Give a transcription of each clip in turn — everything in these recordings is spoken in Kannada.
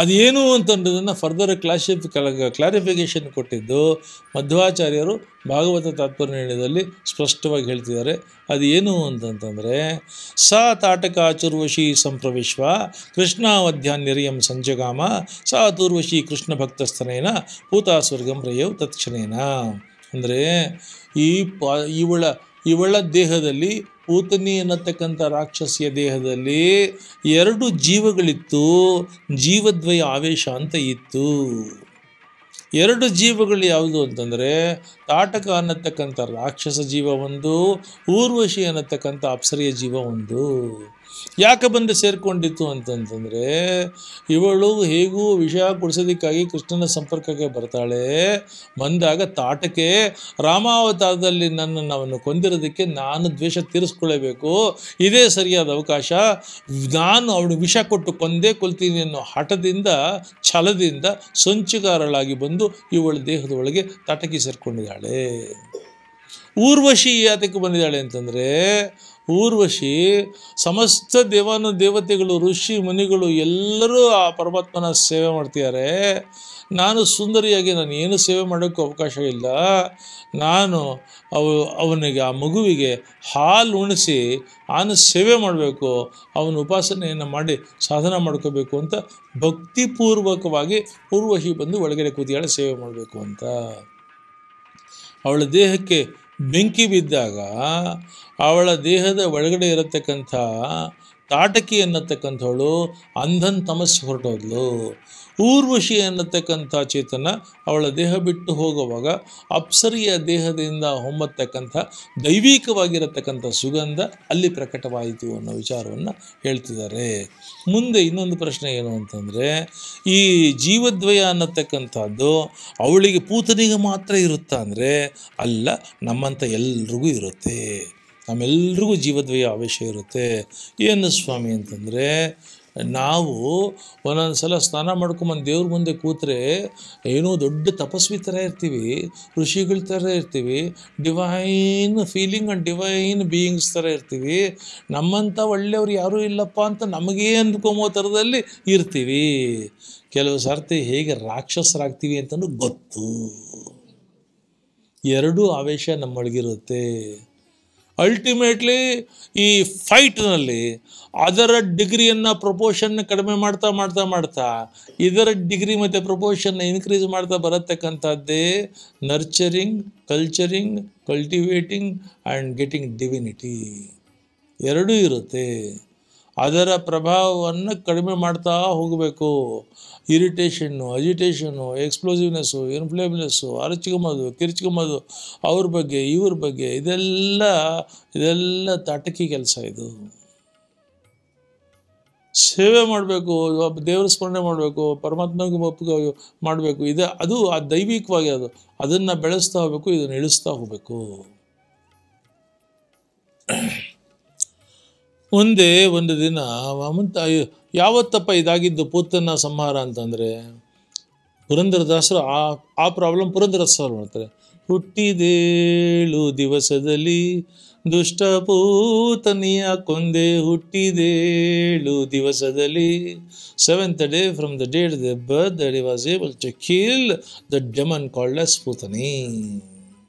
ಅದೇನು ಅಂತಂದದನ್ನು ಫರ್ದರ್ ಕ್ಲಾರಿಫಿಕೇಷನ್ ಕೊಟ್ಟಿದ್ದು ಮಧ್ವಾಚಾರ್ಯರು ಭಾಗವತ ತಾತ್ಪರ್ಯದಲ್ಲಿ ಸ್ಪಷ್ಟವಾಗಿ ಹೇಳ್ತಿದ್ದಾರೆ. ಅದು ಏನು ಅಂತಂತಂದರೆ, ಸ ತಾಟಕಾಚುರ್ವಶಿ ಸಂಪ್ರವಿಶ್ವ ಕೃಷ್ಣಾವಧ್ಯಾನ್ಯರಿಯಂ ಸಂಜಗಾಮ ಸ ತೂರ್ವಶಿ ಕೃಷ್ಣ ಭಕ್ತಸ್ಥನೇನ ಪೂತಾಸ್ವರ್ಗಂ ರಯೌ ತತ್ಕ್ಷಣೇನ. ಅಂದರೆ ಇವಳ ದೇಹದಲ್ಲಿ, ಪೂತನಿ ಅನ್ನತಕ್ಕಂಥ ರಾಕ್ಷಸಿಯ ದೇಹದಲ್ಲಿ 2 ಜೀವಗಳಿತ್ತು. ಜೀವದ್ವಯ ಆವೇಶ ಅಂತ ಇತ್ತು. 2 ಜೀವಗಳು ಯಾವುದು ಅಂತಂದರೆ, ತಾಟಕ ಅನ್ನತಕ್ಕಂಥ ರಾಕ್ಷಸ ಜೀವ ಒಂದು, ಊರ್ವಶಿ ಅನ್ನತಕ್ಕಂಥ ಅಪ್ಸರಿಯ ಜೀವ ಒಂದು. ಯಾಕೆ ಬಂದು ಸೇರಿಕೊಂಡಿತ್ತು ಅಂತಂತಂದರೆ, ಇವಳು ಹೇಗೂ ವಿಷ ಕುಡಿಸೋದಕ್ಕಾಗಿ ಕೃಷ್ಣನ ಸಂಪರ್ಕಕ್ಕೆ ಬರ್ತಾಳೆ. ಬಂದಾಗ ತಾಟಕೆ ರಾಮಾವತಾರದಲ್ಲಿ ನನ್ನನ್ನು ಅವನು ಕೊಂದಿರೋದಕ್ಕೆ ನಾನು ದ್ವೇಷ ತೀರಿಸ್ಕೊಳ್ಳೇಬೇಕು, ಇದೇ ಸರಿಯಾದ ಅವಕಾಶ, ನಾನು ಅವಳು ವಿಷ ಕೊಟ್ಟು ಕೊಲ್ತೀನಿ ಅನ್ನೋ ಹಠದಿಂದ, ಛಲದಿಂದ ಸಂಚುಗಾರಳಾಗಿ ಬಂದು ಇವಳ ದೇಹದ ಒಳಗೆ ತಾಟಕಿ ಸೇರಿಕೊಂಡಿದ್ದಾಳೆ. ಊರ್ವಶಿ ಯಾತಕ್ಕೆ ಬಂದಿದ್ದಾಳೆ ಅಂತಂದರೆ, ಊರ್ವಶಿ ಸಮಸ್ತ ದೇವತೆಗಳು, ಋಷಿ ಮುನಿಗಳು ಎಲ್ಲರೂ ಆ ಪರಮಾತ್ಮನ ಸೇವೆ ಮಾಡ್ತಿದ್ದಾರೆ. ನಾನು ಸುಂದರಿಯಾಗಿ ನಾನು ಏನು ಸೇವೆ ಮಾಡೋಕ್ಕೂ ಅವಕಾಶ ಇಲ್ಲ. ನಾನು ಅವನಿಗೆ, ಆ ಮಗುವಿಗೆ ಹಾಲು ಉಣಿಸಿ ನಾನು ಸೇವೆ ಮಾಡಬೇಕು, ಅವನ ಉಪಾಸನೆಯನ್ನು ಮಾಡಿ ಸಾಧನ ಮಾಡ್ಕೋಬೇಕು ಅಂತ ಭಕ್ತಿಪೂರ್ವಕವಾಗಿ ಊರ್ವಶಿ ಬಂದು ಒಳಗಡೆ ಕೂತಿಯಾಳೆ ಸೇವೆ ಮಾಡಬೇಕು ಅಂತ. ಅವಳ ದೇಹಕ್ಕೆ ಬೆಂಕಿ ಬಿದ್ದಾಗ ಅವಳ ದೇಹದ ಒಳಗಡೆ ಇರತಕ್ಕಂಥ ತಾಟಕಿ ಅನ್ನತಕ್ಕಂಥವಳು ಅಂಧನ್ ತಮಸ್ಸು ಹೊರಟೋದ್ಲು. ಊರ್ವಶಿ ಅನ್ನತಕ್ಕಂಥ ಚೇತನ ಅವಳ ದೇಹ ಬಿಟ್ಟು ಹೋಗುವಾಗ ಅಪ್ಸರಿಯ ದೇಹದಿಂದ ಹೊಮ್ಮತಕ್ಕಂಥ ದೈವಿಕವಾಗಿರತಕ್ಕಂಥ ಸುಗಂಧ ಅಲ್ಲಿ ಪ್ರಕಟವಾಯಿತು ಅನ್ನೋ ವಿಚಾರವನ್ನು ಹೇಳ್ತಿದ್ದಾರೆ. ಮುಂದೆ ಇನ್ನೊಂದು ಪ್ರಶ್ನೆ ಏನು ಅಂತಂದರೆ, ಈ ಜೀವದ್ವಯ ಅನ್ನತಕ್ಕಂಥದ್ದು ಅವಳಿಗೆ ಪೂತನಿಗೆ ಮಾತ್ರ ಇರುತ್ತಾ ಅಂದರೆ ಅಲ್ಲ, ನಮ್ಮಂಥ ಎಲ್ರಿಗೂ ಇರುತ್ತೆ. ನಮ್ಮೆಲ್ರಿಗೂ ಜೀವದ್ವಯ ಆವೇಶ ಇರುತ್ತೆ. ಏನು ಸ್ವಾಮಿ ಅಂತಂದರೆ, ನಾವು ಒಂದೊಂದು ಸಲ ಸ್ನಾನ ಮಾಡ್ಕೊಂಬಂದು ದೇವ್ರ ಮುಂದೆ ಕೂತ್ರೆ ಏನೋ ದೊಡ್ಡ ತಪಸ್ವಿ ಥರ ಇರ್ತೀವಿ, ಋಷಿಗಳ ಥರ ಇರ್ತೀವಿ, divine feeling and divine beings ಥರ ಇರ್ತೀವಿ. ನಮ್ಮಂಥ ಒಳ್ಳೆಯವ್ರು ಯಾರೂ ಇಲ್ಲಪ್ಪ ಅಂತ ನಮಗೇ ಅಂದ್ಕೊಂಬೋ ಥರದಲ್ಲಿ ಇರ್ತೀವಿ. ಕೆಲವು ಸರ್ತಿ ಹೇಗೆ ರಾಕ್ಷಸರಾಗ್ತೀವಿ ಅಂತಲೂ ಗೊತ್ತು. 2 ಆವೇಶ ನಮ್ಮೊಳಗಿರುತ್ತೆ. ಅಲ್ಟಿಮೇಟ್ಲಿ ಈ ಫೈಟ್ನಲ್ಲಿ ಅದರ ಡಿಗ್ರಿಯನ್ನು ಪ್ರಪೋರ್ಷನ್ನ ಕಡಿಮೆ ಮಾಡ್ತಾ ಇದರ ಡಿಗ್ರಿ ಮತ್ತು ಪ್ರಪೋರ್ಷನ್ನ ಇನ್ಕ್ರೀಸ್ ಮಾಡ್ತಾ ಬರತಕ್ಕಂಥದ್ದೇ nurturing, cultivating and getting divinity. 2 ಇರುತ್ತೆ. ಅದರ ಪ್ರಭಾವವನ್ನು ಕಡಿಮೆ ಮಾಡ್ತಾ ಹೋಗಬೇಕು. ಇರಿಟೇಷನ್ನು, ಅಜಿಟೇಷನ್ನು, ಎಕ್ಸ್ಪ್ಲೋಸಿವ್ನೆಸ್ಸು, ಇನ್ಫ್ಲೇಮ್ನೆಸ್ಸು, ಅರಚ್ಕೊಂಬೋದು, ಕಿರ್ಚ್ಕೊಂಬೋದು, ಅವ್ರ ಬಗ್ಗೆ ಇವ್ರ ಬಗ್ಗೆ, ಇದೆಲ್ಲ ತಾಟಕಿ ಕೆಲಸ. ಇದು ಸೇವೆ ಮಾಡಬೇಕು, ದೇವರ ಸ್ಮರಣೆ ಮಾಡಬೇಕು, ಪರಮಾತ್ಮಗೆ ಒಪ್ಪಿಗೆ ಮಾಡಬೇಕು. ಅದು ಆ ದೈವಿಕವಾಗಿ ಅದನ್ನು ಬೆಳೆಸ್ತಾ ಹೋಗಬೇಕು, ಇದನ್ನು ಇಳಿಸ್ತಾ ಹೋಗಬೇಕು. ಒಂದೇ ಒಂದು ದಿನ ಯಾವತ್ತಪ್ಪ ಇದಾಗಿದ್ದು ಪೂತನ ಸಂಹಾರ ಅಂತಂದರೆ, ಪುರಂದರದಾಸರು ಆ ಪ್ರಾಬ್ಲಮ್ ಪುರಂದರದಾಸರು ಮಾಡ್ತಾರೆ. ಹುಟ್ಟಿದೇಳು ದಿವಸದಲ್ಲಿ ದುಷ್ಟ ಪೂತನಿಯ ಕೊಂದೆ, ಹುಟ್ಟಿದೇಳು ದಿವಸದಲ್ಲಿ 7th day from the day of their birth that he was able to kill the demon called as Putani.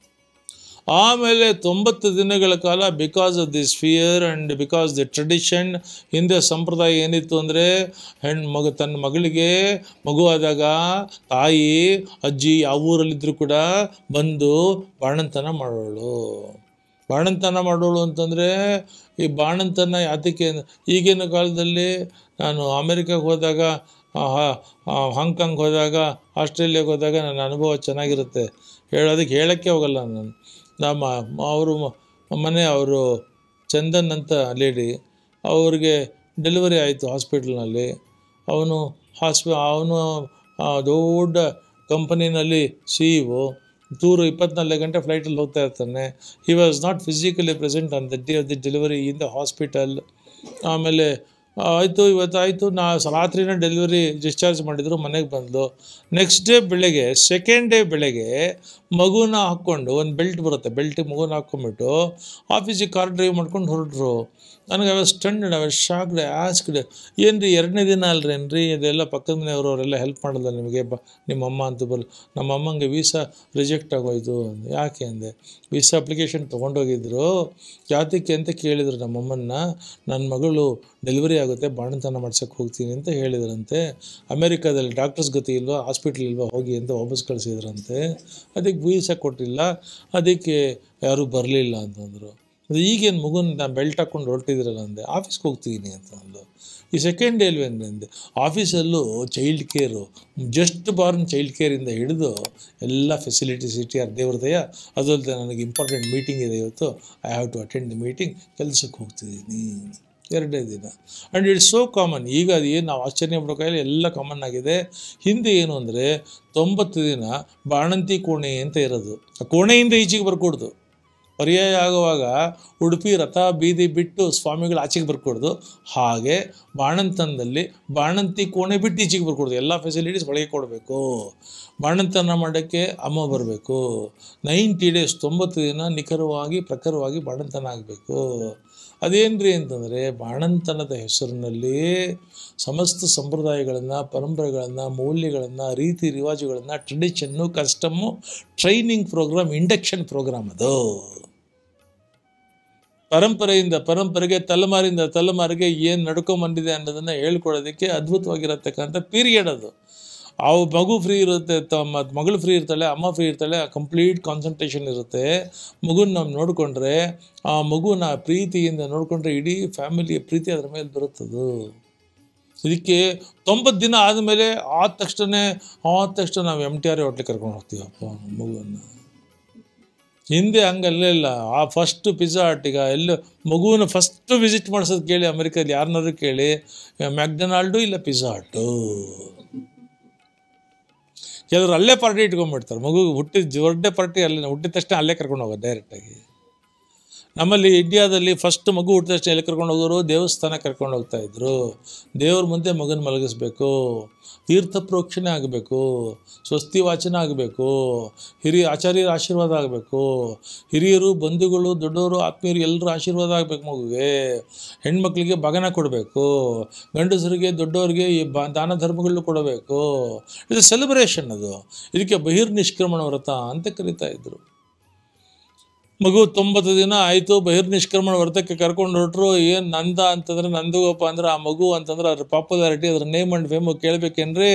ಆಮೇಲೆ 90 ದಿನಗಳ ಕಾಲ because of this fear and because the tradition, ಹಿಂದೆ ಸಂಪ್ರದಾಯ ಏನಿತ್ತು ಅಂದರೆ ತನ್ನ ಮಗಳಿಗೆ ಮಗುವಾದಾಗ ತಾಯಿ ಅಜ್ಜಿ ಯಾವ ಊರಲ್ಲಿದ್ದರೂ ಕೂಡ ಬಂದು ಬಾಣಂತನ ಮಾಡೋಳು ಅಂತಂದರೆ, ಈ ಬಾಣಂತನ ಯಾತಕ್ಕೆ, ಈಗಿನ ಕಾಲದಲ್ಲಿ ನಾನು ಅಮೇರಿಕಾಗೆ ಹೋದಾಗ, ಹಾಂಗ್ಕಾಂಗ್ ಹೋದಾಗ, ಆಸ್ಟ್ರೇಲಿಯಾಗೆ ಹೋದಾಗ ನನ್ನ ಅನುಭವ ಚೆನ್ನಾಗಿರುತ್ತೆ. ಹೇಳೋಕ್ಕೆ ಹೋಗಲ್ಲ ನಾನು. ಅವರು ಚಂದನ್ ಅಂತ ಲೇಡಿ, ಅವ್ರಿಗೆ ಡೆಲಿವರಿ ಆಯಿತು ಹಾಸ್ಪಿಟಲ್ನಲ್ಲಿ. ಅವನು ದೊಡ್ಡ ಕಂಪನಿನಲ್ಲಿ CEO, 24 ಗಂಟೆ ಫ್ಲೈಟಲ್ಲಿ ಹೋಗ್ತಾ ಇರ್ತಾನೆ. He was not physically present on the day of the delivery in the hospital. ಆಮೇಲೆ ಇವತ್ತಾಯಿತು, ರಾತ್ರಿನ ಡೆಲಿವರಿ ಡಿಸ್ಚಾರ್ಜ್ ಮಾಡಿದ್ರು, ಮನೆಗೆ ಬಂದು ನೆಕ್ಸ್ಟ್ ಡೇ ಬೆಳಗ್ಗೆ, ಸೆಕೆಂಡ್ ಡೇ ಬೆಳಗ್ಗೆ ಮಗುನ ಹಾಕ್ಕೊಂಡು, ಒಂದು ಬೆಲ್ಟ್ ಬರುತ್ತೆ, ಬೆಲ್ಟಿಗೆ ಮಗುನ ಹಾಕ್ಕೊಂಬಿಟ್ಟು ಆಫೀಸಿಗೆ ಕಾರ್ ಡ್ರೈವ್ ಮಾಡ್ಕೊಂಡು ಹೊರಟ್ರು. ನನಗೆ ಅವ ಸ್ಟಂಡ್ ಅವ ಶಾಕ್ಡ್ ಆಸ್ಕ್ಡ್, ಏನು ರೀ 2ನೇ ದಿನ ಅಲ್ರೇನ್ರಿ, ಇದೆಲ್ಲ ಪಕ್ಕದ ಮನೆಯವರೆಲ್ಲ ಹೆಲ್ಪ್ ಮಾಡಲ್ಲ ನಿಮಗೆ ನಿಮ್ಮ ಅಮ್ಮ ಅಂತ ಬರಲ್ಲ. ನಮ್ಮ ಅಮ್ಮಂಗೆ ವೀಸಾ ರಿಜೆಕ್ಟ್ ಆಗೋಯ್ತು. ಯಾಕೆ ಅಂದೆ. ವೀಸಾ ಅಪ್ಲಿಕೇಶನ್ ತೊಗೊಂಡೋಗಿದ್ರು, ಯಾತಕ್ಕೆ ಅಂತ ಕೇಳಿದರು ನಮ್ಮಮ್ಮನ್ನ. ನನ್ನ ಮಗಳು ಡೆಲಿವರಿ ಆಗುತ್ತೆ, ಬಾಣಂತನ ಮಾಡ್ಸೋಕ್ಕೆ ಹೋಗ್ತೀನಿ ಅಂತ ಹೇಳಿದ್ರಂತೆ. ಅಮೇರಿಕಾದಲ್ಲಿ ಡಾಕ್ಟರ್ಸ್ ಗತಿ ಇಲ್ವಾ, ಹಾಸ್ಪಿಟ್ಲ್ ಇಲ್ವಾ, ಹೋಗಿ ಅಂತ ವಾಪಸ್ ಕಳಿಸಿದ್ರಂತೆ. ಅದಕ್ಕೆ ವೀಸಾ ಕೊಟ್ಟಿಲ್ಲ, ಅದಕ್ಕೆ ಯಾರೂ ಬರಲಿಲ್ಲ ಅಂತಂದರು. ಅದು ಈಗೇನು ಮಗುನ ನಾನು ಬೆಲ್ಟ್ ಹಾಕ್ಕೊಂಡು ಹೊರಟಿದ್ರಲ್ಲ ಅಂದೆ. ಆಫೀಸ್ಗೆ ಹೋಗ್ತೀನಿ ಅಂತ ಅಂದು. ಈ ಸೆಕೆಂಡ್ ಡೇ ಅಂದೆ. ಆಫೀಸಲ್ಲೂ child care, just born child ಕೇರಿಂದ ಹಿಡಿದು ಎಲ್ಲ ಫೆಸಿಲಿಟೀಸ್ ಇಟ್ಟಿದ್ದಾರೆ ದೇವ್ರದಯ. ಅದಲ್ಲದೆ ನನಗೆ ಇಂಪಾರ್ಟೆಂಟ್ ಮೀಟಿಂಗ್ ಇದೆ ಇವತ್ತು, I have to attend the meeting, ಕೆಲಸಕ್ಕೆ ಹೋಗ್ತಿದ್ದೀನಿ. 2ನೇ ದಿನ. And it's so common. ಈಗ ಅದು ಏನು ನಾವು ಆಶ್ಚರ್ಯ ಪಡೋಕ್ಕಾಗಲ್ಲ, ಎಲ್ಲ ಕಾಮನ್ ಆಗಿದೆ. ಹಿಂದೆ ಏನು ಅಂದರೆ 90 ದಿನ ಬಾಣಂತಿ ಕೋಣೆ ಅಂತ ಇರೋದು. ಆ ಕೋಣೆಯಿಂದ ಈಚೆಗೆ ಬರ್ಕೊಡ್ದು. ಪರ್ಯಾಯ ಆಗುವಾಗ ಉಡುಪಿ ರಥ ಬೀದಿ ಬಿಟ್ಟು ಸ್ವಾಮಿಗಳು ಆಚೆಗೆ ಬರ್ಕೊಡ್ದು. ಹಾಗೆ ಬಾಣಂತನದಲ್ಲಿ ಬಾಣಂತಿ ಕೋಣೆ ಬಿಟ್ಟು ಈಚೆಗೆ ಬರ್ಕೊಡ್ದು. ಎಲ್ಲ ಫೆಸಿಲಿಟೀಸ್ ಒಳಗೆ ಕೊಡಬೇಕು. ಬಾಣಂತನ ಮಾಡೋಕ್ಕೆ ಅಮ್ಮ ಬರಬೇಕು. 90 ಡೇಸ್ 90 ದಿನ ನಿಖರವಾಗಿ ಪ್ರಖರವಾಗಿ ಬಾಣಂತನ ಆಗಬೇಕು. ಅದೇನ್ರಿ ಅಂತಂದರೆ ಬಾಣಂತನದ ಹೆಸರಿನಲ್ಲಿ ಸಮಸ್ತ ಸಂಪ್ರದಾಯಗಳನ್ನು, ಪರಂಪರೆಗಳನ್ನು, ಮೌಲ್ಯಗಳನ್ನು, ರೀತಿ ರಿವಾಜುಗಳನ್ನು, tradition, custom, training program, induction program. ಅದು ಪರಂಪರೆಯಿಂದ ಪರಂಪರೆಗೆ, ತಲೆಮಾರಿಂದ ತಲೆಮಾರಿಗೆ ಏನು ನಡ್ಕೊಂಬಂದಿದೆ ಅನ್ನೋದನ್ನು ಹೇಳ್ಕೊಡೋದಕ್ಕೆ ಅದ್ಭುತವಾಗಿರತಕ್ಕಂಥ ಪೀರಿಯಡ್ ಅದು. ಆ ಮಗು ಫ್ರೀ ಇರುತ್ತೆ, ಮಗಳು ಫ್ರೀ ಇರ್ತಾಳೆ, ಅಮ್ಮ ಫ್ರೀ ಇರ್ತಾಳೆ, ಕಂಪ್ಲೀಟ್ ಕಾನ್ಸಂಟ್ರೇಷನ್ ಇರುತ್ತೆ. ಮಗುನ ನಾವು ನೋಡಿಕೊಂಡ್ರೆ, ಆ ಮಗುನ ಪ್ರೀತಿಯಿಂದ ನೋಡಿಕೊಂಡ್ರೆ ಇಡೀ ಫ್ಯಾಮಿಲಿಯ ಪ್ರೀತಿ ಅದರ ಮೇಲೆ ಬರುತ್ತದು. ಇದಕ್ಕೆ 90 ದಿನ ಆದಮೇಲೆ ಆದ ತಕ್ಷಣ ನಾವು MTR ಹೋಟ್ಲಿಗೆ ಕರ್ಕೊಂಡು ಹೋಗ್ತೀವಪ್ಪ ಮಗುವನ್ನು. ಹಿಂದೆ ಹಂಗಲ್ಲ. ಆ ಫಸ್ಟು ಪಿಜ್ಜಾ ಹಟ್ಟಿಗೆ ಎಲ್ಲ ಮಗುವನ್ನ ಫಸ್ಟು ವಿಸಿಟ್ ಮಾಡಿಸೋದು ಕೇಳಿ, ಅಮೆರಿಕದಲ್ಲಿ ಯಾರನ್ನಾರು ಕೇಳಿ, ಮ್ಯಾಕ್ಡೊನಾಲ್ಡು ಇಲ್ಲ ಪಿಜ್ಜಾ ಹಟ್ಟು. ಕೆಲವರು ಅಲ್ಲೇ ಪಾರ್ಟಿ ಇಟ್ಕೊಂಡ್ಬಿಡ್ತಾರೆ. ಮಗು ಬರ್ಡೇ ಪಾರ್ಟಿ ಅಲ್ಲೇ, ಹುಟ್ಟಿದ ತಕ್ಷಣ ಅಲ್ಲೇ ಕರ್ಕೊಂಡು ಹೋಗೋದು ಡೈರೆಕ್ಟಾಗಿ. ನಮ್ಮಲ್ಲಿ ಇಂಡಿಯಾದಲ್ಲಿ ಫಸ್ಟ್ ಮಗು ಹುಟ್ಟಿದ ತಕ್ಷಣ ಎಲ್ಲಿ ಕರ್ಕೊಂಡು ಹೋಗೋರು, ದೇವಸ್ಥಾನ ಕರ್ಕೊಂಡು ಹೋಗ್ತಾಯಿದ್ರು. ದೇವ್ರ ಮುಂದೆ ಮಗನ ಮಲಗಿಸ್ಬೇಕು, ತೀರ್ಥ ಪ್ರೋಕ್ಷಣೆ ಆಗಬೇಕು, ಸ್ವಸ್ತಿ ವಾಚನ ಆಗಬೇಕು, ಹಿರಿಯ ಆಚಾರ್ಯರ ಆಶೀರ್ವಾದ ಆಗಬೇಕು, ಹಿರಿಯರು ಬಂಧುಗಳು ದೊಡ್ಡವರು ಆತ್ಮೀಯರು ಎಲ್ಲರೂ ಆಶೀರ್ವಾದ ಆಗಬೇಕು ಮಗುಗೆ. ಹೆಣ್ಮಕ್ಳಿಗೆ ಬಾಗನ ಕೊಡಬೇಕು, ಗಂಡಸರಿಗೆ ದೊಡ್ಡವರಿಗೆ ದಾನ ಧರ್ಮಗಳನ್ನು ಕೊಡಬೇಕು. ಇದು ಸೆಲೆಬ್ರೇಷನ್. ಅದು ಇದಕ್ಕೆ ಬಹಿರ್ನಿಷ್ಕ್ರಮಣ ವ್ರತ ಅಂತ ಕರೀತಾ ಇದ್ರು. ಮಗು 90 ದಿನ ಆಯಿತು, ಬಹಿರ್ನಿಷ್ಕ್ರಮಣ ವ್ರತಕ್ಕೆ ಕರ್ಕೊಂಡು ಹೊರಟ್ರು. ಏನು ನಂದ ಅಂತಂದ್ರೆ ನಂದಗೋಪ ಅಂದ್ರೆ ಆ ಮಗು ಅಂತಂದ್ರೆ ಅದ್ರ ಪಾಪ್ಯುಲಾರಿಟಿ, ಅದ್ರ ನೇಮ್ ಆ್ಯಂಡ್ ಫೇಮು ಕೇಳಬೇಕೆಂದ್ರೆ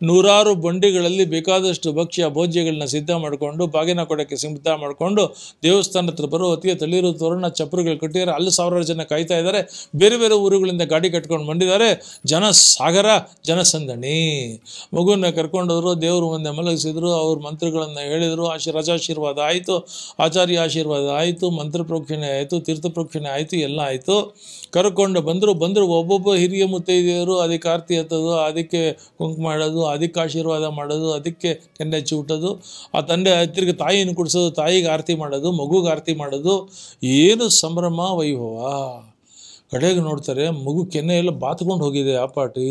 ನೂರಾರು ಬಂಡಿಗಳಲ್ಲಿ ಬೇಕಾದಷ್ಟು ಭಕ್ಷ್ಯ ಭೋಜ್ಯಗಳನ್ನ ಸಿದ್ಧ ಮಾಡಿಕೊಂಡು, ಬಾಗಿನ ಕೊಡೋಕ್ಕೆ ಸಿದ್ಧ ಮಾಡಿಕೊಂಡು, ದೇವಸ್ಥಾನ ಹತ್ರ ಬರೋ ಹೊತ್ತಿಗೆ ತಳಿರು ತೋರಣ ಚಪ್ಪರುಗಳು ಕಟ್ಟಿದ್ದಾರೆ. ಅಲ್ಲಿ 1000 ಜನ ಕಾಯ್ತಾ ಇದ್ದಾರೆ. ಬೇರೆ ಬೇರೆ ಊರುಗಳಿಂದ ಗಾಡಿ ಕಟ್ಕೊಂಡು ಬಂದಿದ್ದಾರೆ. ಜನಸಾಗರ, ಜನಸಂದಣಿ. ಮಗುವನ್ನ ಕರ್ಕೊಂಡವರು, ದೇವರು ಮುಂದೆ ಮಲಗಿಸಿದ್ರು, ಅವ್ರ ಮಂತ್ರಗಳನ್ನು ಹೇಳಿದರು. ರಜಾಶೀರ್ವಾದ ಆಯಿತು, ಆಚಾರ್ಯ ಆಶೀರ್ವಾದ ಆಯಿತು, ಮಂತ್ರ ಪ್ರೋಕ್ಷಣೆ ಆಯಿತು, ತೀರ್ಥ ಪ್ರೋಕ್ಷಣೆ ಆಯಿತು, ಎಲ್ಲ ಆಯಿತು. ಕರ್ಕೊಂಡು ಬಂದರು. ಒಬ್ಬೊಬ್ಬ ಹಿರಿಯ ಮುತ್ತೈದೆಯರು ಅದಕ್ಕೆ ಆರತಿ ಎತ್ತೋದು, ಅದಕ್ಕೆ ಕುಂಕುಮ ಮಾಡೋದು, ಅದಕ್ಕೆ ಆಶೀರ್ವಾದ ಮಾಡೋದು, ಅದಕ್ಕೆ ಕೆನ್ನೆ ಚೂಟೋದು, ಆ ತಂದೆ ತಿರ್ಗಿ ತಾಯಿನ ಕುಡಿಸೋದು, ತಾಯಿಗೆ ಆರತಿ ಮಾಡೋದು, ಮಗುಗೆ ಆರತಿ ಮಾಡೋದು. ಏನು ಸಂಭ್ರಮ ವೈಭವ. ಕಡೆಗೆ ನೋಡ್ತಾರೆ, ಮಗು ಕೆನ್ನೆ ಎಲ್ಲ ಬಾತ್ಕೊಂಡು ಹೋಗಿದೆ. ಆ ಪಾಟಿ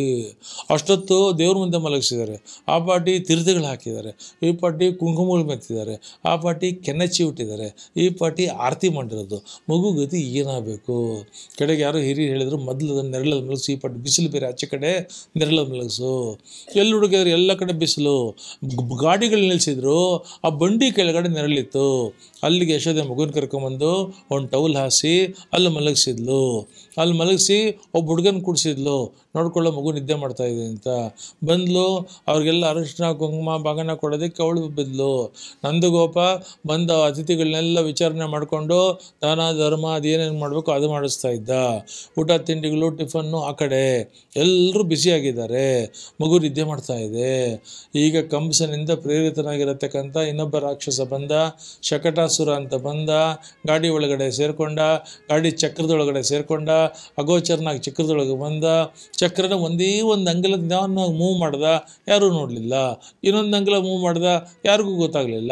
ಅಷ್ಟೊತ್ತು ದೇವ್ರ ಮುಂದೆ ಮಲಗಿಸಿದ್ದಾರೆ. ಆ ಪಾಟಿ ತೀರ್ಥಗಳು ಹಾಕಿದ್ದಾರೆ. ಈ ಪಾಟಿ ಕುಂಕುಮಗಳು ಮೆತ್ತಿದ್ದಾರೆ. ಆ ಪಾಟಿ ಕೆನ್ನೆ ಚಿವುಟಿದ್ದಾರೆ. ಈ ಪಾಟಿ ಆರತಿ ಮಾಡಿರೋದು. ಮಗು ಗತಿ ಏನಾಗಬೇಕು. ಕಡೆಗೆ ಯಾರೋ ಹಿರಿಯರು ಹೇಳಿದ್ರು, ಮೊದಲು ಅದನ್ನು ನೆರಳಲ್ಲಿ ಮಲಗಿಸು, ಈ ಪಾಟಿ ಬಿಸಿಲು ಬೇರೆ, ಆಚೆ ಕಡೆ ನೆರಳಲ್ಲಿ ಮಲಗಿಸು. ಎಲ್ಲಿ ಹುಡುಗಿದ್ರು, ಎಲ್ಲ ಕಡೆ ಬಿಸಿಲು. ಗಾಡಿಗಳು ನಿಲ್ಲಿಸಿದ್ರು, ಆ ಬಂಡಿ ಕೆಳಗಡೆ ನೆರಳಿತ್ತು. ಅಲ್ಲಿಗೆ ಯಶೋದೆ ಮಗುನ ಕರ್ಕೊಂಬಂದು ಒಂದು ಟೌಲ್ ಹಾಸಿ ಅಲ್ಲಿ ಮಲಗಿಸಿದ್ಲು. ಅಲ್ಲಿ ಮಲಗಿಸಿ ಒಬ್ಬ ಹುಡುಗನ ಕೂಡಿಸಿದ್ಲು, ನೋಡ್ಕೊಳ್ಳೋ ಮಗು ನಿದ್ದೆ ಮಾಡ್ತಾಯಿದೆ ಅಂತ. ಬಂದ್ಲು, ಅವ್ರಿಗೆಲ್ಲ ಅರಿಶಿನ ಕುಂಕುಮ ಬಾಗನ ಕೊಡೋದಕ್ಕೆ ಅವಳು ಬಿದ್ಲು. ನಂದಗೋಪ ಬಂದ ಅತಿಥಿಗಳನ್ನೆಲ್ಲ ವಿಚಾರಣೆ ಮಾಡಿಕೊಂಡು ದಾನ ಧರ್ಮ ಅದೇನೇನು ಮಾಡಬೇಕು ಅದು ಮಾಡಿಸ್ತಾ ಇದ್ದ. ಊಟ ತಿಂಡಿಗಳು ಟಿಫನ್ನು ಆ ಕಡೆ ಎಲ್ಲರೂ ಬ್ಯುಸಿಯಾಗಿದ್ದಾರೆ. ಮಗು ನಿದ್ದೆ ಮಾಡ್ತಾ ಇದೆ. ಈಗ ಕಂಸನಿಂದ ಪ್ರೇರಿತನಾಗಿರತಕ್ಕಂಥ ಇನ್ನೊಬ್ಬ ರಾಕ್ಷಸ ಬಂದ, ಶಕಟಾಸುರ ಅಂತ ಬಂದ. ಗಾಡಿ ಒಳಗಡೆ ಸೇರಿಕೊಂಡ, ಗಾಡಿ ಚಕ್ರದೊಳಗಡೆ ಸೇರಿಕೊಂಡ, ಅಗೋಚರನಾಗಿ ಚಕ್ರದೊಳಗೆ ಬಂದ. ಚಕ್ರನ ಒಂದೇ ಒಂದು ಅಂಗಲದ ಜ್ಞಾನವಾಗಿ ಮೂವ್ ಮಾಡ್ದ, ಯಾರೂ ನೋಡಲಿಲ್ಲ. ಇನ್ನೊಂದು ಅಂಗಲ ಮೂವ್ ಮಾಡ್ದ, ಯಾರಿಗೂ ಗೊತ್ತಾಗಲಿಲ್ಲ.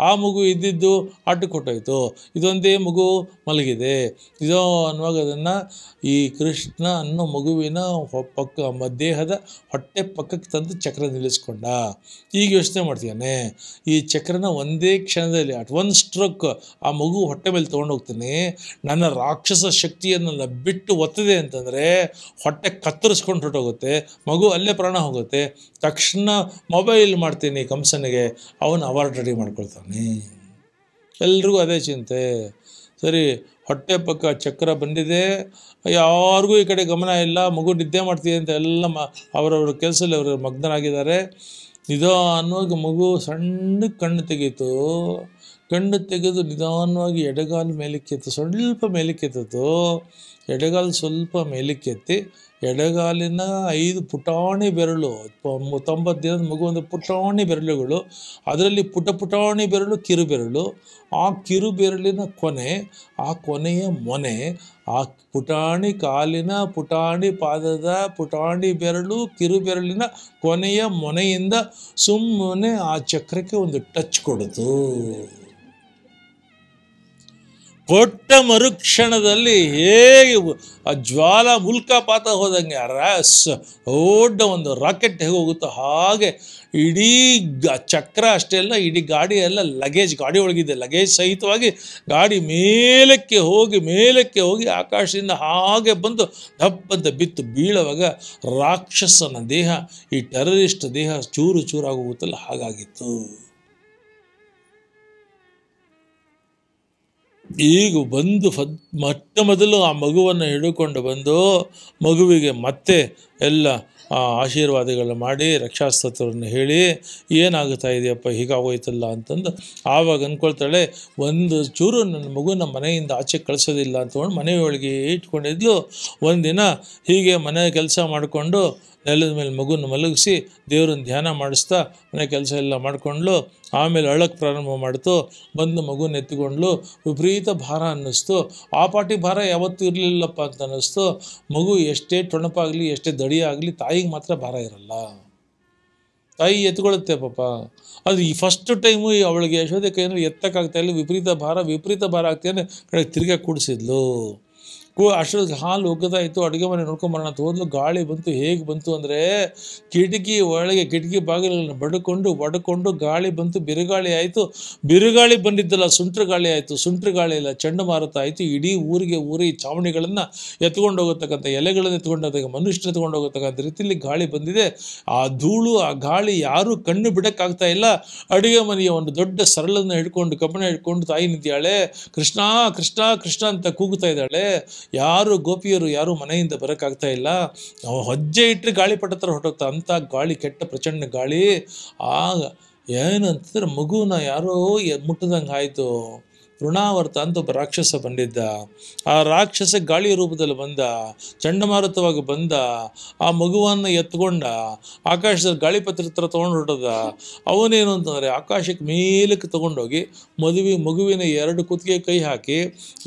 ಆ ಮಗು ಇದ್ದಿದ್ದು ಆಟಕ್ಕೆ ಕೊಟ್ಟೋಯ್ತು. ಇದೊಂದೇ ಮಗು ಮಲಗಿದೆ. ಇದೋ ಅನ್ನುವಾಗ ಅದನ್ನು ಈ ಕೃಷ್ಣ ಅನ್ನೋ ಮಗುವಿನ ದೇಹದ ಹೊಟ್ಟೆ ಪಕ್ಕಕ್ಕೆ ತಂದು ಚಕ್ರ ನಿಲ್ಲಿಸ್ಕೊಂಡ. ಈಗ ಯೋಚನೆ ಮಾಡ್ತೀಯಾನೆ, ಈ ಚಕ್ರನ ಒಂದೇ ಕ್ಷಣದಲ್ಲಿ ಅಟ್ ಒನ್ ಸ್ಟ್ರೋಕ್ ಆ ಮಗು ಹೊಟ್ಟೆ ಮೇಲೆ ತೊಗೊಂಡೋಗ್ತೀನಿ, ನನ್ನ ರಾಕ್ಷಸ ಶಕ್ತಿಯನ್ನು ಬಿಟ್ಟು ಒತ್ತದೆ ಅಂತಂದರೆ ಹೊಟ್ಟೆ ಕತ್ತರಿಸ್ಕೊಂಡು ಹೊರಟೋಗುತ್ತೆ, ಮಗು ಅಲ್ಲೇ ಪ್ರಾಣ ಹೋಗುತ್ತೆ. ತಕ್ಷಣ ಮೊಬೈಲ್ ಮಾಡ್ತೀನಿ ಕಂಸನಿಗೆ, ಅವನು ಅವಾರ್ಡ್ ರೆಡಿ ಮಾಡ್ಕೊಳ್ತಾನೆ. ಎಲ್ರಿಗೂ ಅದೇ ಚಿಂತೆ. ಸರಿ, ಹೊಟ್ಟೆ ಪಕ್ಕ ಚಕ್ರ ಬಂದಿದೆ, ಯಾರಿಗೂ ಈ ಕಡೆ ಗಮನ ಇಲ್ಲ, ಮಗು ನಿದ್ದೆ ಮಾಡ್ತೀವಿ ಅಂತ ಎಲ್ಲ ಅವರವ್ರ ಕೆಲಸದಲ್ಲಿ ಅವರು ಮಗ್ನರಾಗಿದ್ದಾರೆ. ನಿಧಾನವಾಗಿ ಮಗು ಸಣ್ಣ ಕಣ್ಣು ತೆಗೀತು. ಕಣ್ಣು ತೆಗೆದು ನಿಧಾನವಾಗಿ ಎಡಗಾಲು ಮೇಲಕ್ಕೆತ್ತು, ಸ್ವಲ್ಪ ಮೇಲಕ್ಕೆತ್ತಿತು. ಎಡಗಾಲು ಸ್ವಲ್ಪ ಮೇಲಕ್ಕೆತ್ತಿ ಎಡಗಾಲಿನ 5 ಪುಟಾಣಿ ಬೆರಳು, 90 ದಿನದ ಮಗು ಒಂದು ಪುಟಾಣಿ ಬೆರಳುಗಳು, ಅದರಲ್ಲಿ ಪುಟಾಣಿ ಬೆರಳು ಕಿರುಬೆರಳು, ಆ ಕಿರುಬೆರಳಿನ ಕೊನೆ, ಆ ಕೊನೆಯ ಮೊನೆ, ಆ ಪುಟಾಣಿ ಕಾಲಿನ ಪುಟಾಣಿ ಪಾದದ ಪುಟಾಣಿ ಬೆರಳು ಕಿರುಬೆರಳಿನ ಕೊನೆಯ ಮೊನೆಯಿಂದ ಸುಮ್ಮನೆ ಆ ಚಕ್ರಕ್ಕೆ ಒಂದು ಟಚ್ ಕೊಡ್ತು. ಕೊಟ್ಟ ಮರುಕ್ಷಣದಲ್ಲಿ ಹೇಗೆ ಆ ಜ್ವಾಲ ಮುಲ್ಕಾಪಾತ ಹೋದಂಗೆ ದೊಡ್ಡ ಒಂದು ರಾಕೆಟ್ ಹೇಗೆ ಹೋಗುತ್ತೋ ಹಾಗೆ ಇಡೀ ಚಕ್ರ ಅಷ್ಟೇ ಅಲ್ಲ, ಇಡೀ ಗಾಡಿ ಎಲ್ಲ ಲಗೇಜ್, ಗಾಡಿ ಒಳಗಿದೆ ಲಗೇಜ್ ಸಹಿತವಾಗಿ ಗಾಡಿ ಮೇಲಕ್ಕೆ ಹೋಗಿ ಆಕಾಶದಿಂದ ಹಾಗೆ ಬಂದು ಡಬ್ಬಂತ ಬಿತ್ತು ಬೀಳುವಾಗ ರಾಕ್ಷಸನ ದೇಹ, ಈ ಟೆರರಿಸ್ಟ್ ದೇಹ ಚೂರು ಚೂರಾಗೋಗುತ್ತಲ್ಲ ಹಾಗಾಗಿತ್ತು. ಈಗ ಬಂದು ಮೊದಲು ಆ ಮಗುವನ್ನು ಹಿಡ್ಕೊಂಡು ಬಂದು ಮಗುವಿಗೆ ಮತ್ತೆ ಎಲ್ಲ ಆಶೀರ್ವಾದಗಳು ಮಾಡಿ ರಕ್ಷಾಸ್ತತ್ರವನ್ನು ಹೇಳಿ ಏನಾಗುತ್ತಾ ಇದೆಯಪ್ಪ ಹೀಗಾಗೋಯ್ತಲ್ಲ ಅಂತಂದು ಆವಾಗ ಅಂದ್ಕೊಳ್ತಾಳೆ, ಒಂದು ಚೂರು ನನ್ನ ಮಗುನ ಮನೆಯಿಂದ ಆಚೆ ಕಳಿಸೋದಿಲ್ಲ ಅಂತಕೊಂಡು ಮನೆಯೊಳಗೆ ಇಟ್ಕೊಂಡಿದ್ಲು. ಒಂದಿನ ಹೀಗೆ ಮನೆ ಕೆಲಸ ಮಾಡಿಕೊಂಡು ನೆಲದ ಮೇಲೆ ಮಗುನ ಮಲಗಿಸಿ ದೇವ್ರನ್ನ ಧ್ಯಾನ ಮಾಡಿಸ್ತಾ ಮನೆ ಕೆಲಸ ಎಲ್ಲ ಮಾಡಿಕೊಂಡ್ಲು. ಆಮೇಲೆ ಅಳಕ್ಕೆ ಪ್ರಾರಂಭ ಮಾಡ್ತು. ಬಂದು ಮಗುನ ಎತ್ತಿಕೊಂಡ್ಲು. ವಿಪರೀತ ಭಾರ ಅನ್ನಿಸ್ತು. ಆ ಪಾಟಿ ಭಾರ ಯಾವತ್ತೂ ಇರಲಿಲ್ಲಪ್ಪ ಅಂತ ಅನ್ನಿಸ್ತು. ಮಗು ಎಷ್ಟೇ ಟೊಣಪಾಗಲಿ ಎಷ್ಟೇ ದಡಿ ಆಗಲಿ ತಾಯಿಗೆ ಮಾತ್ರ ಭಾರ ಇರಲ್ಲ, ತಾಯಿ ಎತ್ಕೊಳ್ಳುತ್ತೆ ಪಾಪ. ಅದು ಈ ಫಸ್ಟ್ ಟೈಮು ಅವಳಿಗೆ ಯಶೋದೆ ಕೈಯಲ್ಲಿ ಎತ್ತಕ್ಕಾಗ್ತಾಯಿಲ್ಲ, ವಿಪರೀತ ಭಾರ ಆಗ್ತಾಯಿಲ್ಲ. ಕಡೆಗೆ ತಿರ್ಗಾ ಕೂಡಿಸಿದ್ಲು. ಅಷ್ಟೊತ್ತಿಗೆ ಹಾಲು ಒಗ್ಗದಾಯಿತು. ಅಡುಗೆ ಮನೆ ನೋಡ್ಕೊಂಬರೋಣ ಅಂತ ಹೋದ್ಲು. ಗಾಳಿ ಬಂತು. ಹೇಗೆ ಬಂತು ಅಂದರೆ ಕಿಟಕಿ ಬಾಗಿಲನ್ನು ಒಡ್ಕೊಂಡು ಗಾಳಿ ಬಂತು. ಬಿರುಗಾಳಿ ಆಯಿತು. ಬಿರುಗಾಳಿ ಬಂದಿದ್ದಲ್ಲ ಸುಂಟ್ರ ಗಾಳಿ ಆಯಿತು. ಸುಂಟ್ರ ಗಾಳಿ ಇಲ್ಲ, ಚಂಡಮಾರುತ ಆಯಿತು. ಇಡೀ ಊರಿ ಚಾವಣಿಗಳನ್ನು ಎತ್ಕೊಂಡು ಹೋಗತಕ್ಕಂಥ ಎಲೆಗಳನ್ನು ಎತ್ಕೊಂಡೋಗ ಮನುಷ್ಯನ ಎತ್ಕೊಂಡು ಹೋಗತಕ್ಕಂಥ ರೀತಿಯಲ್ಲಿ ಗಾಳಿ ಬಂದಿದೆ. ಆ ಧೂಳು, ಆ ಗಾಳಿ ಯಾರೂ ಕಣ್ಣು ಬಿಡೋಕ್ಕಾಗ್ತಾ ಇಲ್ಲ. ಅಡುಗೆ ಮನೆಯ ಒಂದು ದೊಡ್ಡ ಸರಳನ್ನು ಕಬ್ಬಣ ಹಿಡ್ಕೊಂಡು ತಾಯಿ ನಿಂತಿಯಾಳೆ. ಕೃಷ್ಣ ಕೃಷ್ಣ ಕೃಷ್ಣ ಅಂತ ಕೂಗುತ್ತಾ ಇದ್ದಾಳೆ. ಯಾರು ಗೋಪಿಯರು ಯಾರು ಮನೆಯಿಂದ ಬರೋಕ್ಕಾಗ್ತಾ ಇಲ್ಲ. ಹೆಜ್ಜೆ ಇಟ್ಟರೆ ಗಾಳಿಪಟ ಹತ್ರ ಹೊರಟೋಗ್ತಾ ಅಂಥ ಗಾಳಿ, ಕೆಟ್ಟ ಪ್ರಚಂಡ ಗಾಳಿ. ಆಗ ಏನಂತಂದ್ರೆ ಮಗುನ ಯಾರೋ ಮುಟ್ಟದಂಗೆ ಆಯಿತು. ಋಣಾವರ್ತ ಅಂತ ಒಬ್ಬ ರಾಕ್ಷಸ ಬಂದಿದ್ದ. ಆ ರಾಕ್ಷಸ ಗಾಳಿ ರೂಪದಲ್ಲಿ ಬಂದ, ಚಂಡಮಾರುತವಾಗಿ ಬಂದ. ಆ ಮಗುವನ್ನು ಎತ್ಕೊಂಡ ಆಕಾಶದಲ್ಲಿ ಗಾಳಿಪತ್ರ ಹತ್ರ ತೊಗೊಂಡು ಹೊರಟದ. ಅವನೇನು ಅಂತಂದರೆ ಆಕಾಶಕ್ಕೆ ಮೇಲಕ್ಕೆ ತೊಗೊಂಡೋಗಿ ಮಗುವಿನ 2 ಕುತ್ತಿಗೆ ಕೈ ಹಾಕಿ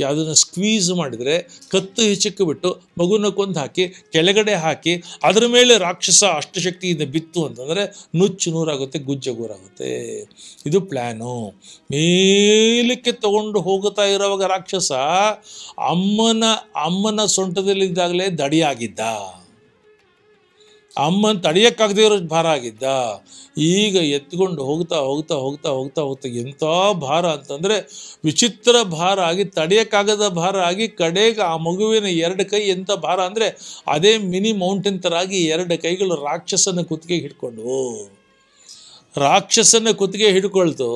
ಯಾವುದನ್ನು ಸ್ಕ್ವೀಸ್ ಮಾಡಿದರೆ ಕತ್ತು ಹಿಚಕ್ಕೆ ಬಿಟ್ಟು ಮಗುನ ಕೊಂದು ಹಾಕಿ ಕೆಳಗಡೆ ಹಾಕಿ ಅದರ ಮೇಲೆ ರಾಕ್ಷಸ ಅಷ್ಟಶಕ್ತಿಯಿಂದ ಬಿತ್ತು ಅಂತಂದರೆ ನುಚ್ಚು ನೂರಾಗುತ್ತೆ, ಗುಜ್ಜಗೂರಾಗುತ್ತೆ. ಇದು ಪ್ಲ್ಯಾನು. ಮೇಲಕ್ಕೆ ಹೋಗುತ್ತಾ ಇರೋವಾಗ ರಾಕ್ಷಸ ಅಮ್ಮನ ಸೊಂಟದಲ್ಲಿದ್ದಾಗಲೇ ದಡಿಯಾಗಿದ್ದ. ಅಮ್ಮನ ತಡೆಯಕ್ಕಾಗದೇ ಇರೋ ಭಾರ ಆಗಿದ್ದ. ಈಗ ಎತ್ಕೊಂಡು ಹೋಗ್ತಾ ಎಂಥ ಭಾರ ಅಂತಂದರೆ ವಿಚಿತ್ರ ಭಾರ ಆಗಿ ತಡೆಯೋಕ್ಕಾಗದ ಭಾರ ಆಗಿ ಕಡೆಗೆ ಆ ಮಗುವಿನ 2 ಕೈ ಎಂಥ ಭಾರ ಅಂದರೆ ಅದೇ ಮಿನಿ ಮೌಂಟೇನ್ ಥರ ಆಗಿ 2 ಕೈಗಳು ರಾಕ್ಷಸನ ಕುತ್ತಿಗೆ ಹಿಡ್ಕೊಂಡು ರಾಕ್ಷಸನ ಕುತ್ತಿಗೆ ಹಿಡ್ಕೊಳ್ತು.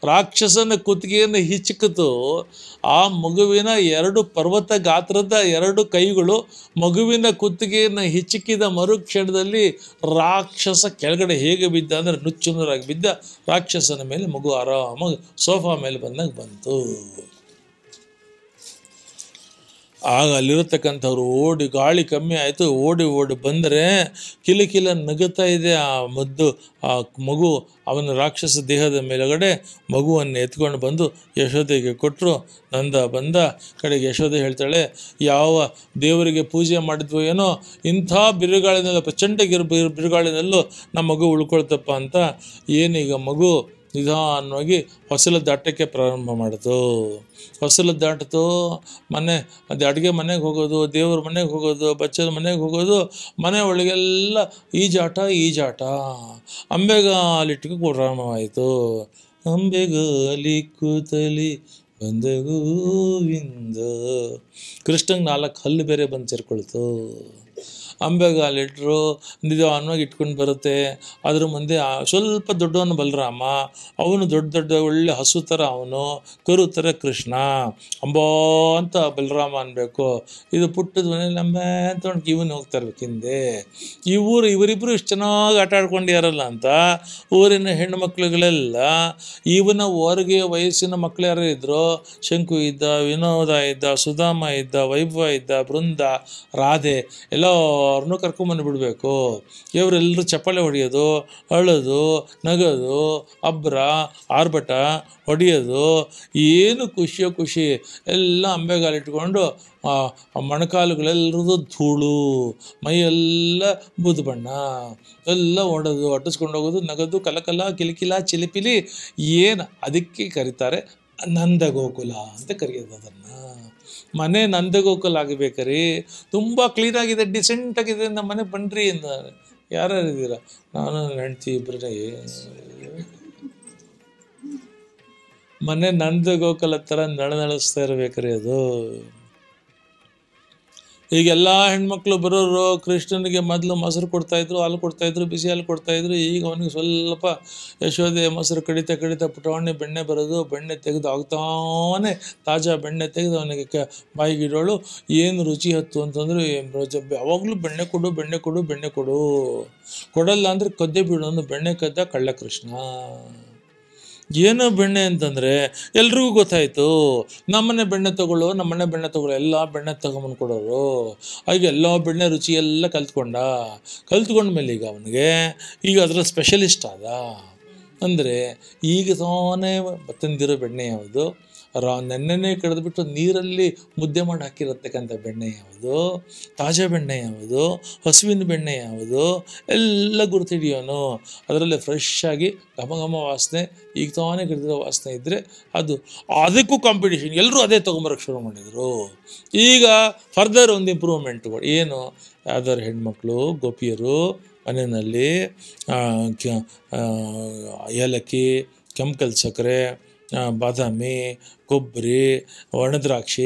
ರಾಕ್ಷಸನ ಕುತ್ತಿಗೆಯನ್ನು ಹಿಚಕಿತು. ಆ ಮಗುವಿನ 2 ಪರ್ವತ ಗಾತ್ರದ 2 ಕೈಗಳು ಮಗುವಿನ ಕುತ್ತಿಗೆಯನ್ನು ಹಿಚಕಿದ ಮರುಕ್ಷಣದಲ್ಲಿ ರಾಕ್ಷಸ ಕೆಳಗಡೆ ಹೇಗೆ ಬಿದ್ದ ಅಂದರೆ ನುಚ್ಚುನೂರಾಗಿ ಬಿದ್ದ. ರಾಕ್ಷಸನ ಮೇಲೆ ಮಗು ಆರಾಮಾಗಿ ಸೋಫಾ ಮೇಲೆ ಬಂದಾಗ ಬಂತು. ಆಗ ಅಲ್ಲಿರತಕ್ಕಂಥವ್ರು ಗಾಳಿ ಕಮ್ಮಿ ಆಯಿತು, ಓಡಿ ಬಂದರೆ ಕಿಲ ನಗುತ್ತಾ ಇದೆ ಆ ಮಗು. ಅವನ ರಾಕ್ಷಸ ದೇಹದ ಮೇಲುಗಡೆ ಮಗುವನ್ನು ಎತ್ಕೊಂಡು ಬಂದು ಯಶೋದೆಗೆ ಕೊಟ್ಟರು. ನಂದ ಬಂದ ಕಡೆಗೆ ಯಶೋದೆ ಹೇಳ್ತಾಳೆ, ಯಾವ ದೇವರಿಗೆ ಪೂಜೆ ಮಾಡಿದ್ವೋ ಏನೋ ಇಂಥ ಬಿರುಗಾಳಿನೆಲ್ಲ ಪ್ರಚಂಡ ಬಿರುಗಾಳಿನಲ್ಲೂ ನಮ್ಮ ಮಗು ಉಳ್ಕೊಳ್ತಪ್ಪ ಅಂತ. ಏನೀಗ ಮಗು ನಿಧಾನವಾಗಿ ಹೊಸಲು ದಾಟಕ್ಕೆ ಪ್ರಾರಂಭ ಮಾಡಿತು. ಹೊಸಲು ದಾಟಿತು. ಅಡುಗೆ ಮನೆಗೆ ಹೋಗೋದು, ದೇವ್ರ ಮನೆಗೆ ಹೋಗೋದು, ಬಚ್ಚದ ಮನೆಗೆ ಹೋಗೋದು, ಮನೆ ಒಳಗೆಲ್ಲ ಈಜಾಟ. ಅಂಬೆಗಾಲಿಟ್ಟಿಗೆ ಪ್ರಾರಂಭವಾಯಿತು. ಅಂಬೆಗಾಲಿ ಕೂತಲಿ ಬಂದ ಗೋವಿಂದ. ಕೃಷ್ಣಂಗೆ 4 ಹಲ್ಲು ಬೇರೆ ಬಂದು ಸೇರ್ಕೊಳ್ತು. ಅಂಬೆಗಾಲಿಟ್ರು ನಿಧಾನವಾಗಿ ಇಟ್ಕೊಂಡು ಬರುತ್ತೆ. ಅದ್ರ ಮುಂದೆ ಸ್ವಲ್ಪ ದೊಡ್ಡವನು ಬಲರಾಮ, ಅವನು ದೊಡ್ಡ ದೊಡ್ಡ ಒಳ್ಳೆ ಹಸು ಥರ, ಅವನು ಕರು ಥರ ಕೃಷ್ಣ. ಅಂಬಾ ಅಂತ ಬಲರಾಮ ಅನ್ಬೇಕು. ಇದು ಪುಟ್ಟದ ಮನೇಲಿ ಅಂಬೆ ಅಂತ ಇವನು ಹೋಗ್ತಾ ಇರ್ಬೇಕು ಹಿಂದೆ. ಇವರಿಬ್ಬರು ಇಷ್ಟು ಚೆನ್ನಾಗಿ ಆಟ ಆಡ್ಕೊಂಡಿಯಾರಲ್ಲ ಅಂತ ಊರಿನ ಹೆಣ್ಣು ಮಕ್ಕಳುಗಳೆಲ್ಲ ಇವನ ಹೊರಗೆ ವಯಸ್ಸಿನ ಮಕ್ಕಳು ಯಾರು ಇದ್ರು, ಶಂಕು ಇದ್ದ, ವಿನೋದ ಇದ್ದ, ಸುಧಾಮ ಇದ್ದ, ವೈಭವ ಇದ್ದ, ಬೃಂದ, ರಾಧೆ ಎಲ್ಲರನ್ನೂ ಕರ್ಕೊಂಬಂದುಬಿಡ್ಬೇಕು. ಇವರೆಲ್ಲರೂ ಚಪ್ಪಾಳೆ ಹೊಡೆಯೋದು, ಅಳೋದು, ನಗೋದು, ಅಬ್ರ ಆರ್ಭಟ ಹೊಡೆಯೋದು, ಏನು ಖುಷಿಯೋ ಖುಷಿ. ಎಲ್ಲ ಅಂಬೆಗಾಲಿಟ್ಕೊಂಡು ಮೊಣಕಾಲುಗಳೆಲ್ಲರದು ಧೂಳು, ಮೈಯೆಲ್ಲ ಬೂದು ಬಣ್ಣ ಎಲ್ಲ ಓಡೋದು, ಅಟ್ಟಿಸ್ಕೊಂಡು ಹೋಗೋದು, ನಗೋದು, ಕಲಕಲ ಕಿಲಿಕಿಲ ಚಿಲಿಪಿಲಿ. ಏನು ಅದಕ್ಕೆ ಕರೀತಾರೆ ನಂದಗೋಕುಲ ಅಂತ ಕರೆಯೋದು ಅದನ್ನು. ಮನೆ ನಂದಗೋಕುಲ ಆಗಬೇಕ್ರಿ, ತುಂಬ ಕ್ಲೀನಾಗಿದೆ, ಡಿಸೆಂಟಾಗಿದೆ, ನಮ್ಮ ಮನೆ ಬನ್ನಿರಿ ಅಂತಾರೆ. ಯಾರ್ಯಾರಿದ್ದೀರ? ನಾನು ನನ್ನ ಹೆಂಡ್ತಿ ಇಬ್ಬರೇ. ಮನೆ ನಂದಗೋಕುಲ ಥರ ನಳನಳಿಸ್ತಾ ಇರ್ಬೇಕ್ರಿ ಅದು. ಈಗೆಲ್ಲ ಹೆಣ್ಮಕ್ಳು ಬರೋರು ಕೃಷ್ಣನಿಗೆ ಮೊದಲು ಮೊಸರು ಕೊಡ್ತಾಯಿದ್ರು, ಹಾಲು ಕೊಡ್ತಾಯಿದ್ರು, ಬಿಸಿ ಹಾಲು ಕೊಡ್ತಾಯಿದ್ರು. ಈಗ ಅವನಿಗೆ ಸ್ವಲ್ಪ ಯಶೋದೆ ಮೊಸರು ಕಡಿತಾ ಕಡಿತಾ ಪುಟಾಣಿ ಬೆಣ್ಣೆ ಬರೋದು, ಬೆಣ್ಣೆ ತೆಗೆದು ಆಗ್ತಾನೆ ತಾಜಾ ಬೆಣ್ಣೆ ತೆಗೆದು ಅವನಿಗೆ ಬಾಯಿಗಿಡೋಳು. ಏನು ರುಚಿ ಹತ್ತು ಅಂತಂದರೆ ಯಾವಾಗಲೂ ಬೆಣ್ಣೆ ಕೊಡು ಬೆಣ್ಣೆ ಕೊಡು ಬೆಣ್ಣೆ ಕೊಡು. ಕೊಡಲ್ಲ ಅಂದರೆ ಕದ್ದೆ ಬಿಡೋನು, ಬೆಣ್ಣೆ ಕದ್ದ ಕಳ್ಳ ಕೃಷ್ಣ. ಏನೋ ಬೆಣ್ಣೆ ಅಂತಂದರೆ ಎಲ್ರಿಗೂ ಗೊತ್ತಾಯಿತು. ನಮ್ಮನೆ ಬೆಣ್ಣೆ ತೊಗೊಳ್ಳೋ, ನಮ್ಮನೆ ಬೆಣ್ಣೆ ತೊಗೊಳ್ಳೋ, ಎಲ್ಲ ಬೆಣ್ಣೆ ತೊಗೊಂಬಂದು ಕೊಡೋರು. ಆಗ ಎಲ್ಲ ಬೆಣ್ಣೆ ರುಚಿ ಎಲ್ಲ ಕಲ್ತ್ಕೊಂಡ್ಮೇಲೆ ಈಗ ಅವನಿಗೆ ಈಗ ಅದರ ಸ್ಪೆಷಲಿಸ್ಟ್ ಆದ. ಅಂದರೆ ಈಗ ತಾನೇ ತಂದಿರೋ ಬೆಣ್ಣೆ ಯಾವುದು, ನೆನ್ನೆನೇ ಕಡಿದ್ಬಿಟ್ಟು ನೀರಲ್ಲಿ ಮುದ್ದೆ ಮಾಡಿ ಹಾಕಿರತಕ್ಕಂಥ ಬೆಣ್ಣೆ ಯಾವುದು, ತಾಜಾ ಬೆಣ್ಣೆ ಯಾವುದು, ಹಸುವಿನ ಬೆಣ್ಣೆ ಯಾವುದು ಎಲ್ಲ ಗುರುತಿಡಿಯೋನು. ಅದರಲ್ಲಿ ಫ್ರೆಶ್ ಆಗಿ ಘಮ ಘಮ ವಾಸನೆ, ಈಗ ತಾನೇ ಕಡಿದಿರೋ ವಾಸನೆ ಇದ್ದರೆ ಅದಕ್ಕೂ ಕಾಂಪಿಟೇಷನ್, ಎಲ್ಲರೂ ಅದೇ ತೊಗೊಂಬರೋಕ್ಕೆ ಶುರು ಮಾಡಿದರು. ಈಗ ಫರ್ದರ್ ಒಂದು ಇಂಪ್ರೂವ್ಮೆಂಟ್ಗಳು ಏನು, ಯಾವ್ದಾದ್ರು ಹೆಣ್ಮಕ್ಳು ಗೋಪಿಯರು ಮನೆಯಲ್ಲಿ ಏಲಕ್ಕಿ, ಕೆಂಪು ಸಕ್ಕರೆ, ಬಾದಾಮಿ, ಕೊಬ್ಬರಿ, ಒಣದ್ರಾಕ್ಷಿ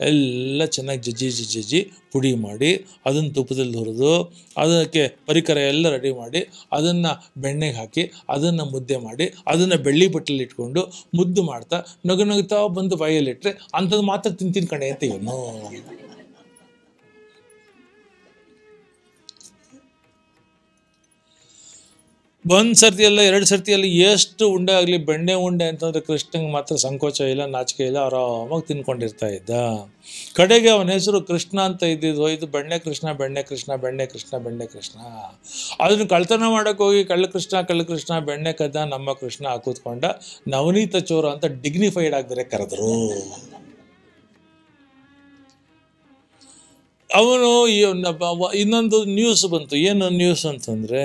ಎಲ್ಲ ಚೆನ್ನಾಗಿ ಜಜ್ಜಿ ಪುಡಿ ಮಾಡಿ ಅದನ್ನು ತುಪ್ಪದಲ್ಲಿ ಹುರಿದು ಅದಕ್ಕೆ ಪರಿಕರ ಎಲ್ಲ ರೆಡಿ ಮಾಡಿ ಅದನ್ನು ಬೆಣ್ಣೆಗೆ ಹಾಕಿ ಅದನ್ನು ಮುದ್ದೆ ಮಾಡಿ ಅದನ್ನು ಬೆಳ್ಳಿ ಬಟ್ಟಲಲ್ಲಿ ಇಟ್ಕೊಂಡು ಮುದ್ದು ಮಾಡ್ತಾ ನಗುತ್ತಾ ಬಂದು ಬಾಯಲ್ಲಿಟ್ಟರೆ ಅಂಥದ್ದು ಮಾತ್ರ ತಿಂತೀನಿ ಕಣೆ ಅಂತ ಇವನು. ಒಂದು ಸರ್ತಿಯಲ್ಲ 2 ಸರ್ತಿಯಲ್ಲಿ ಎಷ್ಟು ಉಂಡೆ ಆಗಲಿ, ಬೆಣ್ಣೆ ಉಂಡೆ ಅಂತಂದರೆ ಕೃಷ್ಣಂಗೆ ಮಾತ್ರ ಸಂಕೋಚ ಇಲ್ಲ, ನಾಚಿಕೆ ಇಲ್ಲ, ಆರಾಮಾಗಿ ತಿನ್ಕೊಂಡಿರ್ತಾ ಇದ್ದ. ಕಡೆಗೆ ಅವನ ಹೆಸರು ಕೃಷ್ಣ ಅಂತ ಇದ್ದಿದ್ದು, ಇದು ಬೆಣ್ಣೆ ಕೃಷ್ಣ ಬೆಣ್ಣೆ ಕೃಷ್ಣ ಬೆಣ್ಣೆ ಕೃಷ್ಣ ಬೆಣ್ಣೆ ಕೃಷ್ಣ. ಅದನ್ನು ಕಳ್ತನ ಮಾಡೋಕ್ಕೆ ಹೋಗಿ ಕಳ್ಳ ಕೃಷ್ಣ ಬೆಣ್ಣೆ ಕದ್ದ ನಮ್ಮ ಕೃಷ್ಣ ಕೂತ್ಕೊಂಡ, ನವನೀತ ಚೋರ ಅಂತ ಡಿಗ್ನಿಫೈಡ್ ಆಗಿದ್ರೆ ಕರೆದ್ರು. ಅವನು ಇನ್ನೊಂದು ನ್ಯೂಸ್ ಬಂತು. ಏನು ನ್ಯೂಸ್ ಅಂತಂದರೆ,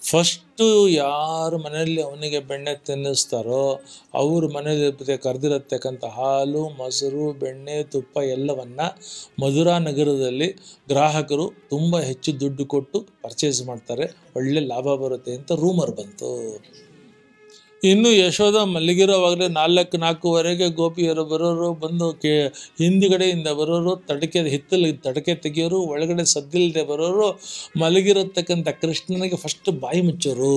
ಫಸ್ಟು ಯಾರು ಮನೆಯಲ್ಲಿ ಅವನಿಗೆ ಬೆಣ್ಣೆ ತಿನ್ನಿಸ್ತಾರೋ ಅವ್ರ ಮನೇಲಿ ಕರೆದಿರತಕ್ಕಂಥ ಹಾಲು, ಮೊಸರು, ಬೆಣ್ಣೆ, ತುಪ್ಪ ಎಲ್ಲವನ್ನು ಮಧುರಾ ನಗರದಲ್ಲಿ ಗ್ರಾಹಕರು ತುಂಬ ಹೆಚ್ಚು ದುಡ್ಡು ಕೊಟ್ಟು ಪರ್ಚೇಸ್ ಮಾಡ್ತಾರೆ, ಒಳ್ಳೆ ಲಾಭ ಬರುತ್ತೆ ಅಂತ ರೂಮರ್ ಬಂತು. ಇನ್ನು ಯಶೋಧ ಮಲಗಿರೋವಾಗಲೇ 4:04ವರೆಗೆ ಗೋಪಿಯರು ಬರೋರು, ಬಂದು ಹಿಂದುಗಡೆಯಿಂದ ಬರೋರು, ಹಿತ್ತಲು ತಡಕೆ ತೆಗಿಯೋರು, ಒಳಗಡೆ ಸದ್ದಿಲ್ಲದೆ ಬರೋರು, ಮಲಗಿರತಕ್ಕಂಥ ಕೃಷ್ಣನಿಗೆ ಫಸ್ಟ್ ಬಾಯಿ ಮುಚ್ಚೋರು.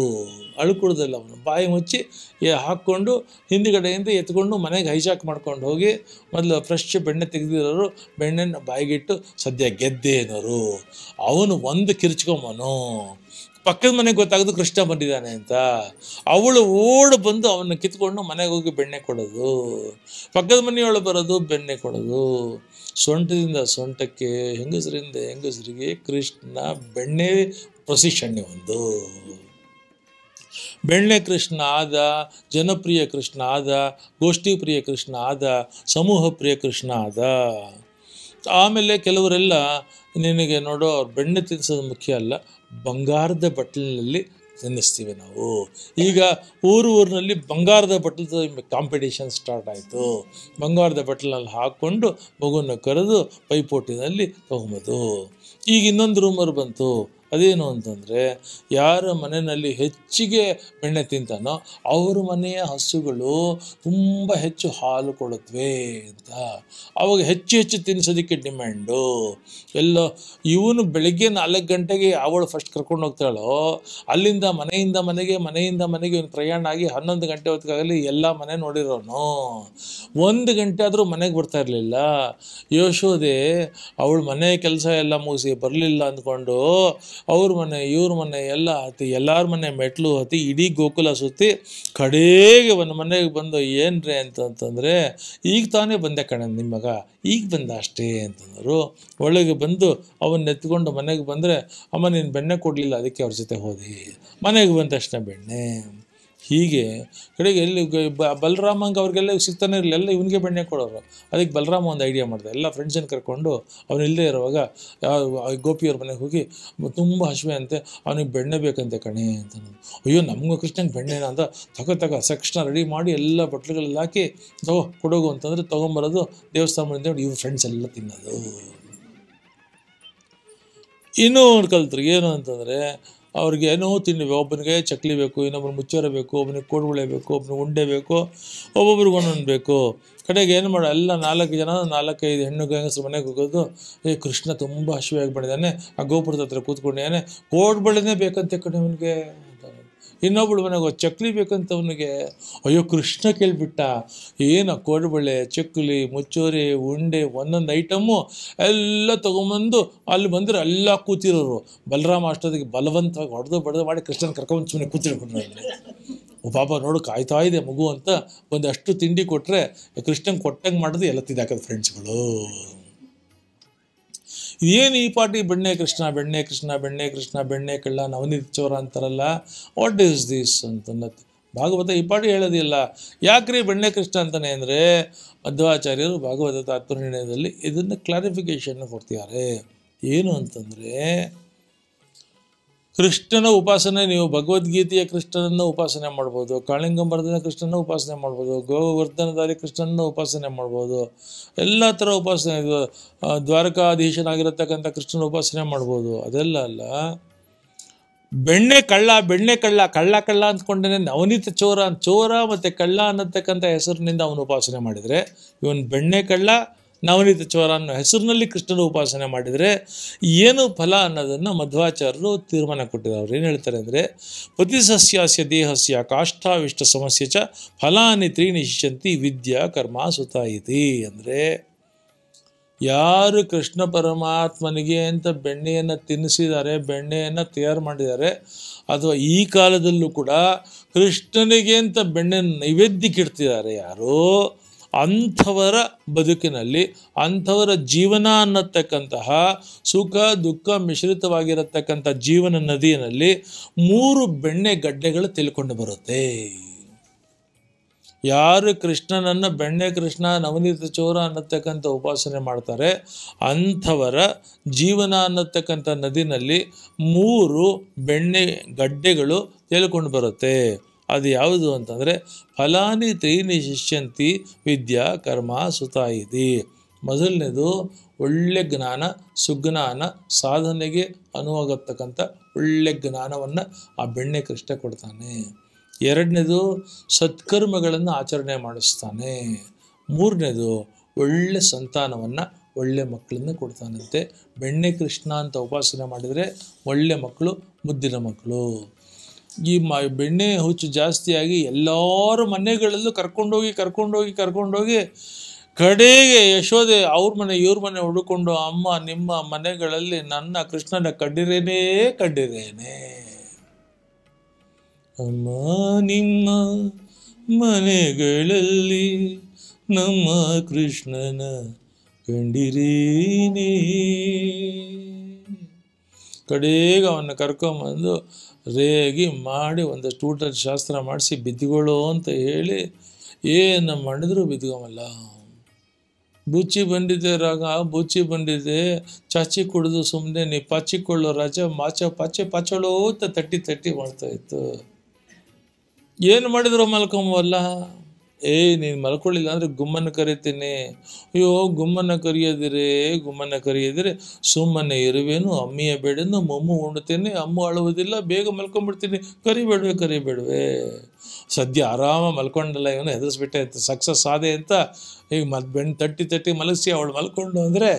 ಅಳ್ಕೊಡ್ದಲ್ಲ ಅವನು ಬಾಯಿ ಮುಚ್ಚಿ ಹಾಕ್ಕೊಂಡು ಹಿಂದುಗಡೆಯಿಂದ ಎತ್ಕೊಂಡು ಮನೆಗೆ ಹೈಜಾಕ್ ಮಾಡ್ಕೊಂಡು ಹೋಗಿ ಮೊದಲು ಫ್ರೆಶ್ ಬೆಣ್ಣೆ ತೆಗೆದಿರೋರು ಬೆಣ್ಣೆನ ಬಾಯಿಗಿಟ್ಟು ಸದ್ಯ ಗೆದ್ದೆ ಅನ್ನೋರು. ಅವನು ಒಂದು ಕಿರ್ಚ್ಕೊಂಬನು, ಪಕ್ಕದ ಮನೆಗೆ ಗೊತ್ತಾಗೋದು ಕೃಷ್ಣ ಬಂದಿದ್ದಾನೆ ಅಂತ. ಅವಳು ಓಡಿ ಬಂದು ಅವನ್ನ ಕಿತ್ಕೊಂಡು ಮನೆಗೆ ಹೋಗಿ ಬೆಣ್ಣೆ ಕೊಡೋದು, ಪಕ್ಕದ ಮನೆಯೊಳಗೆ ಬರೋದು ಬೆಣ್ಣೆ ಕೊಡೋದು. ಸೊಂಟದಿಂದ ಸೊಂಟಕ್ಕೆ, ಹೆಂಗಸರಿಂದ ಹೆಂಗಸರಿಗೆ ಕೃಷ್ಣ ಬೆಣ್ಣೆ ಪ್ರೊಸಿಷನ್ನೇ ಒಂದು. ಬೆಣ್ಣೆ ಕೃಷ್ಣ ಆದ, ಜನಪ್ರಿಯ ಕೃಷ್ಣ ಆದ, ಗೋಷ್ಠಿ ಪ್ರಿಯ ಕೃಷ್ಣ ಆದ, ಸಮೂಹ ಪ್ರಿಯ ಕೃಷ್ಣ ಆದ. ಆಮೇಲೆ ಕೆಲವರೆಲ್ಲ ನಿನಗೆ ನೋಡೋ ಅವ್ರು ಬೆಣ್ಣೆ ತಿನ್ನಿಸೋದು ಮುಖ್ಯ ಅಲ್ಲ, ಬಂಗಾರದ ಬಟ್ಟಲಿನಲ್ಲಿ ತಿನ್ನಿಸ್ತೀವಿ ನಾವು. ಈಗ ಊರಿನಲ್ಲಿ ಬಂಗಾರದ ಬಟ್ಟಲು ಕಾಂಪಿಟೇಷನ್ ಸ್ಟಾರ್ಟ್ ಆಯಿತು. ಬಂಗಾರದ ಬಟ್ಟಲಿನಲ್ಲಿ ಹಾಕ್ಕೊಂಡು ಮಗುವನ್ನು ಕರೆದು ಪೈಪೋಟಿನಲ್ಲಿ ತೊಗೊಂಬೋದು. ಈಗ ಇನ್ನೊಂದು ರೂಮರ್ ಬಂತು, ಅದೇನು ಅಂತಂದರೆ, ಯಾರ ಮನೆಯಲ್ಲಿ ಹೆಚ್ಚಿಗೆ ಬೆಣ್ಣೆ ತಿಂತಾನೋ ಅವ್ರ ಮನೆಯ ಹಸುಗಳು ತುಂಬ ಹೆಚ್ಚು ಹಾಲು ಕೊಡುತ್ತವೆ ಅಂತ. ಅವಾಗ ಹೆಚ್ಚು ಹೆಚ್ಚು ತಿನ್ನಿಸೋದಕ್ಕೆ ಡಿಮ್ಯಾಂಡು. ಎಲ್ಲೋ ಇವನು ಬೆಳಗ್ಗೆ 4 ಗಂಟೆಗೆ ಅವಳು ಫಸ್ಟ್ ಕರ್ಕೊಂಡು ಹೋಗ್ತಾಳೋ, ಅಲ್ಲಿಂದ ಮನೆಯಿಂದ ಮನೆಗೆ ಇವನು ಪ್ರಯಾಣ ಆಗಿ 11 ಗಂಟೆ ಹೊತ್ತಿಗಾಗಲಿ ಎಲ್ಲ ಮನೆ ನೋಡಿರೋನು. 1 ಗಂಟೆ ಆದರೂ ಮನೆಗೆ ಬರ್ತಾ ಇರಲಿಲ್ಲ. ಯಶೋದೆ ಅವಳ ಮನೆ ಕೆಲಸ ಎಲ್ಲ ಮುಗಿಸಿ ಬರಲಿಲ್ಲ ಅಂದ್ಕೊಂಡು ಅವ್ರ ಮನೆ ಇವ್ರ ಮನೆ ಎಲ್ಲ ಹತ್ತಿ ಎಲ್ಲರ ಮನೆ ಮೆಟ್ಲು ಹತ್ತಿ ಇಡೀ ಗೋಕುಲ ಸುತ್ತಿ ಕಡೆಗೆ ಒಂದು ಮನೆಗೆ ಬಂದು, ಏನ್ರಿ ಅಂತಂದರೆ, ಈಗ ತಾನೇ ಬಂದೆ ಕಣೆ ನಿಮ್ಮ ಮಗ, ಈಗ ಬಂದ ಅಷ್ಟೇ ಅಂತಂದರು. ಒಳಗೆ ಬಂದು ಅವನ್ನ ಎತ್ಕೊಂಡು ಮನೆಗೆ ಬಂದರೆ, ಅಮ್ಮ ನೀನು ಬೆಣ್ಣೆ ಕೊಡಲಿಲ್ಲ ಅದಕ್ಕೆ ಅವ್ರ ಜೊತೆ ಹೋದಿ. ಮನೆಗೆ ಬಂದ ತಕ್ಷಣ ಬೆಣ್ಣೆ. ಹೀಗೆ ಕಡೆಗೆ ಎಲ್ಲಿ ಬಲರಾಮಂಗೆ ಅವ್ರಿಗೆಲ್ಲ ಸಿಗ್ತಾನೆ ಇರಲಿಲ್ಲ, ಎಲ್ಲ ಇವನಿಗೆ ಬೆಣ್ಣೆ ಕೊಡೋರು. ಅದಕ್ಕೆ ಬಲರಾಮ ಒಂದು ಐಡಿಯಾ ಮಾಡಿದೆ, ಎಲ್ಲ ಫ್ರೆಂಡ್ಸನ್ನು ಕರ್ಕೊಂಡು ಅವನು ಇಲ್ಲದೆ ಇರುವಾಗ ಗೋಪಿಯವ್ರ ಮನೆಗೆ ಹೋಗಿ, ತುಂಬ ಹಸಿವೆ ಅಂತೆ, ಅವನಿಗೆ ಬೆಣ್ಣೆ ಬೇಕಂತೆ ಕಣೆ ಅಂತ. ಅಯ್ಯೋ ನಮಗೂ ಕೃಷ್ಣಂಗೆ ಬೆಣ್ಣೆನ ಅಂತ ತಗೋ ತಕ್ಷಣ ರೆಡಿ ಮಾಡಿ ಎಲ್ಲ ಬಟ್ಲುಗಳೆಲ್ಲ ಹಾಕಿ ಕೊಡೋಗು ಅಂತಂದರೆ ತೊಗೊಂಬರೋದು, ದೇವಸ್ಥಾನದಿಂದ ಇವ್ರ ಫ್ರೆಂಡ್ಸ್ ಎಲ್ಲ ತಿನ್ನೋದು. ಇನ್ನೂ ಒಂದು ಕಲ್ತ್ರು ಏನು ಅಂತಂದರೆ, ಅವ್ರಿಗೆ ಏನೋ ತಿಂಡಿ, ಒಬ್ಬನಿಗೆ ಚಕ್ಲಿ ಬೇಕು, ಇನ್ನೊಬ್ಬರು ಮುಚ್ಚೋರೆ ಬೇಕು, ಒಬ್ಬನಿಗೆ ಕೋಡುಬಳೆ ಬೇಕು, ಒಬ್ಬನಿಗೆ ಉಂಡೆ ಬೇಕು, ಒಬ್ಬೊಬ್ರಿಗೆ ಒಂದೊಂದು ಬೇಕು. ಕಡೆಗೆ ಏನು ಮಾಡೋ, ಎಲ್ಲ 4 ಜನ 4-5 ಹೆಣ್ಣು ಗಂಗಸರು ಮನೆಗೆ ಹೋಗೋದು. ಕೃಷ್ಣ ತುಂಬ ಹಸಿವಾಗಿ ಮಾಡಿದ್ದಾನೆ, ಆ ಗೋಪುರದ ಹತ್ರ ಕೂತ್ಕೊಂಡಿದ್ದಾನೆ, ಕೋಡುಬಳೆನೇ ಬೇಕಂತೆ ಕಡೆ ಅವನಿಗೆ. ಇನ್ನೊಬ್ಬಳು ಮನೆಗೆ ಚಕ್ಲಿ ಬೇಕಂತ ಅವನಿಗೆ. ಅಯ್ಯೋ ಕೃಷ್ಣ ಕೇಳಿಬಿಟ್ಟ, ಏನು ಕೋಡುಬಳೆ, ಚಕ್ಲಿ, ಮುಚ್ಚೋರೆ, ಉಂಡೆ ಒಂದೊಂದು ಐಟಮ್ಮು ಎಲ್ಲ ತೊಗೊಂಬಂದು ಅಲ್ಲಿ ಬಂದರೆ ಎಲ್ಲ ಕೂತಿರೋರು. ಬಲರಾಮ ಅಷ್ಟೊತ್ತಿಗೆ ಬಲವಂತವಾಗಿ ಹೊಡೆದು ಮಾಡಿ ಕೃಷ್ಣನ ಕರ್ಕೊಂಡು ಸುಮ್ಮನೆ ಕೂತಿರ್ಕೊಂಡು ಪಾಪ ನೋಡು ಕಾಯ್ತಾ ಇದೆ ಮಗು ಅಂತ ಒಂದಷ್ಟು ತಿಂಡಿ ಕೊಟ್ಟರೆ ಕೃಷ್ಣಂಗೆ ಕೊಟ್ಟಂಗೆ ಮಾಡೋದು ಎಲ್ಲ ತಿದ್ದಾಕದ ಫ್ರೆಂಡ್ಸ್ಗಳು. ಇದೇನು ಈ ಪಾಟಿ ಬೆಣ್ಣೆ ಕೃಷ್ಣ ಬೆಣ್ಣೆ ಕಳ್ಳ ನವನೀತ ಚೋರ ಅಂತಾರಲ್ಲ, ವಾಟ್ ಈಸ್ ದಿಸ್ ಅಂತನ್ನತ್ತೆ ಭಾಗವತ ಈ ಪಾಟಿ ಹೇಳೋದಿಲ್ಲ. ಯಾಕ್ರಿ ಬೆಣ್ಣೆ ಕೃಷ್ಣ ಅಂತಾನೆ ಅಂದರೆ, ಮಧ್ವಾಚಾರ್ಯರು ಭಾಗವತ ತಾತ್ಪರ್ಯದಲ್ಲಿ ಇದನ್ನು ಕ್ಲಾರಿಫಿಕೇಶನ್ ಕೊಡ್ತಿದ್ದಾರೆ. ಏನು ಅಂತಂದರೆ, ಕೃಷ್ಣನ ಉಪಾಸನೆ ನೀವು ಭಗವದ್ಗೀತೆಯ ಕೃಷ್ಣನನ್ನು ಉಪಾಸನೆ ಮಾಡ್ಬೋದು, ಕಾಳಿಂಗಂಬರದನ ಕೃಷ್ಣನ ಉಪಾಸನೆ ಮಾಡ್ಬೋದು, ಗೋವರ್ಧನಧಾರಿ ಕೃಷ್ಣನ ಉಪಾಸನೆ ಮಾಡ್ಬೋದು, ಎಲ್ಲ ಥರ ಉಪಾಸನೆ, ದ್ವಾರಕಾಧೀಶನಾಗಿರತಕ್ಕಂಥ ಕೃಷ್ಣನ ಉಪಾಸನೆ ಮಾಡ್ಬೋದು. ಅದೆಲ್ಲ ಅಲ್ಲ, ಬೆಣ್ಣೆ ಕಳ್ಳ ಅಂದ್ಕೊಂಡೇ ನವನೀತ ಚೋರ ಮತ್ತು ಕಳ್ಳ ಅನ್ನತಕ್ಕಂಥ ಹೆಸರಿನಿಂದ ಅವನು ಉಪಾಸನೆ ಮಾಡಿದರೆ, ಇವನು ಬೆಣ್ಣೆ ಕಳ್ಳ ನವನೀತ ಚೋರ ಅನ್ನೋ ಹೆಸರಿನಲ್ಲಿ ಕೃಷ್ಣನ ಉಪಾಸನೆ ಮಾಡಿದರೆ ಏನು ಫಲ ಅನ್ನೋದನ್ನು ಮಧ್ವಾಚಾರ್ಯರು ತೀರ್ಮಾನ ಕೊಟ್ಟಿದ್ದಾರೆ. ಅವ್ರು ಏನು ಹೇಳ್ತಾರೆ ಅಂದರೆ, ಪತಿಸಸ್ಯಾಸ್ಯ ದೇಹಸ್ಯ ಕಾಷ್ಠಾವಿಷ್ಟ ಸಮಸ್ಯೆ ಚ ಫಲಾನಿ ತ್ರೀಣಿ ಶಿಷ್ಯಂತಿ ವಿದ್ಯಾ ಕರ್ಮ ಸುತ ಇತಿ. ಅಂದರೆ ಯಾರು ಕೃಷ್ಣ ಪರಮಾತ್ಮನಿಗೆ ಅಂತ ಬೆಣ್ಣೆಯನ್ನು ತಿನ್ನಿಸಿದ್ದಾರೆ, ಬೆಣ್ಣೆಯನ್ನು ತಯಾರು ಮಾಡಿದ್ದಾರೆ, ಅಥವಾ ಈ ಕಾಲದಲ್ಲೂ ಕೂಡ ಕೃಷ್ಣನಿಗೆ ಅಂತ ಬೆಣ್ಣೆ ನೈವೇದ್ಯಕ್ಕೆ ಇಡ್ತಿದ್ದಾರೆ ಯಾರೋ, ಅಂಥವರ ಬದುಕಿನಲ್ಲಿ, ಅಂಥವರ ಜೀವನ ಅನ್ನತಕ್ಕಂತಹ ಸುಖ ದುಃಖ ಮಿಶ್ರಿತವಾಗಿರತಕ್ಕಂಥ ಜೀವನ ನದಿಯಲ್ಲಿ 3 ಬೆಣ್ಣೆ ಗಡ್ಡೆಗಳು ತಿಳ್ಕೊಂಡು ಬರುತ್ತೆ. ಯಾರು ಕೃಷ್ಣನನ್ನು ಬೆಣ್ಣೆ ಕೃಷ್ಣ ನವನೀತ ಚೋರ ಅನ್ನತಕ್ಕಂಥ ಉಪಾಸನೆ ಮಾಡ್ತಾರೆ, ಅಂಥವರ ಜೀವನ ಅನ್ನತಕ್ಕಂಥ ನದಿನಲ್ಲಿ 3 ಬೆಣ್ಣೆ ಗಡ್ಡೆಗಳು ತೇಲ್ಕೊಂಡು ಬರುತ್ತೆ. ಅದು ಯಾವುದು ಅಂತಂದರೆ, ಫಲಾನಿ ತ್ರೀಣಿ ಶಿಷ್ಯಂತಿ ವಿದ್ಯಾ ಕರ್ಮ ಸುತ ಇತಿ. ಮೊದಲನೇದು ಒಳ್ಳೆ ಜ್ಞಾನ, ಸುಜ್ಞಾನ, ಸಾಧನೆಗೆ ಅನುವಾಗತಕ್ಕಂಥ ಒಳ್ಳೆ ಜ್ಞಾನವನ್ನು ಆ ಬೆಣ್ಣೆ ಕೃಷ್ಣ ಕೊಡ್ತಾನೆ. ಎರಡನೇದು ಸತ್ಕರ್ಮಗಳನ್ನು ಆಚರಣೆ ಮಾಡಿಸ್ತಾನೆ. ಮೂರನೇದು ಒಳ್ಳೆ ಸಂತಾನವನ್ನು, ಒಳ್ಳೆ ಮಕ್ಕಳನ್ನು ಕೊಡ್ತಾನಂತೆ. ಬೆಣ್ಣೆ ಕೃಷ್ಣ ಅಂತ ಉಪಾಸನೆ ಮಾಡಿದರೆ ಒಳ್ಳೆ ಮಕ್ಕಳು, ಮುದ್ದಿನ ಮಕ್ಕಳು. ಈ ಬೆಣ್ಣೆ ಹುಚ್ಚು ಜಾಸ್ತಿಯಾಗಿ ಎಲ್ಲರ ಮನೆಗಳಲ್ಲೂ ಕರ್ಕೊಂಡೋಗಿ ಕಡೆಗೆ ಯಶೋದೆ ಅವ್ರ ಮನೆ ಇವ್ರ ಮನೆ ಹುಡುಕೊಂಡು, ಅಮ್ಮ ನಿಮ್ಮ ಮನೆಗಳಲ್ಲಿ ನನ್ನ ಕೃಷ್ಣನ ಕಂಡಿರೇನೇ ಅಮ್ಮ ನಿಮ್ಮ ಮನೆಗಳಲ್ಲಿ ನಮ್ಮ ಕೃಷ್ಣನ ಕಂಡಿರೇನೇ. ಕಡೆಗೆ ಅವನ್ನ ಕರ್ಕೊಂಬಂದು ರೇಗಿ ಮಾಡಿ ಒಂದಷ್ಟು ಊಟದ ಶಾಸ್ತ್ರ ಮಾಡಿಸಿ ಬಿದ್ದುಗಳು ಅಂತ ಹೇಳಿ ಏನು ಮಾಡಿದ್ರು ಬಿದ್ದುಗಮಲ್ಲ. ಬುಚ್ಚಿ ಬಂದಿದೆ ರಾಗ, ಬುಚ್ಚಿ ಬಂದಿದೆ, ಚಾಚಿ ಕುಡಿದು ಸುಮ್ಮನೆ ನೀ ಪಾಚಿಕೊಳ್ಳೋ ರಾಜ ಪಾಚೋಳು ಅಂತ ತಟ್ಟಿ ಮಾಡ್ತಾಯಿತ್ತು. ಏನು ಮಾಡಿದ್ರು ಮಲ್ಕೊಂಬಲ್ಲ. ನೀನು ಮಲ್ಕೊಳ್ಳಿಲ್ಲ ಅಂದರೆ ಗುಮ್ಮನ ಕರಿತೀನಿ. ಅಯ್ಯೋ ಗುಮ್ಮನ ಕರೆಯದಿರೆ ಸುಮ್ಮನೆ ಇರುವೇನು, ಅಮ್ಮಿಯ ಬೇಡನು ಮೊಮ್ಮು ಉಣ್ತೇನೆ, ಅಮ್ಮ ಅಳುವುದಿಲ್ಲ, ಬೇಗ ಮಲ್ಕೊಂಡ್ಬಿಡ್ತೀನಿ, ಕರಿಬೇಡ್ವೆ. ಸದ್ಯ ಆರಾಮ ಮಲ್ಕೊಂಡಲ್ಲ, ಇವನು ಹೆದರಿಸ್ಬಿಟ್ಟೆ ಅಂತ ಸಕ್ಸಸ್ ಆದೆ ಅಂತ ಈಗ ಬೆಣ್ಣು ತಟ್ಟಿ ಮಲಗಿಸಿ ಅವಳು ಮಲ್ಕೊಂಡು ಅಂದರೆ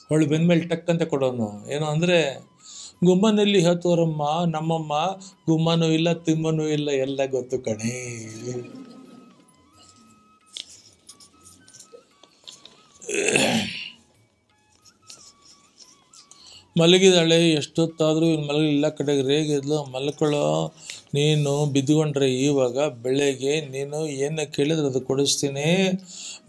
ಅವಳು ಬೆನ್ಮೇಲೆ ಟಕ್ ಅಂತ ಕೊಡೋನು. ಏನು ಅಂದರೆ ಗುಮ್ಮನಲ್ಲಿ ಹತ್ತೋರಮ್ಮ ನಮ್ಮಮ್ಮ, ಗುಮ್ಮನೂ ಇಲ್ಲ ತಿಮ್ಮನೂ ಇಲ್ಲ, ಎಲ್ಲ ಗೊತ್ತು ಕಣೆ. ಮಲಗಿದಾಳೆ, ಎಷ್ಟೊತ್ತಾದರೂ ಇವ್ನು ಮಲಗಿಲ್ಲ, ಕಡೆಗೆ ರೇಗಿದ್ಲು. ಮಲ್ಕೊಳ್ಳೋ, ನೀನು ಬಿದ್ದುಕೊಂಡ್ರೆ ಇವಾಗ ಬೆಳಗ್ಗೆ ನೀನು ಏನು ಕೇಳಿದ್ರೆ ಅದು ಕೊಡಿಸ್ತೀನಿ.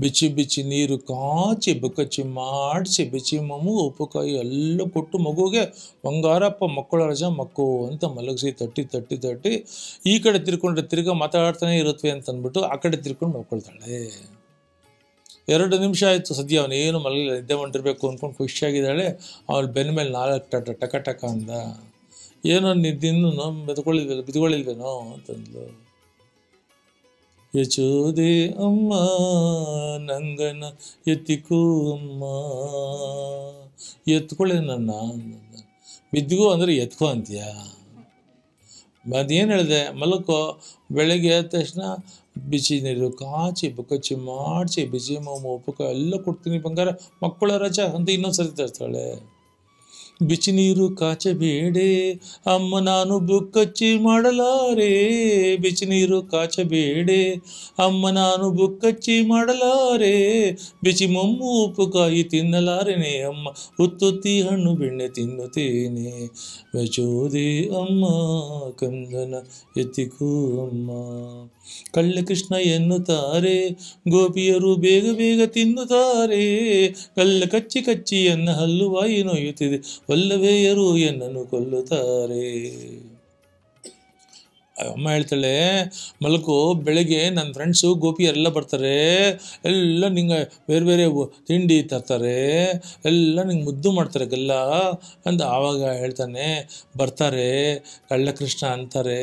ಬಿಚ್ಚಿ ನೀರು ಕಾಚಿ ಬುಕ್ಕಚ್ಚಿ ಮಾಡಿಸಿ ಬಿಚ್ಚಿ ಮಮ್ಮು ಉಪ್ಪುಕಾಯಿ ಎಲ್ಲ ಕೊಟ್ಟು ಮಗುಗೆ ಬಂಗಾರಪ್ಪ ಮಕ್ಕಳ ರಜ ಮಕ್ಕು ಅಂತ ಮಲಗಿಸಿ ತಟ್ಟಿ ಈ ಕಡೆ ತಿರ್ಕೊಂಡ್ರೆ ತಿರ್ಗಾ ಮಾತಾಡ್ತಾನೆ ಇರುತ್ತವೆ ಅಂತ ಅಂದ್ಬಿಟ್ಟು ಆ ಕಡೆ ತಿರ್ಕೊಂಡು ನೋಡ್ಕೊಳ್ತಾಳೆ. 2 ನಿಮಿಷ ಆಯಿತು, ಸದ್ಯ ಅವನೇನು ಮಲಗಿಲ್ಲ, ನಿದ್ದೆ ಮಾಡಿರ್ಬೇಕು ಅಂದ್ಕೊಂಡು ಖುಷಿಯಾಗಿದ್ದಾಳೆ. ಅವಳು ಬೆನ್ನ ಮೇಲೆ 4 ಟಕ ಅಂದ. ಏನೋ ನಿದ್ದಿನ್ನು ಬಿದ್ಕೊಳ್ಳಿಲ್ವೇನೋ ಅಂತಂದ್ಲು. ಯಚೋದೆ ಅಮ್ಮ ನಂಗನ ಎತ್ತಿಕೋ ಅಮ್ಮ, ಎತ್ಕೊಳ್ಳಿ ನನ್ನ. ಬಿದ್ದಿಗೋ ಅಂದರೆ ಎತ್ಕೋ ಅಂತೀಯ? ಅದೇನು ಹೇಳಿದೆ, ಮಲಕೋ, ಬೆಳಗ್ಗೆ ಎದ್ದ ತಕ್ಷಣ ಬಿಸಿ ನೀರು ಕಾಚಿ ಬುಕ್ಕಚ್ಚಿ ಮಾಡಿಸಿ ಬಿಸಿ ಉಪ್ಪುಕಾಯಿ ಎಲ್ಲ ಕೊಡ್ತೀನಿ ಬಂಗಾರ ಮಕ್ಕಳ ರಜಾ ಅಂತ ಇನ್ನೊಂದು ಸರಿ ತರ್ತಾಳೆ. ಬಿಸಿ ನೀರು ಕಾಚಬೇಡೆ ಅಮ್ಮ ನಾನು ಬುಕ್ಕಚ್ಚಿ ಮಾಡಲಾರೆ, ಬಿಸಿ ನೀರು ಕಾಚಬೇಡೆ ಅಮ್ಮ ನಾನು ಬುಕ್ಕಚ್ಚಿ ಮಾಡಲಾರೆ, ಬಿಸಿ ಮೊಮ್ಮು ಉಪ್ಪುಕಾಯಿ ತಿನ್ನಲಾರೆನೆ ಅಮ್ಮ, ಉತ್ತುತ್ತಿ ಹಣ್ಣು ಬೆಣ್ಣೆ ತಿನ್ನುತ್ತೇನೆ. ಯಚೋದೆ ಅಮ್ಮ ಕಂದನ ಎತ್ತಿಕೋ ಅಮ್ಮ. ಕಳ್ಳ ಕೃಷ್ಣ ಎನ್ನುತ್ತಾರೆ, ಗೋಪಿಯರು ಬೇಗ ತಿನ್ನುತ್ತಾರೆ, ಕಳ್ಳ ಕಚ್ಚಿ ಎನ್ನ ಹಲ್ಲುವಾಯಿ ನೋಯುತ್ತಿದೆ, ವಲ್ಲಭೆಯರು ಎನ್ನನ್ನು ಕೊಲ್ಲುತ್ತಾರೆ. ಅಮ್ಮ ಹೇಳ್ತಾಳೆ, ಮಲ್ಕೋ, ಬೆಳಗ್ಗೆ ನನ್ನ ಫ್ರೆಂಡ್ಸು ಗೋಪಿಯರೆಲ್ಲ ಬರ್ತಾರೆ, ಎಲ್ಲ ನಿಂಗೆ ಬೇರೆ ತಿಂಡಿ ತರ್ತಾರೆ, ಎಲ್ಲ ನಿಂಗೆ ಮುದ್ದು ಮಾಡ್ತಾರೆ ಗಲ್ಲ ಅಂತ. ಆವಾಗ ಹೇಳ್ತಾನೆ, ಬರ್ತಾರೆ ಕಳ್ಳಕೃಷ್ಣ ಅಂತಾರೆ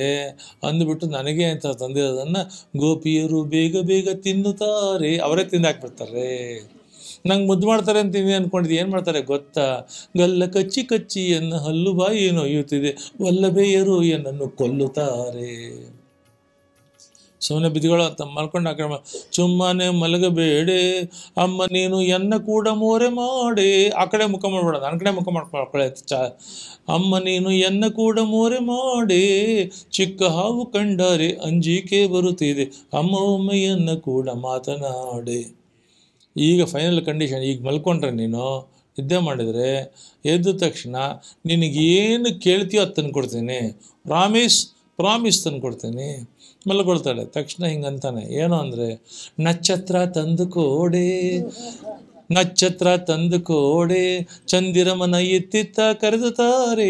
ಅಂದ್ಬಿಟ್ಟು ನನಗೆ ಅಂತ ತಂದಿರೋದನ್ನು ಗೋಪಿಯರು ಬೇಗ ತಿನ್ನುತ್ತಾರೆ, ಅವರೇ ತಿಂದಾಕ್ಬಿಡ್ತಾರೆ. ನಂಗೆ ಮುದ್ದು ಮಾಡ್ತಾರೆ ಅಂತ ಅಂದ್ಕೊಂಡಿದ್ದು, ಏನು ಮಾಡ್ತಾರೆ ಗೊತ್ತಾ? ಗಲ್ಲ ಕಚ್ಚಿ ಎನ್ನ ಹಲ್ಲು ಬಾಯಿ ನೋಯುತ್ತಿದೆ, ವಲ್ಲಭೆಯರು ಎನ್ನನ್ನು ಕೊಲ್ಲುತ್ತಾರೆ. ಸುಮ್ಮನೆ ಬಿದ್ದುಗಳು ಅಂತ ಮಲ್ಕೊಂಡು ಆ ಕಡೆ ಸುಮ್ಮನೆ ಮಲಗಬೇಡೆ ಅಮ್ಮ ನೀನು ಎನ್ನ ಕೂಡ ಮೋರೆ ಮಾಡಿ, ಆ ಕಡೆ ಮುಖ ಮಾಡಬೇಡ, ನನ್ನ ಕಡೆ ಮುಖ ಮಾಡ್ಕೊಳ್ಳೆ. ಅಮ್ಮ ನೀನು ಎನ್ನ ಕೂಡ ಮೋರೆ ಮಾಡಿ, ಚಿಕ್ಕ ಹಾವು ಕಂಡರೆ ಅಂಜಿಕೆ ಬರುತ್ತಿದೆ, ಅಮ್ಮ ಒಮ್ಮೆಯನ್ನ ಕೂಡ ಮಾತನಾಡೆ. ಈಗ ಫೈನಲ್ ಕಂಡೀಷನ್, ಈಗ ಮಲ್ಕೊಂಡ್ರೆ ನೀನು ನಿದ್ದೆ ಮಾಡಿದರೆ ಎದ್ದ ತಕ್ಷಣ ನಿನಗೇನು ಕೇಳ್ತೀಯೋ ಅದು ತಂದು ಕೊಡ್ತೀನಿ, ಪ್ರಾಮಿಸ್ ತಂದು ಕೊಡ್ತೀನಿ. ಮಲ್ಕೊಳ್ತಾಳೆ. ತಕ್ಷಣ ಹಿಂಗಂತಾನೆ, ಏನು ಅಂದರೆ, ನಕ್ಷತ್ರ ತಂದು ಕೋಡೆ ಚಂದಿರಮನ ಎತ್ತಿತ್ತ ಕರೆದುತ್ತಾರೆ,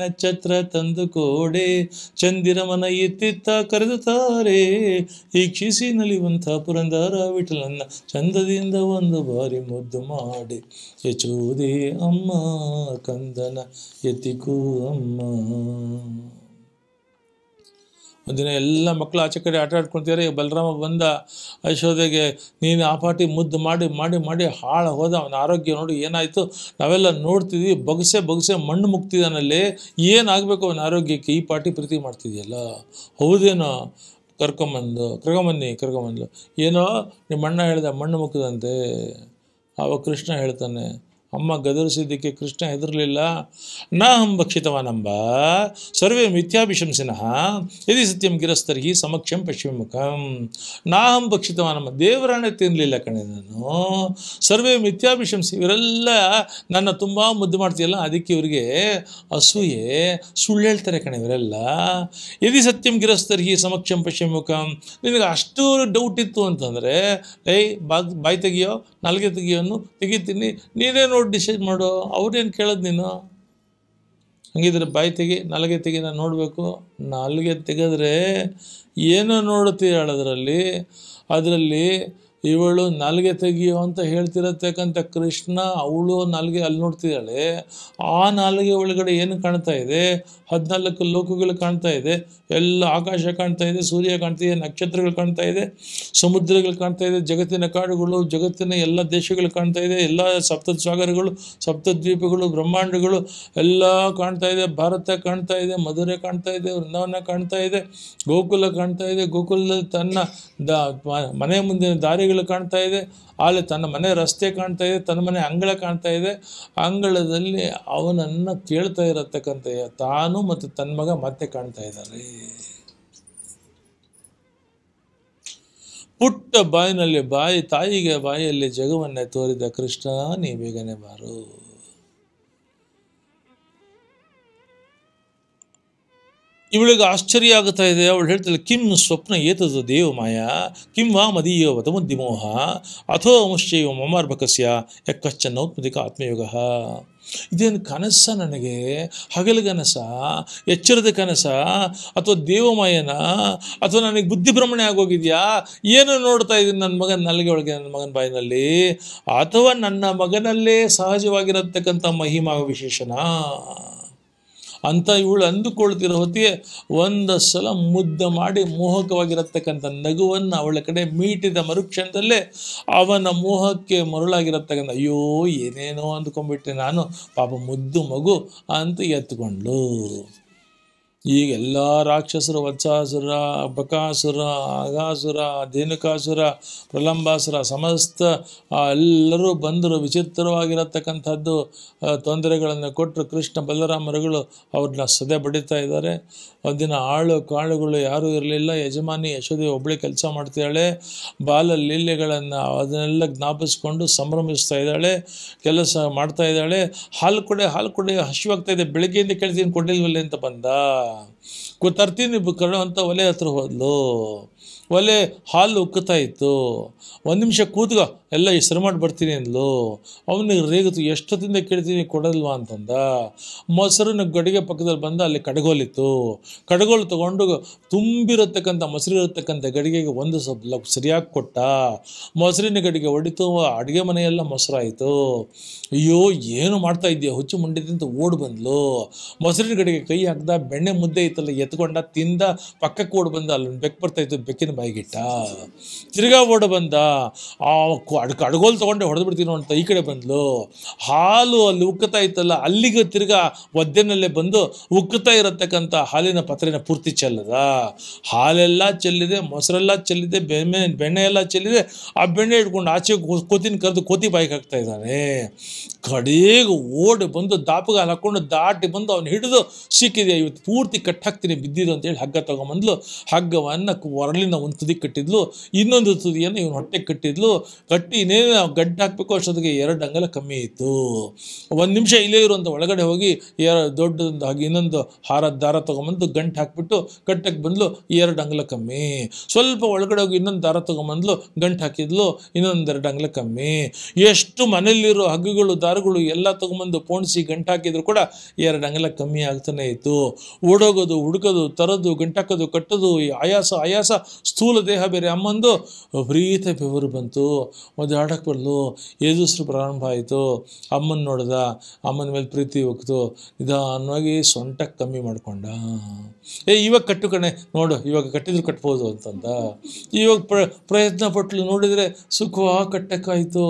ನಕ್ಷತ್ರ ತಂದು ಕೋಡೆ ಚಂದಿರಮನ ಎತ್ತಿತ್ತ ಕರೆದುತ್ತಾರೆ, ಈಕ್ಷಿಸಿ ನಲಿಯುವಂಥ ಪುರಂದರ ವಿಠಲನ್ನ ಚಂದದಿಂದ ಒಂದು ಬಾರಿ ಮುದ್ದು ಮಾಡಿ, ಯಚೋದೆ ಅಮ್ಮ ಕಂದನ ಎತ್ತಿಕೋ ಅಮ್ಮ. ಒಂದಿನ ಎಲ್ಲ ಮಕ್ಕಳು ಆಚೆ ಕಡೆ ಆಟ ಆಡ್ಕೊಳ್ತಾರೆ. ಬಲರಾಮ ಬಂದ, ಯಶೋದೆಗೆ ನೀನು ಆ ಪಾಟಿ ಮುದ್ದು ಮಾಡಿ ಹಾಳು ಹೋದ, ಅವನ ಆರೋಗ್ಯ ನೋಡಿ ಏನಾಯಿತು, ನಾವೆಲ್ಲ ನೋಡ್ತಿದ್ವಿ, ಬೊಗಸೆ ಮಣ್ಣು ಮುಗ್ತಿದ್ದಾನಲ್ಲಿ, ಏನಾಗಬೇಕು ಅವನ ಆರೋಗ್ಯಕ್ಕೆ, ಈ ಪಾಟಿ ಪ್ರೀತಿ ಮಾಡ್ತಿದ್ಯಲ್ಲ, ಹೌದೇನೋ, ಕರ್ಕೊಂಬಂದ್ಲು. ಏನೋ ನಿಮ್ಮ ಅಣ್ಣ ಹೇಳ್ದ ಮಣ್ಣು ಮುಗ್ದಂತೆ. ಆವಾಗ ಕೃಷ್ಣ ಹೇಳ್ತಾನೆ, ಅಮ್ಮ ಗದರಿಸಿದ್ದಕ್ಕೆ ಕೃಷ್ಣ ಹೆದರಲಿಲ್ಲ. ನಾಹಂ ಭಕ್ಷಿತವಾನಂಬ ಸರ್ವೇ ಮಿಥ್ಯಾಭಿಶಂಸಿನಃ ಯದಿ ಸತ್ಯಂ ಗಿರಸ್ತರ್ಹಿ ಸಮಕ್ಷಂ ಪಶ್ಚಿಮುಖಂ. ನಾಹಂ ಭಕ್ಷಿತವಾನಂಬ, ದೇವರಾಣೆ ತಿನ್ನಲಿಲ್ಲ ಕಣೆ ನಾನು. ಸರ್ವೇ ಮಿಥ್ಯಾಭಿಶಂಸಿ, ಇವರೆಲ್ಲ ನನ್ನ ತುಂಬ ಮುದ್ದು ಮಾಡ್ತೀಯಲ್ಲ, ಅದಕ್ಕೆ ಇವರಿಗೆ ಅಸೂಯೆ, ಸುಳ್ಳು ಹೇಳ್ತಾರೆ ಕಣೆ ಇವರೆಲ್ಲ. ಯದಿ ಸತ್ಯಂ ಗಿರಸ್ತರ್ಹಿ ಸಮಕ್ಷಂ ಪಶ್ಚಿಮುಖಂ. ನಿನಗೆ ಅಷ್ಟು ಡೌಟ್ ಇತ್ತು ಅಂತಂದರೆ, ಬಾಯಿ ತೆಗಿಯೋ, ನಾಲ್ಗೆ ತೆಗಿಯೋನು ತೆಗಿತೀನಿ, ನೀನೇ ನೋಡಿ ಡಿಸೈಡ್ ಮಾಡೋ, ಅವ್ರೇನು ಕೇಳೋದು ನೀನು? ಹಂಗಿದ್ರೆ ಬಾಯಿ ತೆಗಿ, ನಾಲ್ಗೆ ತೆಗಿ, ನಾನು ನೋಡಬೇಕು. ನಾಲ್ಗೆ ತೆಗೆದ್ರೆ ಏನೋ ನೋಡುತ್ತೀಯ ಅದರಲ್ಲಿ ಇವಳು ನಾಲ್ಗೆ ತೆಗಿಯೋ ಅಂತ ಹೇಳ್ತಿರತಕ್ಕಂಥ ಕೃಷ್ಣ ಅವಳು ನಾಲ್ಗೆ ಅಲ್ಲಿ ನೋಡ್ತಿದ್ದಾಳೆ. ಆ ನಾಲ್ಗೆ ಒಳಗಡೆ ಏನು ಕಾಣ್ತಾ ಇದೆ? 14 ಲೋಕಗಳು ಕಾಣ್ತಾ ಇದೆ, ಎಲ್ಲ ಆಕಾಶ ಕಾಣ್ತಾ ಇದೆ, ಸೂರ್ಯ ಕಾಣ್ತಾ ಇದೆ, ನಕ್ಷತ್ರಗಳು ಕಾಣ್ತಾ ಇದೆ, ಸಮುದ್ರಗಳು ಕಾಣ್ತಾ ಇದೆ, ಜಗತ್ತಿನ ಕಾಡುಗಳು, ಜಗತ್ತಿನ ಎಲ್ಲ ದೇಶಗಳು ಕಾಣ್ತಾ ಇದೆ, ಎಲ್ಲ ಸಪ್ತಸಾಗರಗಳು, ಸಪ್ತದ್ವೀಪಗಳು, ಬ್ರಹ್ಮಾಂಡಗಳು ಎಲ್ಲ ಕಾಣ್ತಾ ಇದೆ. ಭಾರತ ಕಾಣ್ತಾ ಇದೆ, ಮಧುರೆ ಕಾಣ್ತಾ ಇದೆ, ವೃಂದಾವನ ಕಾಣ್ತಾ ಇದೆ, ಗೋಕುಲ ಕಾಣ್ತಾ ಇದೆ, ಗೋಕುಲದಲ್ಲಿ ತನ್ನ ಮನೆ ಮುಂದಿನ ದಾರಿಗಳು ಕಾಣ್ತಾ ಇದೆ, ಅಲ್ಲಿ ತನ್ನ ಮನೆ ರಸ್ತೆ ಕಾಣ್ತಾ ಇದೆ, ತನ್ನ ಮನೆ ಅಂಗಳ ಕಾಣ್ತಾ ಇದೆ. ಅಂಗಳದಲ್ಲಿ ಅವನನ್ನು ಕೇಳ್ತಾ ಇರತಕ್ಕಂಥ ತಾನು ಮತ್ತು ತನ್ನ ಮಗ ಮತ್ತೆ ಕಾಣ್ತಾ ಇದ್ದಾರೆ. ಪುಟ್ಟ ಬಾಯಿನಲ್ಲಿ ತಾಯಿಗೆ ಬಾಯಲ್ಲಿ ಜಗವನ್ನೇ ತೋರಿದ ಕೃಷ್ಣ, ನೀ ಬೇಗನೆ ಬಾರು. ಇವಳಿಗೆ ಆಶ್ಚರ್ಯ ಆಗುತ್ತಾ ಇದೆ. ಅವಳು ಹೇಳ್ತಾಳೆ, ಕಿಂ ಸ್ವಪ್ನ ಏತದು ದೇವ ಮಾಯಾ, ಕಿಂ ವಾ ಮದೀಯೋ ವತಮುದ್ದಿಮೋಹ ಅಥೋ ಮುಶ್ಚೈವ ಮಮಾರ್ಭಕಸ್ಯ ಯಕ್ಕಶ್ಚ ನೌತ್ಮದಿಕ ಆತ್ಮಯೋಗ. ಇದೇನು ಕನಸ? ನನಗೆ ಹಗಲುಗನಸ, ಎಚ್ಚರದ ಕನಸ, ಅಥವಾ ದೇವಮಾಯನ, ಅಥವಾ ನನಗೆ ಬುದ್ಧಿಭ್ರಮಣೆ ಆಗೋಗಿದೆಯಾ? ಏನು ನೋಡ್ತಾ ಇದ್ದೀನಿ ನನ್ನ ಮಗನ ನಾಲಿಗೆ ಒಳಗೆ, ನನ್ನ ಮಗನ ಬಾಯಿನಲ್ಲಿ, ಅಥವಾ ನನ್ನ ಮಗನಲ್ಲೇ ಸಹಜವಾಗಿರತಕ್ಕಂಥ ಮಹಿಮಾ ವಿಶೇಷಣ ಅಂತ ಇವಳು ಅಂದುಕೊಳ್ತಿರೋ ಹೊತ್ತಿಗೆ ಒಂದು ಸಲ ಮುದ್ದ ಮಾಡಿ ಮೋಹಕವಾಗಿರತಕ್ಕಂಥ ನಗುವನ್ನು ಅವಳ ಕಡೆ ಮೀಟಿದ ಮರುಕ್ಷಣದಲ್ಲೇ ಅವನ ಮೋಹಕ್ಕೆ ಮರುಳಾಗಿರತಕ್ಕಂಥ ಅಯ್ಯೋ ಏನೇನೋ ಅಂದ್ಕೊಂಡ್ಬಿಟ್ಟೆ ನಾನು, ಪಾಪ ಮುದ್ದು ಮಗು ಅಂತ ಎತ್ಕೊಂಡ್ಳು. ಈಗ ಎಲ್ಲ ರಾಕ್ಷಸರು, ವತ್ಸಾಸುರ, ಬಕಾಸುರ, ಅಗಾಸುರ, ಧೇನುಕಾಸುರ, ಪ್ರಲಂಬಾಸುರ ಸಮಸ್ತ ಎಲ್ಲರೂ ಬಂದರು. ವಿಚಿತ್ರವಾಗಿರತಕ್ಕಂಥದ್ದು ತೊಂದರೆಗಳನ್ನು ಕೊಟ್ಟರು. ಕೃಷ್ಣ ಬಲರಾಮರುಗಳು ಅವ್ರನ್ನ ಸದೆ ಬಡಿತಾ ಇದ್ದಾರೆ. ಒಂದಿನ ಕಾಳುಗಳು ಯಾರೂ ಇರಲಿಲ್ಲ. ಯಜಮಾನಿ ಯಶೋದೆ ಒಬ್ಬಳೆ ಕೆಲಸ ಮಾಡ್ತಿದ್ದಾಳೆ. ಬಾಲ ಲೀಲೆಗಳನ್ನು ಅದನ್ನೆಲ್ಲ ಜ್ಞಾಪಿಸ್ಕೊಂಡು ಸಂಭ್ರಮಿಸ್ತಾ ಇದ್ದಾಳೆ, ಕೆಲಸ ಮಾಡ್ತಾ ಇದ್ದಾಳೆ. ಹಾಲು ಕೊಡೆ ಹಸಿವಾಗ್ತಾ ಇದೆ, ಬೆಳಗ್ಗೆಯಿಂದ ಕೇಳ್ತೀನಿ ಕೊಟ್ಟಿಲ್ವಲ್ಲೇ ಅಂತ ಬಂದ. ತರ್ತೀನಿ ಕರೋ ಅಂತ ಒಲೆ ಹತ್ರ ಹೋದ್ಲು. ಒಲೆ ಹಾಲು ಉಕ್ಕುತ್ತಾ ಇತ್ತು. 1 ನಿಮಿಷ ಕೂತ್ಕೋ, ಎಲ್ಲ ಹೆಸರು ಮಾಡಿ ಬರ್ತೀನಿ ಅಂದ್ಲು. ಅವನಿಗೆ ರೇಗಿತು, ಎಷ್ಟೊತ್ತಿಂದ ಕೇಳ್ತೀನಿ ಕೊಡಲ್ವಾ ಅಂತಂದ. ಮೊಸರಿನ ಗಡಿಗೆ ಪಕ್ಕದಲ್ಲಿ ಬಂದ, ಅಲ್ಲಿ ಕಡಗೋಲಿತ್ತು. ಕಡಗೋಲು ತೊಗೊಂಡು ತುಂಬಿರತಕ್ಕಂಥ ಮೊಸರು ಇರತಕ್ಕಂಥ ಗಡಿಗೆಗೆ ಒಂದು ಸ್ವಲ್ಪ ಸರಿಯಾಗಿ ಕೊಟ್ಟ. ಮೊಸರಿನ ಗಡಿಗೆ ಹೊಡಿತು, ಅಡುಗೆ ಮನೆಯೆಲ್ಲ ಮೊಸರಾಯಿತು. ಅಯ್ಯೋ ಏನು ಮಾಡ್ತಾ ಇದೆಯಾ ಹುಚ್ಚು ಮುಂಡಿದಂತ ಓಡಿ ಬಂದ್ಲು. ಮೊಸರಿನ ಗಡಿಗೆ ಕೈ ಹಾಕ್ದ, ಬೆಣ್ಣೆ ಮುದ್ದೆ ಇತ್ತಲ್ಲ ಎತ್ಕೊಂಡ, ತಿಂದ, ಪಕ್ಕಕ್ಕೆ ಓಡಿ ಬಂದ. ಅಲ್ಲಿ ಬೆಕ್ಕು ಬರ್ತಾಯಿತ್ತು, ಬೆಕ್ಕಿನ ಬಾಯಿಗಿಟ್ಟ. ತಿರ್ಗಾ ಓಡಿ ಬಂದ, ಅಡಗೋಲು ತೊಗೊಂಡೆ ಹೊಡೆದು ಬಿಡ್ತೀನೋ ಅಂತ ಈ ಕಡೆ ಬಂದ್ಲು. ಹಾಲು ಅಲ್ಲಿ ಉಕ್ಕುತ್ತಾ ಇತ್ತಲ್ಲ, ಅಲ್ಲಿಗೆ ತಿರ್ಗಾ ಒದ್ದೆನಲ್ಲೇ ಬಂದು ಉಕ್ಕುತ್ತಾ ಇರತಕ್ಕಂಥ ಹಾಲಿನ ಪತ್ರೆನ ಪೂರ್ತಿ ಚೆಲ್ಲದ. ಹಾಲೆಲ್ಲ ಚೆಲ್ಲಿದೆ, ಮೊಸರೆಲ್ಲ ಚೆಲ್ಲಿದೆ, ಬೆಣ್ಣೆ ಎಲ್ಲ ಚೆಲ್ಲಿದೆ. ಆ ಬೆಣ್ಣೆ ಇಟ್ಕೊಂಡು ಆಚೆ ಕೋತಿನ ಕರೆದು ಕೋತಿ ಬಾಯಿಗೆ ಹಾಕ್ತಾ ಇದ್ದಾನೆ. ಕಡೆಗೆ ಓಡಿ ಬಂದು ದಾಪಗಾಲ ಹಾಕ್ಕೊಂಡು ದಾಟಿ ಬಂದು ಅವನು ಹಿಡಿದು ಸಿಕ್ಕಿದೆ. ಇವತ್ತು ಪೂರ್ತಿ ಕಟ್ಟಾಕ್ತೀನಿ ಬಿದ್ದಿದ್ದು ಅಂತೇಳಿ ಹಗ್ಗ ತೊಗೊಂಬಂದ್ಲು. ಹಗ್ಗವನ್ನು ಒರಳಿನ ಒಂದು ತುದಿ ಕಟ್ಟಿದ್ಲು, ಇನ್ನೊಂದು ತುದಿಯನ್ನು ಇವನು ಹೊಟ್ಟೆಗೆ ಕಟ್ಟಿದ್ಲು. ಕಟ್ಟಿ ಇನ್ನೇನು ಗಡ್ಡೆ ಹಾಕಬೇಕು ಅಷ್ಟೊತ್ತಿಗೆ 2 ಅಂಗಲ ಕಮ್ಮಿ ಇತ್ತು. 1 ನಿಮಿಷ ಇಲ್ಲೇ ಇರುವಂಥ ಒಳಗಡೆ ಹೋಗಿ ದೊಡ್ಡದೊಂದು ಹಾಗೆ ಇನ್ನೊಂದು ದಾರ ತೊಗೊಂಬಂದು ಗಂಟು ಹಾಕಿಬಿಟ್ಟು ಕಟ್ಟಕ್ಕೆ ಬಂದ್ಲು. 2 ಅಂಗಲ ಕಮ್ಮಿ. ಸ್ವಲ್ಪ ಒಳಗಡೆ ಹೋಗಿ ಇನ್ನೊಂದು ದಾರ ತೊಗೊಂಬಂದ್ಲು, ಗಂಟು ಹಾಕಿದ್ಲು, ಇನ್ನೊಂದು 2 ಅಂಗಲ ಕಮ್ಮಿ. ಎಷ್ಟು ಮನೆಯಲ್ಲಿರೋ ಹಗ್ಗಗಳು ದಾರಗಳು ಎಲ್ಲ ತೊಗೊಂಬಂದು ಪೋಣಿಸಿ ಗಂಟು ಹಾಕಿದ್ರು ಕೂಡ 2 ಅಂಗಲ ಕಮ್ಮಿ ಆಗ್ತಾನೆ ಇತ್ತು. ಓಡೋಗೋದು, ಹುಡುಕೋದು, ತರೋದು, ಗಂಟು ಹಾಕೋದು, ಕಟ್ಟೋದು, ಆಯಾಸ ಸ್ಥೂಲ ದೇಹ ಬೇರೆ. ಅಮ್ಮಂದು ವಿಪರೀತ ಬೆವರು ಬಂತು, ಒದ್ದಾಡಕ್ಕೆ ಬರಲು, ಏದುಸ್ರು ಪ್ರಾರಂಭ ಆಯಿತು. ಅಮ್ಮನ ನೋಡ್ದ, ಅಮ್ಮನ ಮೇಲೆ ಪ್ರೀತಿ ಹೋಗ್ತು. ನಿಧಾನವಾಗಿ ಸೊಂಟಕ್ಕೆ ಕಮ್ಮಿ ಮಾಡಿಕೊಂಡ. ಇವಾಗ ಕಟ್ಟು ಕಣೆ, ನೋಡು ಇವಾಗ ಕಟ್ಟಿದ್ರು ಕಟ್ಬೋದು ಅಂತಂದ. ಇವಾಗ ಪ್ರಯತ್ನ ಪಟ್ಟಲು, ನೋಡಿದರೆ ಸುಖವಾಗಿ ಕಟ್ಟಕ್ಕಾಯಿತು.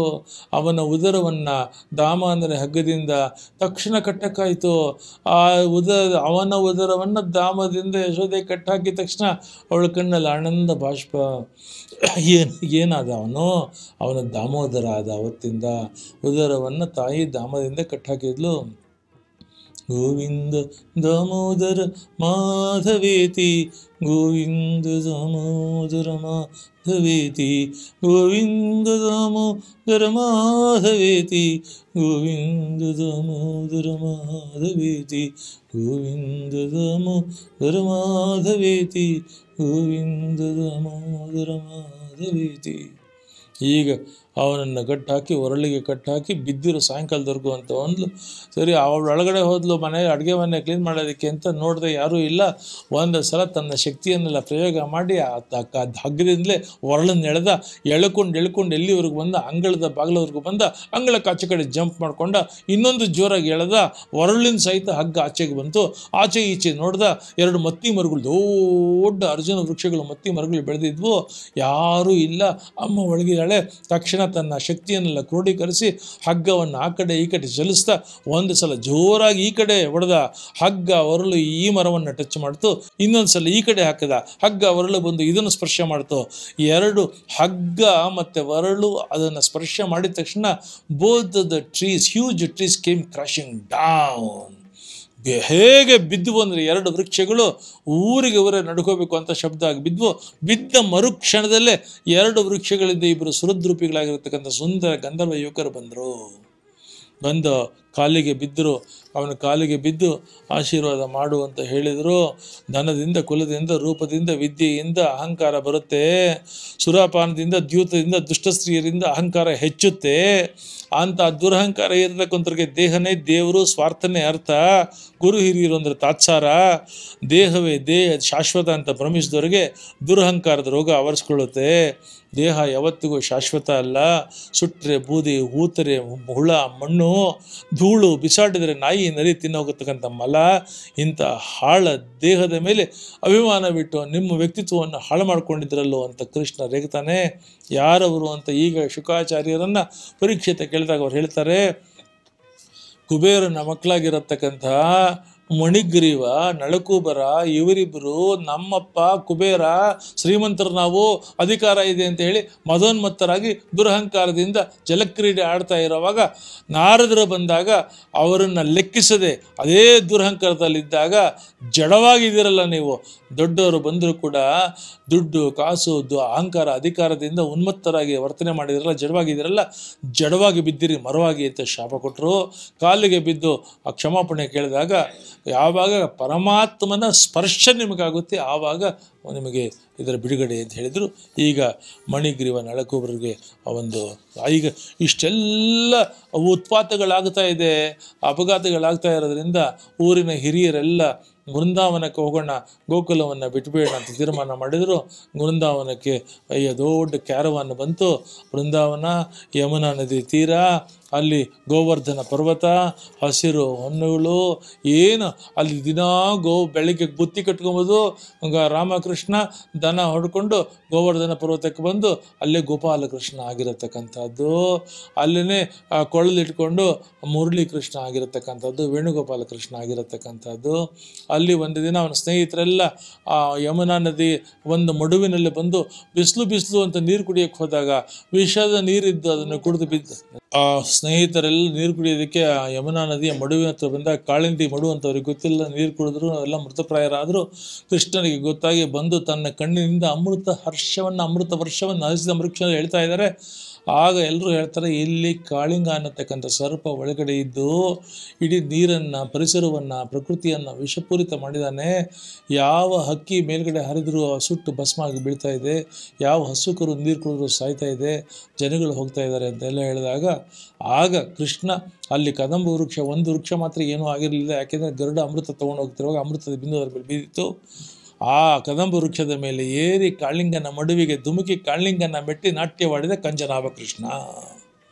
ಅವನ ಉದರವನ್ನು ದಾಮ ಅಂದರೆ ಹಗ್ಗದಿಂದ ತಕ್ಷಣ ಕಟ್ಟಕ್ಕಾಯಿತು. ಅವನ ಉದರವನ್ನು ದಾಮದಿಂದ ಯಶೋದೆ ಕಟ್ಟಾಕಿದ ತಕ್ಷಣ ಅವಳ ಕಣ್ಣಲ್ಲಿ ಆನಂದ ಬಾಷ್ಪ. ಏನಾದ ಅವನ ದಾಮೋದರ ಆದ. ಅವತ್ತಿಂದ ಉದರವನ್ನು ತಾಯಿ ದಾಮದಿಂದ ಕಟ್ಟಾಕಿದ್ಲು. ಗೋವಿಂದ ದಾಮೋದರ ಮಾಧವೇತಿ, ಗೋವಿಂದ ದಾಮೋದರ ಮಾಧವೇತಿ, ಗೋವಿಂದ ದಾಮೋದರ ಮಾಧವೇತಿ, ಗೋವಿಂದ ದಾಮೋದರ ಮಾಧವೇತಿ, ಗೋವಿಂದ ದಾಮೋದರ ಮಾಧವೇತಿ, ಗೋವಿಂದ ದಾಮೋದರ ಮಾಧವೇತಿ. ಈಗ ಅವನನ್ನು ಕಟ್ಟಾಕಿ ಒರಳಿಗೆ ಕಟ್ಟಾಕಿ ಬಿದ್ದಿರೋ ಸಾಯಂಕಾಲದವರೆಗೂ ಅಂತ ಅಂದ್ಲು. ಸರಿ, ಅವಳು ಒಳಗಡೆ ಹೋದ್ಲು ಮನೆ ಅಡುಗೆ ಮನೆ ಕ್ಲೀನ್ ಮಾಡೋದಕ್ಕೆ ಅಂತ. ನೋಡಿದೆ ಯಾರೂ ಇಲ್ಲ. ಒಂದು ಸಲ ತನ್ನ ಶಕ್ತಿಯನ್ನೆಲ್ಲ ಪ್ರಯೋಗ ಮಾಡಿ ಆ ಹಗ್ಗದಿಂದಲೇ ಒರಳನ್ನು ಎಳ್ಕೊಂಡು ಎಲ್ಲಿವರೆಗೂ ಬಂದ, ಅಂಗಳದ ಬಾಗಿಲವರೆಗೂ ಬಂದ. ಅಂಗಳಕ್ಕೆ ಆಚೆ ಕಡೆ ಜಂಪ್ ಮಾಡ್ಕೊಂಡ, ಇನ್ನೊಂದು ಜೋರಾಗಿ ಎಳೆದ, ಒರಳಿನ ಸಹಿತ ಹಗ್ಗ ಆಚೆಗೆ ಬಂತು. ಆಚೆ ಈಚೆ ನೋಡ್ದ, 2 ಮತ್ತಿ ಮರಗಳು, ದೊಡ್ಡ ಅರ್ಜುನ ವೃಕ್ಷಗಳು, ಮತ್ತಿ ಮರಗಳು ಬೆಳೆದಿದ್ವು. ಯಾರೂ ಇಲ್ಲ. ಅಮ್ಮ ಒಳಗಿದ್ದಾಳೆ. ತಕ್ಷಣ ತನ್ನ ಶಕ್ತಿಯನ್ನೆಲ್ಲ ಕ್ರೋಢೀಕರಿಸಿ ಹಗ್ಗವನ್ನು ಆ ಕಡೆ ಈ ಕಡೆ ಚಲಿಸ್ತಾ ಒಂದು ಸಲ ಜೋರಾಗಿ ಈ ಕಡೆ ಹೊಡೆದ. ಹಗ್ಗ ಒರಳು ಈ ಮರವನ್ನು ಟಚ್ ಮಾಡ್ತು. ಇನ್ನೊಂದು ಸಲ ಈ ಕಡೆ ಹಾಕಿದ. ಹಗ್ಗ ಒರಳು ಬಂದು ಇದನ್ನು ಸ್ಪರ್ಶ ಮಾಡ್ತು. 2 ಹಗ್ಗ ಮತ್ತು ಒರಳು ಅದನ್ನು ಸ್ಪರ್ಶ ಮಾಡಿದ ತಕ್ಷಣ both the trees, huge trees came crashing down. ಹೇಗೆ ಬಿದ್ದು ಅಂದರೆ 2 ವೃಕ್ಷಗಳು ಊರಿಗೆ ಊರೇ ನಡ್ಕೋಬೇಕು ಅಂತ ಶಬ್ದ ಆಗಿ ಬಿದ್ವು. ಬಿದ್ದ ಮರುಕ್ಷಣದಲ್ಲೇ 2 ವೃಕ್ಷಗಳಿಂದ 2 ಸುಹೃದ್ರೂಪಿಗಳಾಗಿರ್ತಕ್ಕಂಥ ಸುಂದರ ಗಂಧರ್ವ ಯುವಕರು ಬಂದು ಕಾಲಿಗೆ ಬಿದ್ದರು. ಅವನ ಕಾಲಿಗೆ ಬಿದ್ದು ಆಶೀರ್ವಾದ ಮಾಡು ಅಂತ ಹೇಳಿದರು. ಧನದಿಂದ, ಕುಲದಿಂದ, ರೂಪದಿಂದ, ವಿದ್ಯೆಯಿಂದ ಅಹಂಕಾರ ಬರುತ್ತೆ. ಸುರಾಪಾನದಿಂದ, ದ್ಯೂತದಿಂದ, ದುಷ್ಟಸ್ತ್ರೀಯರಿಂದ ಅಹಂಕಾರ ಹೆಚ್ಚುತ್ತೆ. ಅಂತ ದುರಹಂಕಾರ ಇರತಕ್ಕಂಥವ್ರಿಗೆ ದೇಹನೇ ದೇವರು, ಸ್ವಾರ್ಥನೇ ಅರ್ಥ. ಗುರು ಹಿರಿಯರು ಅಂದರೆ ತಾತ್ಸಾರ. ದೇಹವೇ ಶಾಶ್ವತ ಅಂತ ಭ್ರಮಿಸಿದವರಿಗೆ ದುರಹಂಕಾರದ ರೋಗ ಆವರಿಸ್ಕೊಳ್ಳುತ್ತೆ. ದೇಹ ಯಾವತ್ತಿಗೂ ಶಾಶ್ವತ ಅಲ್ಲ. ಸುಟ್ಟರೆ ಬೂದಿ, ಹೂತರೆ ಹುಳ, ಮಣ್ಣು, ಧೂಳು, ಬಿಸಾಡಿದರೆ ನಾಯಿ ನರಿ ತಿನ್ನೋಗತಕ್ಕಂಥ ಮಲ. ಇಂಥ ಹಾಳ ದೇಹದ ಮೇಲೆ ಅಭಿಮಾನವಿಟ್ಟು ನಿಮ್ಮ ವ್ಯಕ್ತಿತ್ವವನ್ನು ಹಾಳು ಮಾಡ್ಕೊಂಡಿದ್ರಲ್ಲೋ ಅಂತ ಕೃಷ್ಣ ರೇಗ್ತಾನೆ. ಯಾರವರು ಅಂತ ಈಗ ಶುಕಾಚಾರ್ಯರನ್ನು ಪರೀಕ್ಷಿತ ಕೇಳಿದಾಗ ಅವ್ರು ಹೇಳ್ತಾರೆ, ಕುಬೇರನ ಮಕ್ಕಳಾಗಿರತಕ್ಕಂಥ ಮಣಿಗ್ರೀವ, ನಳಕೂಬರ ಇವರಿಬ್ಬರು ನಮ್ಮಪ್ಪ ಕುಬೇರ ಶ್ರೀಮಂತರು, ನಾವು ಅಧಿಕಾರ ಇದೆ ಅಂತ ಹೇಳಿ ಮದೋನ್ಮತ್ತರಾಗಿ ದುರಹಂಕಾರದಿಂದ ಜಲಕ್ರೀಡೆ ಆಡ್ತಾ ಇರೋವಾಗ ನಾರದರು ಬಂದಾಗ ಅವರನ್ನು ಲೆಕ್ಕಿಸದೆ ಅದೇ ದುರಹಂಕಾರದಲ್ಲಿದ್ದಾಗ ಜಡವಾಗಿದ್ದೀರಲ್ಲ ನೀವು. ದೊಡ್ಡವರು ಬಂದರೂ ಕೂಡ ದುಡ್ಡು, ಕಾಸು, ಅಹಂಕಾರ, ಅಧಿಕಾರದಿಂದ ಉನ್ಮತ್ತರಾಗಿ ವರ್ತನೆ ಮಾಡಿದಿರಲ್ಲ, ಜಡವಾಗಿ ಬಿದ್ದಿರಿ ಮರವಾಗಿ ಅಂತ ಶಾಪ ಕೊಟ್ಟರು. ಕಾಲಿಗೆ ಬಿದ್ದು ಆ ಕ್ಷಮಾಪಣೆ ಕೇಳಿದಾಗ ಯಾವಾಗ ಪರಮಾತ್ಮನ ಸ್ಪರ್ಶ ನಿಮಗಾಗುತ್ತೆ ಆವಾಗ ನಿಮಗೆ ಇದರ ಬಿಡುಗಡೆ ಅಂತ ಹೇಳಿದರು. ಈಗ ಮಣಿಗ್ರೀವ ನಳಕೂಬರಿಗೆ ಈಗ ಇಷ್ಟೆಲ್ಲ ಉತ್ಪಾತಗಳಾಗ್ತಾ ಇದೆ, ಅಪಘಾತಗಳಾಗ್ತಾ ಇರೋದ್ರಿಂದ ಊರಿನ ಹಿರಿಯರೆಲ್ಲ ಬೃಂದಾವನಕ್ಕೆ ಹೋಗೋಣ, ಗೋಕುಲವನ್ನು ಬಿಟ್ಟಬೇಡ ಅಂತ ತೀರ್ಮಾನ ಮಾಡಿದರು. ಬೃಂದಾವನಕ್ಕೆ ದೊಡ್ಡ ಕ್ಯಾರವಾನ್ ಬಂತು. ಬೃಂದಾವನ ಯಮುನಾ ನದಿ ತೀರ, ಅಲ್ಲಿ ಗೋವರ್ಧನ ಪರ್ವತ, ಹಸಿರು ಹೊನ್ನುಗಳು, ಏನು ಅಲ್ಲಿ ದಿನಾ ಬೆಳಗ್ಗೆ ಬುತ್ತಿ ಕಟ್ಕೊಬೋದು. ರಾಮಕೃಷ್ಣ ದನ ಹೊಡ್ಕೊಂಡು ಗೋವರ್ಧನ ಪರ್ವತಕ್ಕೆ ಬಂದು ಅಲ್ಲೇ ಗೋಪಾಲಕೃಷ್ಣ ಆಗಿರತಕ್ಕಂಥದ್ದು, ಅಲ್ಲೇ ಕೊಳಲಿಟ್ಕೊಂಡು ಮುರಳಿ ಕೃಷ್ಣ ಆಗಿರತಕ್ಕಂಥದ್ದು, ವೇಣುಗೋಪಾಲ ಕೃಷ್ಣ ಆಗಿರತಕ್ಕಂಥದ್ದು. ಅಲ್ಲಿ ಒಂದು ದಿನ ಅವನ ಸ್ನೇಹಿತರೆಲ್ಲ ಆ ಯಮುನಾ ನದಿ ಒಂದು ಮಡುವಿನಲ್ಲಿ ಬಂದು ಬಿಸಿಲು ಅಂತ ನೀರು ಕುಡಿಯೋಕ್ಕೆ ಹೋದಾಗ ವಿಷದ ನೀರಿದ್ದು ಅದನ್ನು ಕುಡಿದು ಬಿದ್ದು ಆ ಸ್ನೇಹಿತರೆಲ್ಲ ನೀರು ಕುಡಿಯೋದಕ್ಕೆ ಆ ಯಮುನಾ ನದಿಯ ಮಡುವಿನ ಹತ್ರ ಬಂದಾಗ ಕಾಳಿಂದಿ ಮಡು ಅಂತ ಅವ್ರಿಗೆ ಗೊತ್ತಿಲ್ಲ, ನೀರು ಕುಡಿದ್ರು, ಎಲ್ಲ ಮೃತಪ್ರಾಯರಾದರು. ಕೃಷ್ಣನಿಗೆ ಗೊತ್ತಾಗಿ ಬಂದು ತನ್ನ ಕಣ್ಣಿನಿಂದ ಅಮೃತ ವರ್ಷವನ್ನು ಹರಿಸಿದ ಮೃಕ್ಷ ಹೇಳ್ತಾ ಇದ್ದಾರೆ. ಆಗ ಎಲ್ಲರೂ ಹೇಳ್ತಾರೆ, ಇಲ್ಲಿ ಕಾಳಿಂಗ ಅನ್ನತಕ್ಕಂಥ ಸರ್ಪ ಒಳಗಡೆ ಇದ್ದು ಇಡೀ ನೀರನ್ನು, ಪರಿಸರವನ್ನು, ಪ್ರಕೃತಿಯನ್ನು ವಿಷಪೂರಿತ ಮಾಡಿದ್ದಾನೆ. ಯಾವ ಹಕ್ಕಿ ಮೇಲ್ಗಡೆ ಹರಿದರೂ ಸುಟ್ಟು ಭಸ್ಮ ಆಗಿ ಬೀಳ್ತಾ ಇದೆ, ಯಾವ ಹಸುಕರು ನೀರು ಕುಡಿದ್ರು ಸಾಯ್ತಾ ಇದೆ, ಜನಗಳು ಹೋಗ್ತಾ ಇದ್ದಾರೆ ಅಂತೆಲ್ಲ ಹೇಳಿದಾಗ ಆಗ ಕೃಷ್ಣ ಅಲ್ಲಿ ಕದಂಬ ವೃಕ್ಷ, ಒಂದು ವೃಕ್ಷ ಮಾತ್ರ ಏನೂ ಆಗಿರಲಿಲ್ಲ. ಯಾಕೆಂದರೆ ಗರುಡ ಅಮೃತ ತೊಗೊಂಡು ಹೋಗ್ತಿರುವಾಗ ಅಮೃತದ ಬಿಂದು ಅದರ ಮೇಲೆ ಬಿದ್ದಿತ್ತು. ಆ ಕದಂಬ ವೃಕ್ಷದ ಮೇಲೆ ಏರಿ ಕಾಳಿಂಗನ ಮಡುವಿಗೆ ಧುಮುಕಿ ಕಾಳಿಂಗನ ಮೆಟ್ಟಿ ನಾಟ್ಯವಾಡಿದ ಕಂಜನಾಭ ಕೃಷ್ಣ.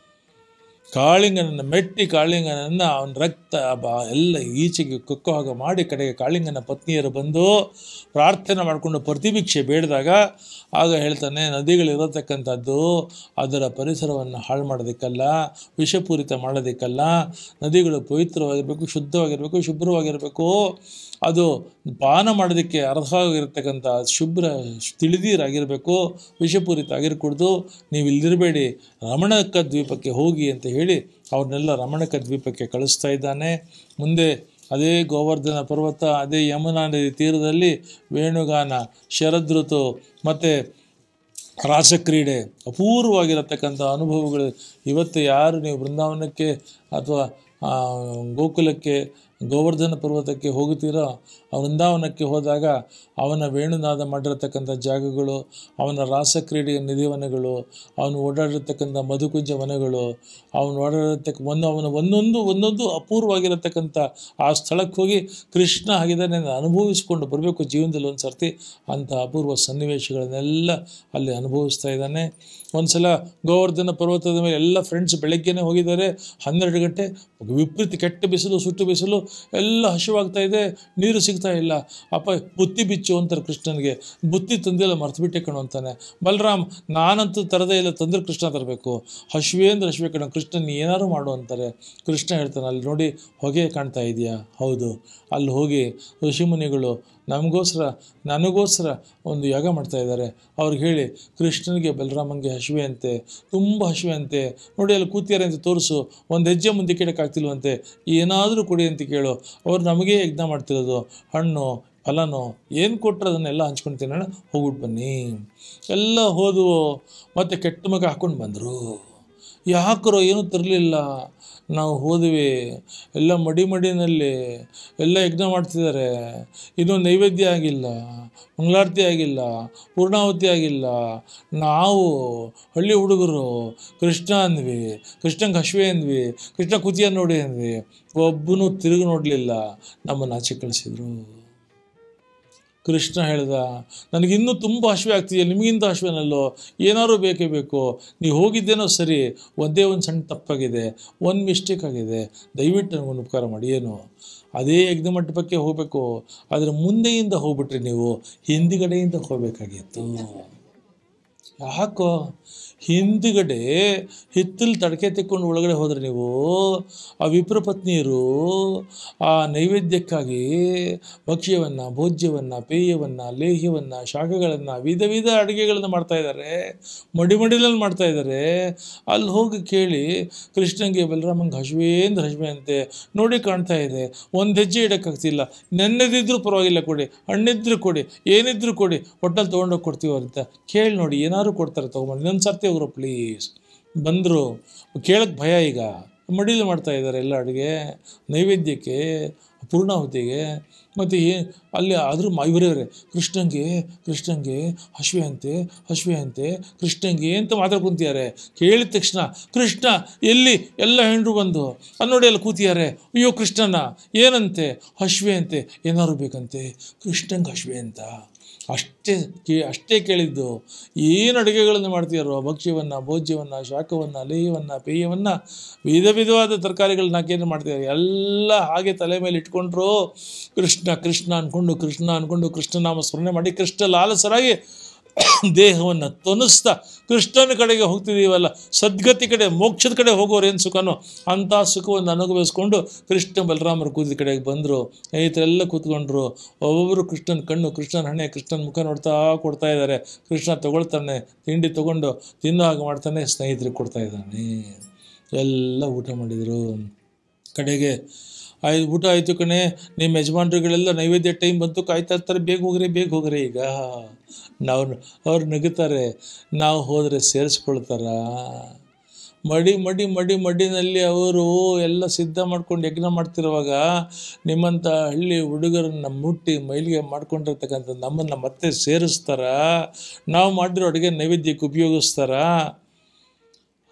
ಕಾಳಿಂಗನನ್ನು ಮೆಟ್ಟಿ ಕಾಳಿಂಗನನ್ನು ಅವನ ರಕ್ತ ಎಲ್ಲ ಈಚೆಗೆ ಕೊಕ್ಕೋ ಹಾಗೆ ಮಾಡಿ ಕಡೆಗೆ ಕಾಳಿಂಗನ ಪತ್ನಿಯರು ಬಂದು ಪ್ರಾರ್ಥನೆ ಮಾಡಿಕೊಂಡು ಪ್ರತಿಭಿಕ್ಷೆ ಬೇಡಿದಾಗ ಆಗ ಹೇಳ್ತಾನೆ, ನದಿಗಳಿರತಕ್ಕಂಥದ್ದು ಅದರ ಪರಿಸರವನ್ನು ಹಾಳು ಮಾಡೋದಕ್ಕಲ್ಲ, ವಿಷಪೂರಿತ ಮಾಡೋದಕ್ಕಲ್ಲ. ನದಿಗಳು ಪವಿತ್ರವಾಗಿರಬೇಕು, ಶುದ್ಧವಾಗಿರಬೇಕು, ಶುಭ್ರವಾಗಿರಬೇಕು. ಅದು ಪಾನ ಮಾಡೋದಕ್ಕೆ ಅರ್ಹವಾಗಿರ್ತಕ್ಕಂಥ ಶುಭ್ರ ತಿಳಿದೀರಾಗಿರಬೇಕು, ವಿಷಪೂರಿತ ಆಗಿರಕೂಡ್ದು. ನೀವು ಇಲ್ಲಿರಬೇಡಿ, ರಮಣಕ ದ್ವೀಪಕ್ಕೆ ಹೋಗಿ ಅಂತ ಹೇಳಿ ಅವ್ರನ್ನೆಲ್ಲ ರಮಣಕ ದ್ವೀಪಕ್ಕೆ ಕಳಿಸ್ತಾ ಇದ್ದಾನೆ. ಮುಂದೆ ಅದೇ ಗೋವರ್ಧನ ಪರ್ವತ, ಅದೇ ಯಮುನಾ ನದಿ ತೀರದಲ್ಲಿ ವೇಣುಗಾನ, ಶರದೃತು ಮತ್ತು ರಾಸಕ್ರೀಡೆ, ಅಪೂರ್ವವಾಗಿರತಕ್ಕಂಥ ಅನುಭವಗಳು. ಇವತ್ತು ಯಾರು ನೀವು ಬೃಂದಾವನಕ್ಕೆ ಅಥವಾ ಗೋಕುಲಕ್ಕೆ ಗೋವರ್ಧನ ಪರ್ವತಕ್ಕೆ ಹೋಗುತ್ತೀರೋ, ವೃಂದಾವನಕ್ಕೆ ಹೋದಾಗ ಅವನ ವೇಣುನಾದ ಮಾಡಿರತಕ್ಕಂಥ ಜಾಗಗಳು, ಅವನ ರಾಸಕ್ರೀಡೆಯ ನಿಧಿವನಗಳು, ಅವನು ಓಡಾಡಿರ್ತಕ್ಕಂಥ ಮಧುಕುಂಜ ವನಗಳು, ಅವನು ಓಡಾಡಿರ್ತಕ್ಕ ಒಂದೊಂದು ಅಪೂರ್ವವಾಗಿರತಕ್ಕಂಥ ಆ ಸ್ಥಳಕ್ಕೆ ಹೋಗಿ ಕೃಷ್ಣ ಆಗಿದ್ದಾನೆ ಅನುಭವಿಸ್ಕೊಂಡು ಬರಬೇಕು ಜೀವನದಲ್ಲಿ ಒಂದು ಸರ್ತಿ. ಅಂಥ ಅಪೂರ್ವ ಸನ್ನಿವೇಶಗಳನ್ನೆಲ್ಲ ಅಲ್ಲಿ ಅನುಭವಿಸ್ತಾ ಇದ್ದಾನೆ. ಒಂದು ಸಲ ಗೋವರ್ಧನ ಪರ್ವತದ ಮೇಲೆ ಎಲ್ಲ ಫ್ರೆಂಡ್ಸ್ ಬೆಳಗ್ಗೆನೇ ಹೋಗಿದ್ದಾರೆ. 12 ಗಂಟೆ ವಿಪರೀತ ಕೆಟ್ಟ ಬಿಸಿಲು, ಸುಟ್ಟು ಬಿಸಿಲು, ಎಲ್ಲ ಹಸಿವಾಗ್ತಾ ಇದೆ, ನೀರು ಸಿಗ್ತಾ ಇಲ್ಲ. ಅಪ್ಪ ಬುತ್ತಿ ಬಿಚ್ಚು ಅಂತಾರೆ ಕೃಷ್ಣನಿಗೆ. ಬುತ್ತಿ ತಂದಿಲ್ಲ, ಮರ್ತುಬಿಟ್ಟೆ ಕಣು ಅಂತಾನೆ. ಬಲರಾಮ್ ನಾನಂತೂ ತರದೇ ಇಲ್ಲ, ತಂದ್ರೆ ಕೃಷ್ಣ ತರಬೇಕು. ಹಸಿವೆ ಅಂದ್ರೆ ಹಸಿವೆ ಕಣೋ, ಕೃಷ್ಣನ್ ಏನಾರು ಮಾಡು ಅಂತಾರೆ. ಕೃಷ್ಣ ಹೇಳ್ತಾನೆ, ಅಲ್ಲಿ ನೋಡಿ ಹೊಗೆ ಕಾಣ್ತಾ ಇದೆಯಾ? ಹೌದು. ಅಲ್ಲಿ ಹೋಗಿ ಋಷಿಮುನಿಗಳು ನನಗೋಸ್ಕರ ಒಂದು ಯಾಗ ಮಾಡ್ತಾ ಇದ್ದಾರೆ. ಅವ್ರಿಗೆ ಹೇಳಿ ಕೃಷ್ಣನಿಗೆ ಬಲರಾಮಂಗೆ ಹಸಿವೆ ಅಂತೆ, ತುಂಬ ಹಸಿವೆ ಅಂತೆ, ನೋಡಿ ಅಲ್ಲಿ ಕೂತಿದ್ದಾರೆ ಅಂತ ತೋರಿಸು, ಒಂದು ಹೆಜ್ಜೆ ಮುಂದೆ ಕೇಳೋಕ್ಕಾಗ್ತಿಲ್ವಂತೆ, ಏನಾದರೂ ಕೊಡಿ ಅಂತ ಕೇಳು. ಅವ್ರು ನಮಗೇ ಯಜ್ಞ ಮಾಡ್ತಿರೋದು, ಹಣ್ಣು ಫಲನೋ ಏನು ಕೊಟ್ಟರೆ ಅದನ್ನೆಲ್ಲ ಹಂಚ್ಕೊಂಡು ತಿನ್ನೋಣ, ಹೋಗ್ಬಿಟ್ಟು ಬನ್ನಿ. ಎಲ್ಲ ಹೋದವು, ಮತ್ತು ಕೆಟ್ಟ ಮಗ ಹಾಕ್ಕೊಂಡು ಬಂದರು. ಯಾಕರೋ ಏನೂ ತರಲಿಲ್ಲ. ನಾವು ಹೋದ್ವಿ, ಎಲ್ಲ ಮಡಿನಲ್ಲಿ ಎಲ್ಲ ಯಜ್ಞ ಮಾಡ್ತಿದ್ದಾರೆ, ಇನ್ನೊಂದು ನೈವೇದ್ಯ ಆಗಿಲ್ಲ, ಮಂಗಳಾರತಿ ಆಗಿಲ್ಲ, ಪೂರ್ಣಾಹುತಿ ಆಗಿಲ್ಲ. ನಾವು ಹಳ್ಳಿ ಹುಡುಗರು ಕೃಷ್ಣ ಅಂದ್ವಿ, ಕೃಷ್ಣಂಗೆ ಹಸಿವೆ ಅಂದ್ವಿ, ಕೃಷ್ಣ ಕುತಿಯ ನೋಡಿ ಅಂದ್ವಿ. ಒಬ್ಬನೂ ತಿರುಗಿ ನೋಡಲಿಲ್ಲ, ನಮ್ಮನ್ನು ಆಚೆ ಕಳಿಸಿದ್ರು. ಕೃಷ್ಣ ಹೇಳ್ದ, ನನಗಿನ್ನೂ ತುಂಬ ಹಸಿವೆ ಆಗ್ತಿದೆಯಾ, ನಿಮಗಿಂತ ಹಸಿವೆನಲ್ಲೋ, ಏನಾದ್ರು ಬೇಕೇ ಬೇಕು. ನೀವು ಹೋಗಿದ್ದೇನೋ ಸರಿ, ಒಂದೇ ಒಂದು ಸಣ್ಣ ತಪ್ಪಾಗಿದೆ, ಒಂದು ಮಿಸ್ಟೇಕ್ ಆಗಿದೆ, ದಯವಿಟ್ಟು ನನಗೊಂದು ಉಪಕಾರ ಮಾಡಿ. ಏನು? ಅದೇ ಯಜ್ಞ ಮಂಟಪಕ್ಕೆ ಹೋಗಬೇಕು, ಆದರೆ ಮುಂದೆಯಿಂದ ಹೋಗ್ಬಿಟ್ರಿ, ನೀವು ಹಿಂದುಗಡೆಯಿಂದ ಹೋಗಬೇಕಾಗಿತ್ತು. ಯಾಕೋ? ಹಿಂದುಗಡೆ ಹಿತ್ತಲು ತಡಕೆ ತೆಕ್ಕೊಂಡು ಒಳಗಡೆ ಹೋದರೆ ನೀವು, ಆ ವಿಪ್ರ ಪತ್ನಿಯರು ಆ ನೈವೇದ್ಯಕ್ಕಾಗಿ ಭಕ್ಷ್ಯವನ್ನು, ಭೋಜ್ಯವನ್ನು, ಪೇಯವನ್ನು, ಲೇಹ್ಯವನ್ನು, ಶಾಖಗಳನ್ನು, ವಿಧ ವಿಧ ಅಡುಗೆಗಳನ್ನು ಮಾಡ್ತಾಯಿದ್ದಾರೆ, ಮಡಿಲಲ್ಲಿ ಮಾಡ್ತಾಯಿದ್ದಾರೆ. ಅಲ್ಲಿ ಹೋಗಿ ಕೇಳಿ ಕೃಷ್ಣಂಗೆ ಬಲರಾಮಂಗೆ ಹಸಿವೆ ಅಂದ್ರೆ ಹಸಿವೆ ಅಂತೆ, ನೋಡಿ ಕಾಣ್ತಾ ಇದೆ, ಒಂದು ಹೆಜ್ಜೆ ಇಡೋಕ್ಕಾಗ್ತಿಲ್ಲ, ನೆನ್ನೆದಿದ್ರೂ ಪರವಾಗಿಲ್ಲ ಕೊಡಿ, ಹಣ್ಣಿದ್ರು ಕೊಡಿ, ಏನಿದ್ರು ಕೊಡಿ, ಒಟ್ಟಲ್ಲಿ ತೊಗೊಂಡೋಗಿ ಕೊಡ್ತೀವಿ ಅಂತ ಕೇಳಿ ನೋಡಿ, ಏನಾದ್ರು ಕೊಡ್ತಾರೆ, ತೊಗೊಂಬಂದು ಇನ್ನೊಂದು ಸರ್ತಿ ಹೋಗ್ರು ಪ್ಲೀಸ್. ಬಂದರು, ಕೇಳಕ್ಕೆ ಭಯ. ಈಗ ಮಡಿಲು ಮಾಡ್ತಾ ಇದ್ದಾರೆ ಎಲ್ಲ ಅಡುಗೆ ನೈವೇದ್ಯಕ್ಕೆ, ಪೂರ್ಣಾಹುತಿಗೆ. ಮತ್ತು ಅಲ್ಲಿ ಆದರೂ ಇವರೇ ಕೃಷ್ಣಂಗೆ ಹಸಿವೆ ಅಂತೆ ಕೃಷ್ಣಂಗೆ ಅಂತ ಮಾತಾಡ್ಕೊಂತಿದ್ದಾರೆ. ಕೇಳಿದ ತಕ್ಷಣ ಕೃಷ್ಣ ಎಲ್ಲಿ? ಎಲ್ಲ ಹೆಂಡ್ರು ಬಂದು ಅಲ್ಲಿ ನೋಡಿ ಅಲ್ಲಿ ಕೂತಿದ್ದಾರೆ. ಅಯ್ಯೋ ಕೃಷ್ಣನ ಏನಂತೆ? ಹಸಿವೆ ಅಂತೆ, ಏನಾದ್ರು ಬೇಕಂತೆ, ಕೃಷ್ಣಂಗೆ ಹಸಿವೆ ಅಂತ. ಅಷ್ಟೇ ಕೇಳಿದ್ದು. ಏನು ಅಡುಗೆಗಳನ್ನು ಮಾಡ್ತೀಯಾರೋ, ಭಕ್ಷ್ಯವನ್ನು, ಭೋಜ್ಯವನ್ನು, ಶಾಖವನ್ನು, ಲೇಹ್ಯವನ್ನು, ಪೇಯವನ್ನು, ವಿಧ ವಿಧವಾದ ತರಕಾರಿಗಳನ್ನ ಹಾಕೇನು ಮಾಡ್ತಿದ್ದಾರೆ, ಎಲ್ಲ ಹಾಗೆ ತಲೆ ಮೇಲೆ ಇಟ್ಕೊಂಡ್ರು. ಕೃಷ್ಣ ಅಂದ್ಕೊಂಡು ಕೃಷ್ಣನಾಮ ಸ್ಮರಣೆ ಮಾಡಿ ಕೃಷ್ಣ ಲಾಲಸರಾಗಿ ದೇಹವನ್ನು ತೊನಿಸ್ತಾ ಕೃಷ್ಣನ ಕಡೆಗೆ ಹೋಗ್ತಿದ್ದೀವಲ್ಲ, ಸದ್ಗತಿ ಕಡೆ, ಮೋಕ್ಷದ ಕಡೆ ಹೋಗೋರೇನು ಸುಖನೋ ಅಂಥ ಸುಖವನ್ನು ಅನುಭವಿಸ್ಕೊಂಡು ಕೃಷ್ಣ ಬಲರಾಮರು ಕೂದಿದ ಕಡೆಗೆ ಬಂದರು. ಸ್ನೇಹಿತರೆಲ್ಲ ಕೂತ್ಕೊಂಡ್ರು. ಒಬ್ಬೊಬ್ಬರು ಕೃಷ್ಣನ ಹಣೆ, ಕೃಷ್ಣನ ಮುಖ ನೋಡ್ತಾ ಕೊಡ್ತಾ ಇದ್ದಾರೆ. ಕೃಷ್ಣ ತೊಗೊಳ್ತಾನೆ, ತಿಂಡಿ ತೊಗೊಂಡು ತಿನ್ನೋ ಹಾಗೆ ಮಾಡ್ತಾನೆ, ಸ್ನೇಹಿತರಿಗೆ ಕೊಡ್ತಾ ಇದ್ದಾನೆ. ಎಲ್ಲ ಊಟ ಮಾಡಿದರು. ಕಡೆಗೆ ಊಟ ಆಯಿತು ಕಣೆ, ನಿಮ್ಮ ಯಜಮಾನ್ರುಗಳೆಲ್ಲ ನೈವೇದ್ಯ ಟೈಮ್ ಬಂತು, ಕಾಯ್ತಾ ಇರ್ತಾರೆ, ಬೇಗ ಹೋಗ್ರಿ ಈಗ. ಅವ್ರು ನಗುತ್ತಾರೆ, ನಾವು ಹೋದರೆ ಸೇರಿಸ್ಕೊಳ್ತಾರ. ಮಡಿನಲ್ಲಿ ಅವರು ಎಲ್ಲ ಸಿದ್ಧ ಮಾಡ್ಕೊಂಡು ಯಜ್ಞ ಮಾಡ್ತಿರುವಾಗ ನಿಮ್ಮಂಥ ಹಳ್ಳಿ ಹುಡುಗರನ್ನ ಮುಟ್ಟಿ ಮೈಲಿಗೆ ಮಾಡ್ಕೊಂಡಿರ್ತಕ್ಕಂಥ ನಮ್ಮನ್ನು ಮತ್ತೆ ಸೇರಿಸ್ತಾರ? ನಾವು ಮಾಡಿರೋ ಅಡುಗೆ ನೈವೇದ್ಯಕ್ಕೆ ಉಪಯೋಗಿಸ್ತಾರ?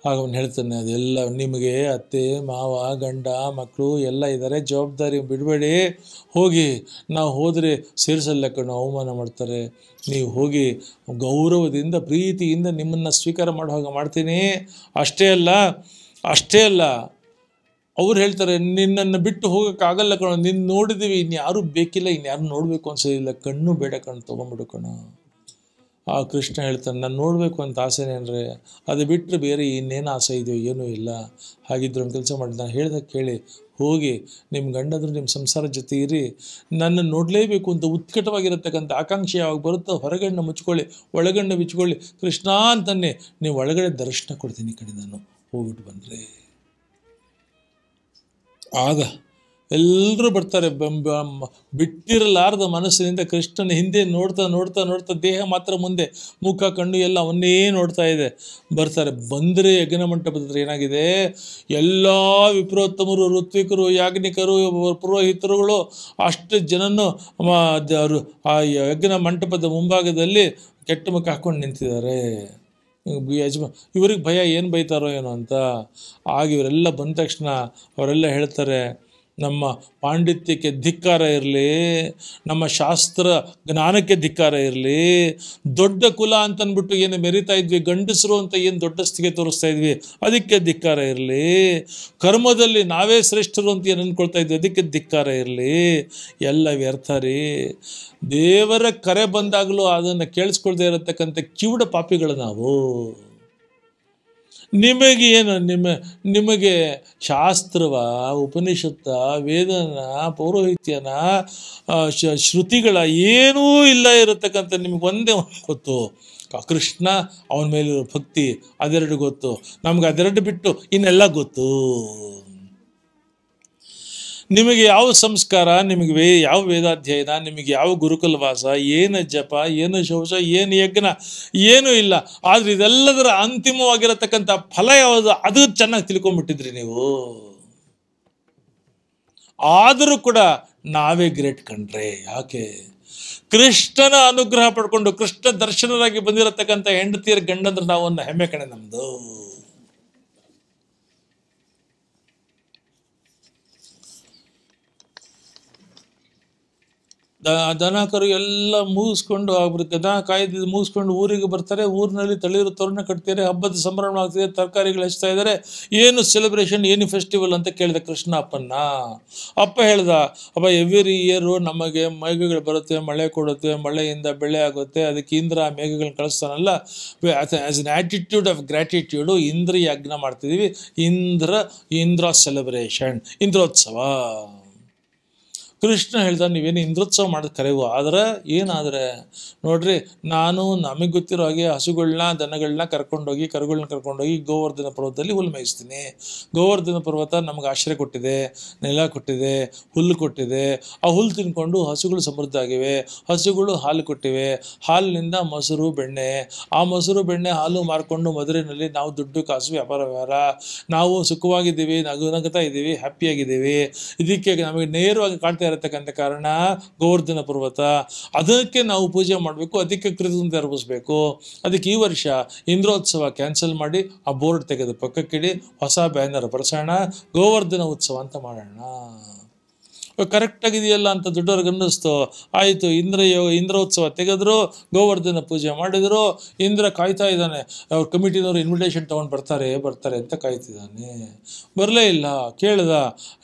ಆಗ ಅವನು ಹೇಳ್ತಾನೆ, ಅದೆಲ್ಲ ನಿಮಗೆ ಅತ್ತೆ ಮಾವ ಗಂಡ ಮಕ್ಕಳು ಎಲ್ಲ ಇದ್ದಾರೆ, ಜವಾಬ್ದಾರಿ ಬಿಡಬೇಡಿ, ಹೋಗಿ. ನಾವು ಹೋದರೆ ಸೇರಿಸಲ್ಲ ಕಣೋ, ಅವಮಾನ ಮಾಡ್ತಾರೆ. ನೀವು ಹೋಗಿ ಗೌರವದಿಂದ ಪ್ರೀತಿಯಿಂದ ನಿಮ್ಮನ್ನು ಸ್ವೀಕಾರ ಮಾಡೋ ಹಾಗೆ ಮಾಡ್ತೀನಿ. ಅಷ್ಟೇ ಅಲ್ಲ ಅವ್ರು ಹೇಳ್ತಾರೆ, ನಿನ್ನನ್ನು ಬಿಟ್ಟು ಹೋಗೋಕ್ಕಾಗಲ್ಲ ಕಣೋ, ನಿನ್ನ ನೋಡಿದ್ದೀವಿ, ಇನ್ಯಾರೂ ಬೇಕಿಲ್ಲ, ಇನ್ಯಾರು ನೋಡಬೇಕು ಅನ್ಸೋದಿಲ್ಲ, ಕಣ್ಣು ಬೇಡ ಕಣ್ಣು ತೊಗೊಂಬಿಡು ಕಣೋ. ಆ ಕೃಷ್ಣ ಹೇಳ್ತಾನೆ, ನಾನು ನೋಡಬೇಕು ಅಂತ ಆಸೆನೇ ಅಂದರೆ ಅದು ಬಿಟ್ಟರೆ ಬೇರೆ ಇನ್ನೇನು ಆಸೆ ಇದೆಯೋ ಏನೂ ಇಲ್ಲ. ಹಾಗಿದ್ರೆ ಒಂದು ಕೆಲಸ ಮಾಡಿ, ನಾನು ಹೇಳ್ದಾಗ ಕೇಳಿ, ಹೋಗಿ ನಿಮ್ಮ ಗಂಡಂದ್ರು ನಿಮ್ಮ ಸಂಸಾರದ ಜೊತೆ ಇರಿ. ನನ್ನ ನೋಡಲೇಬೇಕು ಅಂತ ಉತ್ಕಟವಾಗಿರತಕ್ಕಂಥ ಆಕಾಂಕ್ಷೆ ಯಾವಾಗ ಬರುತ್ತೋ ಹೊರಗಣ್ಣ ಮುಚ್ಕೊಳ್ಳಿ, ಒಳಗಣ್ಣ ಬಿಚ್ಕೊಳ್ಳಿ, ಕೃಷ್ಣ ಅಂತನ್ನೇ ನೀವು ಒಳಗಡೆ ದರ್ಶನ ಕೊಡ್ತೀನಿ ಕಡೆ ನಾನು ಹೋಗ್ಬಿಟ್ಟು ಬಂದರೆ. ಆಗ ಎಲ್ಲರೂ ಬರ್ತಾರೆ. ಬಿಟ್ಟಿರಲಾರದ ಮನಸ್ಸಿನಿಂದ ಕೃಷ್ಣನ ಹಿಂದೆ ನೋಡ್ತಾ ನೋಡ್ತಾ ನೋಡ್ತಾ ದೇಹ ಮಾತ್ರ ಮುಂದೆ, ಮುಖ ಕಣ್ಣು ಎಲ್ಲ ಅವನ್ನೇ ನೋಡ್ತಾ ಇದೆ. ಬರ್ತಾರೆ. ಬಂದರೆ ಯಜ್ಞ ಮಂಟಪದ ಹತ್ರ ಏನಾಗಿದೆ, ಎಲ್ಲ ವಿಪ್ರೋತ್ತಮರು, ಋತ್ವಿಕರು, ಯಾಜ್ಞಿಕರು, ಪುರೋಹಿತರುಗಳು ಅಷ್ಟು ಜನನು ಆ ಯಜ್ಞ ಮಂಟಪದ ಮುಂಭಾಗದಲ್ಲಿ ಕೆಟ್ಟ ಮುಖ ಹಾಕ್ಕೊಂಡು ನಿಂತಿದ್ದಾರೆ. ಇವ್ರಿಗೆ ಭಯ, ಏನು ಬೈತಾರೋ ಏನೋ ಅಂತ. ಆಗ ಇವರೆಲ್ಲ ಬಂದ ತಕ್ಷಣ ಅವರೆಲ್ಲ ಹೇಳ್ತಾರೆ, ನಮ್ಮ ಪಾಂಡಿತ್ಯಕ್ಕೆ ಧಿಕ್ಕಾರ ಇರಲಿ, ನಮ್ಮ ಶಾಸ್ತ್ರ ಜ್ಞಾನಕ್ಕೆ ಧಿಕ್ಕಾರ ಇರಲಿ, ದೊಡ್ಡ ಕುಲ ಅಂತಂದ್ಬಿಟ್ಟು ಏನು ಮೆರಿತಾ ಇದ್ವಿ, ಗಂಡಸರು ಅಂತ ಏನು ದೊಡ್ಡಸ್ತಿಗೆ ತೋರಿಸ್ತಾ ಇದ್ವಿ, ಅದಕ್ಕೆ ಧಿಕ್ಕಾರ ಇರಲಿ, ಕರ್ಮದಲ್ಲಿ ನಾವೇ ಶ್ರೇಷ್ಠರು ಅಂತ ಏನು ಅಂದ್ಕೊಳ್ತಾ ಇದ್ವಿ, ಅದಕ್ಕೆ ಧಿಕ್ಕಾರ ಇರಲಿ. ಎಲ್ಲ ವ್ಯರ್ಥ ರೀ. ದೇವರ ಕರೆ ಬಂದಾಗಲೂ ಅದನ್ನು ಕೇಳಿಸ್ಕೊಳ್ದೇ ಇರತಕ್ಕಂಥ ಕಿವುಡ ಪಾಪಿಗಳು ನಾವು. ನಿಮಗೆ ಏನು, ನಿಮಗೆ ಶಾಸ್ತ್ರವ, ಉಪನಿಷತ್ತ, ವೇದನ, ಪೌರೋಹಿತ್ಯನ, ಶ್ರುತಿಗಳ ಏನೂ ಇಲ್ಲ ಇರತಕ್ಕಂಥ ನಿಮ್ಗೆ ಒಂದೇ ಗೊತ್ತು, ಕೃಷ್ಣ, ಅವನ ಮೇಲಿರೋ ಭಕ್ತಿ, ಅದೆರಡು ಗೊತ್ತು. ನಮ್ಗೆ ಅದೆರಡು ಬಿಟ್ಟು ಇನ್ನೆಲ್ಲ ಗೊತ್ತು. ನಿಮಗೆ ಯಾವ ಸಂಸ್ಕಾರ, ನಿಮಗೆ ಯಾವ ವೇದಾಧ್ಯಯನ, ನಿಮಗೆ ಯಾವ ಗುರುಕುಲವಾಸ, ಏನು ಜಪ, ಏನು ಶೌಚ, ಏನು ಯಜ್ಞ, ಏನೂ ಇಲ್ಲ. ಆದರೆ ಇದೆಲ್ಲದರ ಅಂತಿಮವಾಗಿರತಕ್ಕಂಥ ಫಲ ಯಾವುದು, ಅದು ಚೆನ್ನಾಗಿ ತಿಳ್ಕೊಂಬಿಟ್ಟಿದ್ರಿ ನೀವು. ಆದರೂ ಕೂಡ ನಾವೇ ಗ್ರೇಟ್ ಕಂಡ್ರೆ. ಯಾಕೆ? ಕೃಷ್ಣನ ಅನುಗ್ರಹ ಪಡ್ಕೊಂಡು ಕೃಷ್ಣ ದರ್ಶನರಾಗಿ ಬಂದಿರತಕ್ಕಂಥ ಹೆಂಡತಿಯರ ಗಂಡಂದ್ರೆ ನಾವನ್ನ ಹೆಮ್ಮೆ ಕಣೆ ನಮ್ದು. ದನ ಕರು ಎಲ್ಲ ಮುಗಿಸ್ಕೊಂಡು ಆಗ್ಬಿಡುತ್ತೆ. ದನ ಕಾಯ್ದು ಮುಗಿಸ್ಕೊಂಡು ಊರಿಗೆ ಬರ್ತಾರೆ. ಊರಿನಲ್ಲಿ ತಳಿರು ತೋರಣ ಕಟ್ತಾರೆ, ಹಬ್ಬದ ಸಂಭ್ರಮ ಆಗ್ತಿದೆ, ತರಕಾರಿಗಳು ಹೆಚ್ಚುತ್ತಾ ಇದ್ದಾರೆ. ಏನು ಸೆಲೆಬ್ರೇಷನ್, ಏನು ಫೆಸ್ಟಿವಲ್ ಅಂತ ಕೇಳಿದ ಕೃಷ್ಣ ಅಪ್ಪನ್ನ. ಅಪ್ಪ ಹೇಳ್ದ, ಅಪ್ಪ ಎವ್ರಿ ಇಯರು ನಮಗೆ ಮೇಘಗಳು ಬರುತ್ತೆ, ಮಳೆ ಕೊಡುತ್ತೆ, ಮಳೆಯಿಂದ ಬೆಳೆ ಆಗುತ್ತೆ, ಅದಕ್ಕೆ ಇಂದ್ರ ಮೇಘಗಳನ್ನ ಕಳಿಸ್ತಾನಲ್ಲ, as an attitude of gratitude Indra ಯಜ್ಞ ಮಾಡ್ತಿದ್ದೀವಿ. ಇಂದ್ರ ಸೆಲೆಬ್ರೇಷನ್, ಇಂದ್ರೋತ್ಸವ. ಕೃಷ್ಣ ಹೇಳ್ದ, ನೀವೇನು ಇಂದ್ರೋತ್ಸವ ಮಾಡೋದು ಕರೆವು, ಆದರೆ ಏನಾದರೆ ನೋಡ್ರಿ, ನಾನು ನಮಗೆ ಗೊತ್ತಿರೋ ಹಾಗೆ ಹಸುಗಳನ್ನ, ದನಗಳನ್ನ ಕರ್ಕೊಂಡೋಗಿ, ಕರುಗಳನ್ನ ಕರ್ಕೊಂಡೋಗಿ ಗೋವರ್ಧನ ಪರ್ವತದಲ್ಲಿ ಹುಲ್ಲು ಮೇಯಿಸ್ತೀನಿ. ಗೋವರ್ಧನ ಪರ್ವತ ನಮಗೆ ಆಶ್ರಯ ಕೊಟ್ಟಿದೆ, ನೆಲ ಕೊಟ್ಟಿದೆ, ಹುಲ್ಲು ಕೊಟ್ಟಿದೆ. ಆ ಹುಲ್ಲು ತಿನ್ಕೊಂಡು ಹಸುಗಳು ಸಮೃದ್ಧ ಆಗಿವೆ, ಹಸುಗಳು ಹಾಲು ಕೊಟ್ಟಿವೆ, ಹಾಲಿನಿಂದ ಮೊಸರು, ಬೆಣ್ಣೆ, ಆ ಮೊಸರು, ಬೆಣ್ಣೆ, ಹಾಲು ಮಾರ್ಕೊಂಡು ಮಧುರೆಯಲ್ಲಿ ನಾವು ದುಡ್ಡು ಕಾಸು ವ್ಯಾಪಾರ ನಾವು ಸುಖವಾಗಿದ್ದೀವಿ, ನಗುತ್ತಾ ಇದ್ದೀವಿ, ಹ್ಯಾಪಿಯಾಗಿದ್ದೀವಿ. ಇದಕ್ಕೆ ನಮಗೆ ನೇರವಾಗಿ ಕಾಣ್ತಾ ಇರತಕ್ಕಂಥ ಕಾರಣ ಗೋವರ್ಧನ ಪರ್ವತ. ಅದಕ್ಕೆ ನಾವು ಪೂಜೆ ಮಾಡಬೇಕು, ಅದಕ್ಕೆ ಕೃತಜ್ಞತೆ ಅರ್ಪಿಸ್ಬೇಕು. ಅದಕ್ಕೆ ಈ ವರ್ಷ ಇಂದ್ರೋತ್ಸವ ಕ್ಯಾನ್ಸಲ್ ಮಾಡಿ ಆ ಬೋರ್ಡ್ ತೆಗೆದು ಪಕ್ಕಕ್ಕಿಡಿ, ಹೊಸ ಬ್ಯಾನರ್ ಬರ್ಸೋಣ, ಗೋವರ್ಧನ ಉತ್ಸವ ಅಂತ ಮಾಡೋಣ. ಕರೆಕ್ಟಾಗಿದೆಯಲ್ಲ ಅಂತ ದೊಡ್ಡವ್ರಿಗೆ ಅನ್ನಿಸ್ತು. ಆಯಿತು, ಇಂದ್ರೋತ್ಸವ ತೆಗೆದ್ರು, ಗೋವರ್ಧನ ಪೂಜೆ ಮಾಡಿದ್ರು. ಇಂದ್ರ ಕಾಯ್ತಾ ಇದ್ದಾನೆ, ಅವ್ರ ಕಮಿಟಿನವರು ಇನ್ವಿಟೇಷನ್ ತೊಗೊಂಡು ಬರ್ತಾರೆ ಅಂತ ಕಾಯ್ತಿದ್ದಾನೆ. ಬರಲೇ ಇಲ್ಲ. ಕೇಳ್ದ,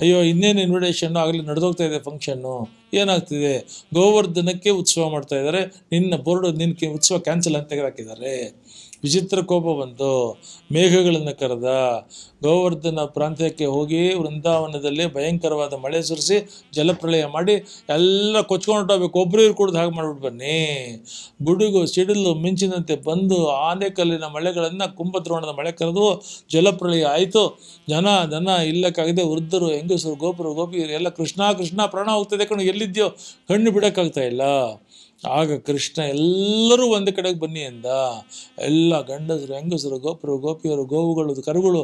ಅಯ್ಯೋ ಇನ್ನೇನು ಇನ್ವಿಟೇಷನ್ನು, ಆಗಲಿ ನಡೆದೋಗ್ತಾ ಇದೆ ಫಂಕ್ಷನ್ನು, ಏನಾಗ್ತಿದೆ? ಗೋವರ್ಧನಕ್ಕೆ ಉತ್ಸವ ಮಾಡ್ತಾ ಇದ್ದಾರೆ, ನಿನ್ನ ಉತ್ಸವ ಕ್ಯಾನ್ಸಲ್ ಅಂತ ತೆಗೆದಾಕಿದ್ದಾರೆ. ವಿಚಿತ್ರ ಕೋಪ ಬಂತು. ಮೇಘಗಳನ್ನು ಕರೆದ, ಗೋವರ್ಧನ ಪ್ರಾಂತ್ಯಕ್ಕೆ ಹೋಗಿ ವೃಂದಾವನದಲ್ಲಿ ಭಯಂಕರವಾದ ಮಳೆ ಸುರಿಸಿ ಜಲಪ್ರಳಯ ಮಾಡಿ ಎಲ್ಲ ಕೊಚ್ಕೊಂಡೋಗ್ಬೇಕು, ಒಬ್ಬರು ಕುಡಿದು ಹಾಗೆ ಮಾಡಿಬಿಟ್ಟು ಬನ್ನಿ. ಗುಡುಗು ಸಿಡಿಲು ಮಿಂಚಿನಂತೆ ಬಂದು ಆನೆಕಲ್ಲಿನ ಮಳೆಗಳನ್ನು, ಕುಂಭದ್ರೋಣದ ಮಳೆ ಕರೆದು ಜಲಪ್ರಳಯ ಆಯಿತು. ಜನ ಇಲ್ಲಕ್ಕಾಗದೆ ವೃದ್ಧರು, ಹೆಂಗಸರು, ಗೋಪಿಯರು ಎಲ್ಲ ಕೃಷ್ಣ ಕೃಷ್ಣ ಪ್ರಾಣ ಹೋಗ್ತದೆ ಕಣ್ಣು, ಎಲ್ಲಿದ್ಯೋ ಕಣ್ಣು ಬಿಡೋಕ್ಕಾಗ್ತಾ ಇಲ್ಲ. ಆಗ ಕೃಷ್ಣ ಎಲ್ಲರೂ ಒಂದು ಕಡೆಗೆ ಬನ್ನಿ ಎಂದ. ಎಲ್ಲ ಗಂಡಸರು, ಹೆಂಗಸರು, ಗೋಪಿಯರು, ಗೋವುಗಳು, ಕರುಗಳು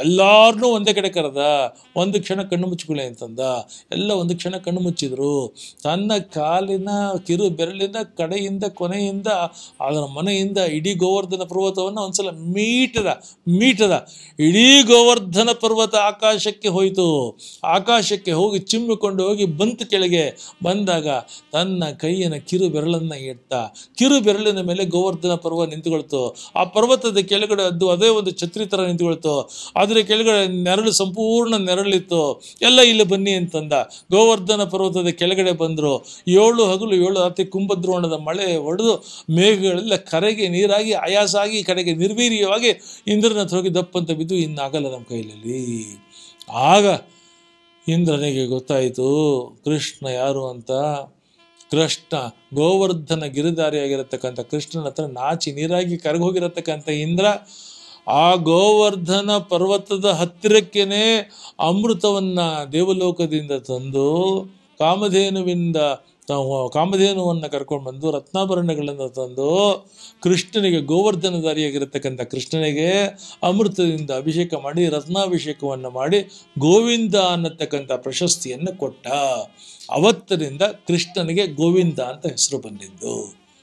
ಎಲ್ಲರನ್ನೂ ಒಂದೇ ಕಡೆ ಕರೆದ. ಒಂದು ಕ್ಷಣ ಕಣ್ಣು ಮುಚ್ಚಿಕೊಳ್ಳಿ ಅಂತಂದ. ಎಲ್ಲ ಒಂದು ಕ್ಷಣ ಕಣ್ಣು ಮುಚ್ಚಿದ್ರು. ತನ್ನ ಕಾಲಿನ ಕಿರು ಬೆರಳಿನ ಕಡೆಯಿಂದ ಕೊನೆಯಿಂದ ಅದರ ಮನೆಯಿಂದ ಇಡೀ ಗೋವರ್ಧನ ಪರ್ವತವನ್ನು ಒಂದ್ಸಲ ಮೀಟದ. ಇಡೀ ಗೋವರ್ಧನ ಪರ್ವತ ಆಕಾಶಕ್ಕೆ ಹೋಯಿತು. ಆಕಾಶಕ್ಕೆ ಹೋಗಿ ಚಿಮ್ಮಿಕೊಂಡು ಹೋಗಿ ಬಂತು ಕೆಳಗೆ. ಬಂದಾಗ ತನ್ನ ಕೈಯಿನ ಕಿರು ಬೆರಳನ್ನು ಇಟ್ಟ. ಕಿರು ಬೆರಳಿನ ಮೇಲೆ ಗೋವರ್ಧನ ಪರ್ವತ ನಿಂತುಕೊಳ್ತು. ಆ ಪರ್ವತದ ಕೆಳಗಡೆ ಅದೇ ಒಂದು ಛತ್ರಿ ಥರ ನಿಂತುಕೊಳ್ತು. ಅದರ ಕೆಳಗಡೆ ನೆರಳು, ಸಂಪೂರ್ಣ ನೆರಳಿತ್ತು. ಎಲ್ಲ ಇಲ್ಲಿ ಬನ್ನಿ ಅಂತಂದ. ಗೋವರ್ಧನ ಪರ್ವತದ ಕೆಳಗಡೆ ಬಂದರು. 7 ಹಗಲು 7 ರಾತ್ರಿ ಕುಂಭದ್ರೋಣದ ಮಳೆ ಹೊಡೆದು ಮೇಘಗಳೆಲ್ಲ ಕರೆಗೆ ನೀರಾಗಿ ಆಯಾಸ ಆಗಿ ಕಡೆಗೆ ನಿರ್ವೀರ್ಯವಾಗಿ ಇಂದ್ರನ ಹೋಗಿ ದಪ್ಪಂತ ಬಿದ್ದು ಇನ್ನಾಗಲ್ಲ ನಮ್ಮ ಕೈಯಲ್ಲಿ. ಆಗ ಇಂದ್ರನಿಗೆ ಗೊತ್ತಾಯಿತು ಕೃಷ್ಣ ಯಾರು ಅಂತ. ಕೃಷ್ಣ ಗೋವರ್ಧನ ಗಿರಿಧಾರಿಯಾಗಿರತಕ್ಕಂಥ ಕೃಷ್ಣನ ಹತ್ರ ನಾಚಿ ನೀರಾಗಿ ಕರಗೋಗಿರತಕ್ಕಂಥ ಇಂದ್ರ ಆ ಗೋವರ್ಧನ ಪರ್ವತದ ಹತ್ತಿರಕ್ಕೇನೆ ಅಮೃತವನ್ನು ದೇವಲೋಕದಿಂದ ತಂದು ಕಾಮಧೇನುವನ್ನು ಕರ್ಕೊಂಡು ಬಂದು ರತ್ನಾಭರಣಗಳನ್ನು ತಂದು ಕೃಷ್ಣನಿಗೆ, ಗೋವರ್ಧನಧಾರಿಯಾಗಿರತಕ್ಕಂಥ ಕೃಷ್ಣನಿಗೆ ಅಮೃತದಿಂದ ಅಭಿಷೇಕ ಮಾಡಿ ರತ್ನಾಭಿಷೇಕವನ್ನು ಮಾಡಿ ಗೋವಿಂದ ಅನ್ನತಕ್ಕಂಥ ಪ್ರಶಸ್ತಿಯನ್ನು ಕೊಟ್ಟ. ಅವತ್ತರಿಂದ ಕೃಷ್ಣನಿಗೆ ಗೋವಿಂದ ಅಂತ ಹೆಸರು ಬಂದಿದ್ದು.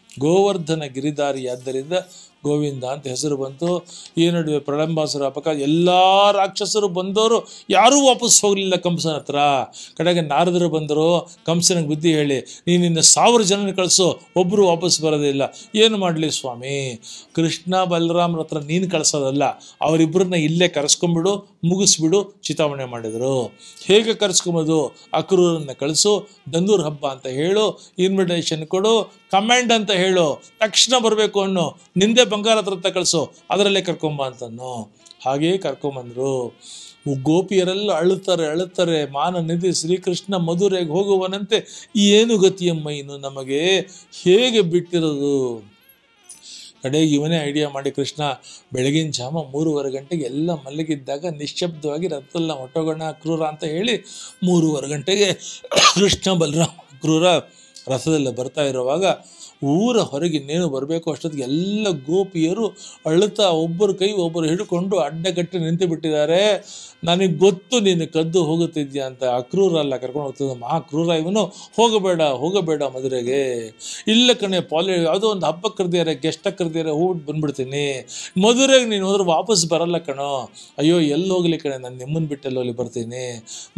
ಗೋವರ್ಧನ ಗಿರಿಧಾರಿಯಾದ್ದರಿಂದ ಗೋವಿಂದ ಅಂತ ಹೆಸರು ಬಂತು. ಈ ನಡುವೆ ಪ್ರಳಂಬಾಸುರ ಅಪಕ ಎಲ್ಲ ರಾಕ್ಷಸರು ಬಂದವರು ಯಾರೂ ವಾಪಸ್ ಹೋಗಲಿಲ್ಲ ಕಂಸನ ಹತ್ರ. ಕಡೆಗೆ ನಾರದರು ಬಂದರು, ಕಂಸನಿಗೆ ಬುದ್ಧಿ ಹೇಳಿ, ನೀನಿನ್ನ 1000 ಜನನ ಕಳಿಸೋ, ಒಬ್ಬರು ವಾಪಸ್ ಬರೋದಿಲ್ಲ. ಏನು ಮಾಡಲಿ ಸ್ವಾಮಿ, ಕೃಷ್ಣ ಬಲರಾಮರ ಹತ್ರ ನೀನು ಕಳಿಸೋದಲ್ಲ, ಅವರಿಬ್ಬರನ್ನ ಇಲ್ಲೇ ಕರೆಸ್ಕೊಂಡ್ಬಿಡು, ಮುಗಿಸ್ಬಿಡು ಚಿತಾವಣೆ ಮಾಡಿದರು. ಹೇಗೆ ಕರೆಸ್ಕೊಂಬೋದು? ಅಕ್ರೂರನ್ನು ಕಳಿಸು, ದಂದೂರ್ ಹಬ್ಬ ಅಂತ ಹೇಳು, ಇನ್ವಿಟೇಷನ್ ಕೊಡು, ಕಮೆಂಡ್ ಅಂತ ಹೇಳು, ತಕ್ಷಣ ಬರಬೇಕು ಅನ್ನೋ, ನಿಂದೆ ಬಂಗಾರ ಹತ್ರ ಕಳಿಸು, ಅದರಲ್ಲೇ ಕರ್ಕೊಂಬ ಅಂತನೋ. ಹಾಗೇ ಕರ್ಕೊಂಬಂದರು. ಗೋಪಿಯರೆಲ್ಲ ಅಳುತ್ತಾರೆ. ಮಾನ ನಿಧಿ ಶ್ರೀಕೃಷ್ಣ ಮಧುರೆಗೆ ಹೋಗುವನಂತೆ. ಏನು ಗತಿಯಮ್ಮ ಇನ್ನು ನಮಗೆ, ಹೇಗೆ ಬಿಟ್ಟಿರೋದು? ಕಡೆಗೆ ಇವನೇ ಐಡಿಯಾ ಮಾಡಿ, ಕೃಷ್ಣ ಬೆಳಗಿನ ಜಾಮ 3:30 ಗಂಟೆಗೆ ಎಲ್ಲ ಮಲಗಿದ್ದಾಗ ನಿಶ್ಶಬ್ದವಾಗಿ ರಥೆಲ್ಲ ಹೊಟ್ಟೋಗೋಣ ಕ್ರೂರ ಅಂತ ಹೇಳಿ 3:30 ಗಂಟೆಗೆ ಕೃಷ್ಣ ಬಲರಾಮ ಕ್ರೂರ ರಥದಲ್ಲಿ ಬರ್ತಾ ಇರುವಾಗ ಊರ ಹೊರಗೆ ಇನ್ನೇನು ಬರಬೇಕು ಅಷ್ಟೊತ್ತಿಗೆ ಎಲ್ಲ ಗೋಪಿಯರು ಅಳುತ್ತಾ ಒಬ್ಬರು ಕೈ ಒಬ್ಬರು ಹಿಡ್ಕೊಂಡು ಅಡ್ಡಗಟ್ಟಿ ನಿಂತು ಬಿಟ್ಟಿದ್ದಾರೆ. ನನಗೆ ಗೊತ್ತು ನೀನು ಕದ್ದು ಹೋಗುತ್ತಿದ್ಯಾ ಅಂತ. ಅಕ್ರೂರ ಅಲ್ಲ ಕರ್ಕೊಂಡು ಹೋಗ್ತಿದ್ದ, ಮಹಾಕ್ರೂರ ಇವನು. ಹೋಗಬೇಡ ಮದುರೆಗೆ. ಇಲ್ಲ ಕಣೆ, ಯಾವುದೋ ಒಂದು ಹಬ್ಬಕ್ಕೆ ಕರೆದಿದ್ದಾರೆ, ಗೆಸ್ಟಾಗಿ ಕರೆದಿದ್ದಾರೆ, ಹೋಗ್ಬಿಟ್ಟು ಬಂದ್ಬಿಡ್ತೀನಿ. ಮದುರೆಗೆ ನೀನು ಹೋದ್ರೆ ವಾಪಸ್ ಬರಲ್ಲ ಕಣೋ. ಅಯ್ಯೋ ಎಲ್ಲಿ ಹೋಗ್ಲಿ ಕಣೆ, ನಾನು ನಿಮ್ಮನ್ನು ಬಿಟ್ಟಲ್ಲಿ ಹೋಗ್ಲಿ ಬರ್ತೀನಿ.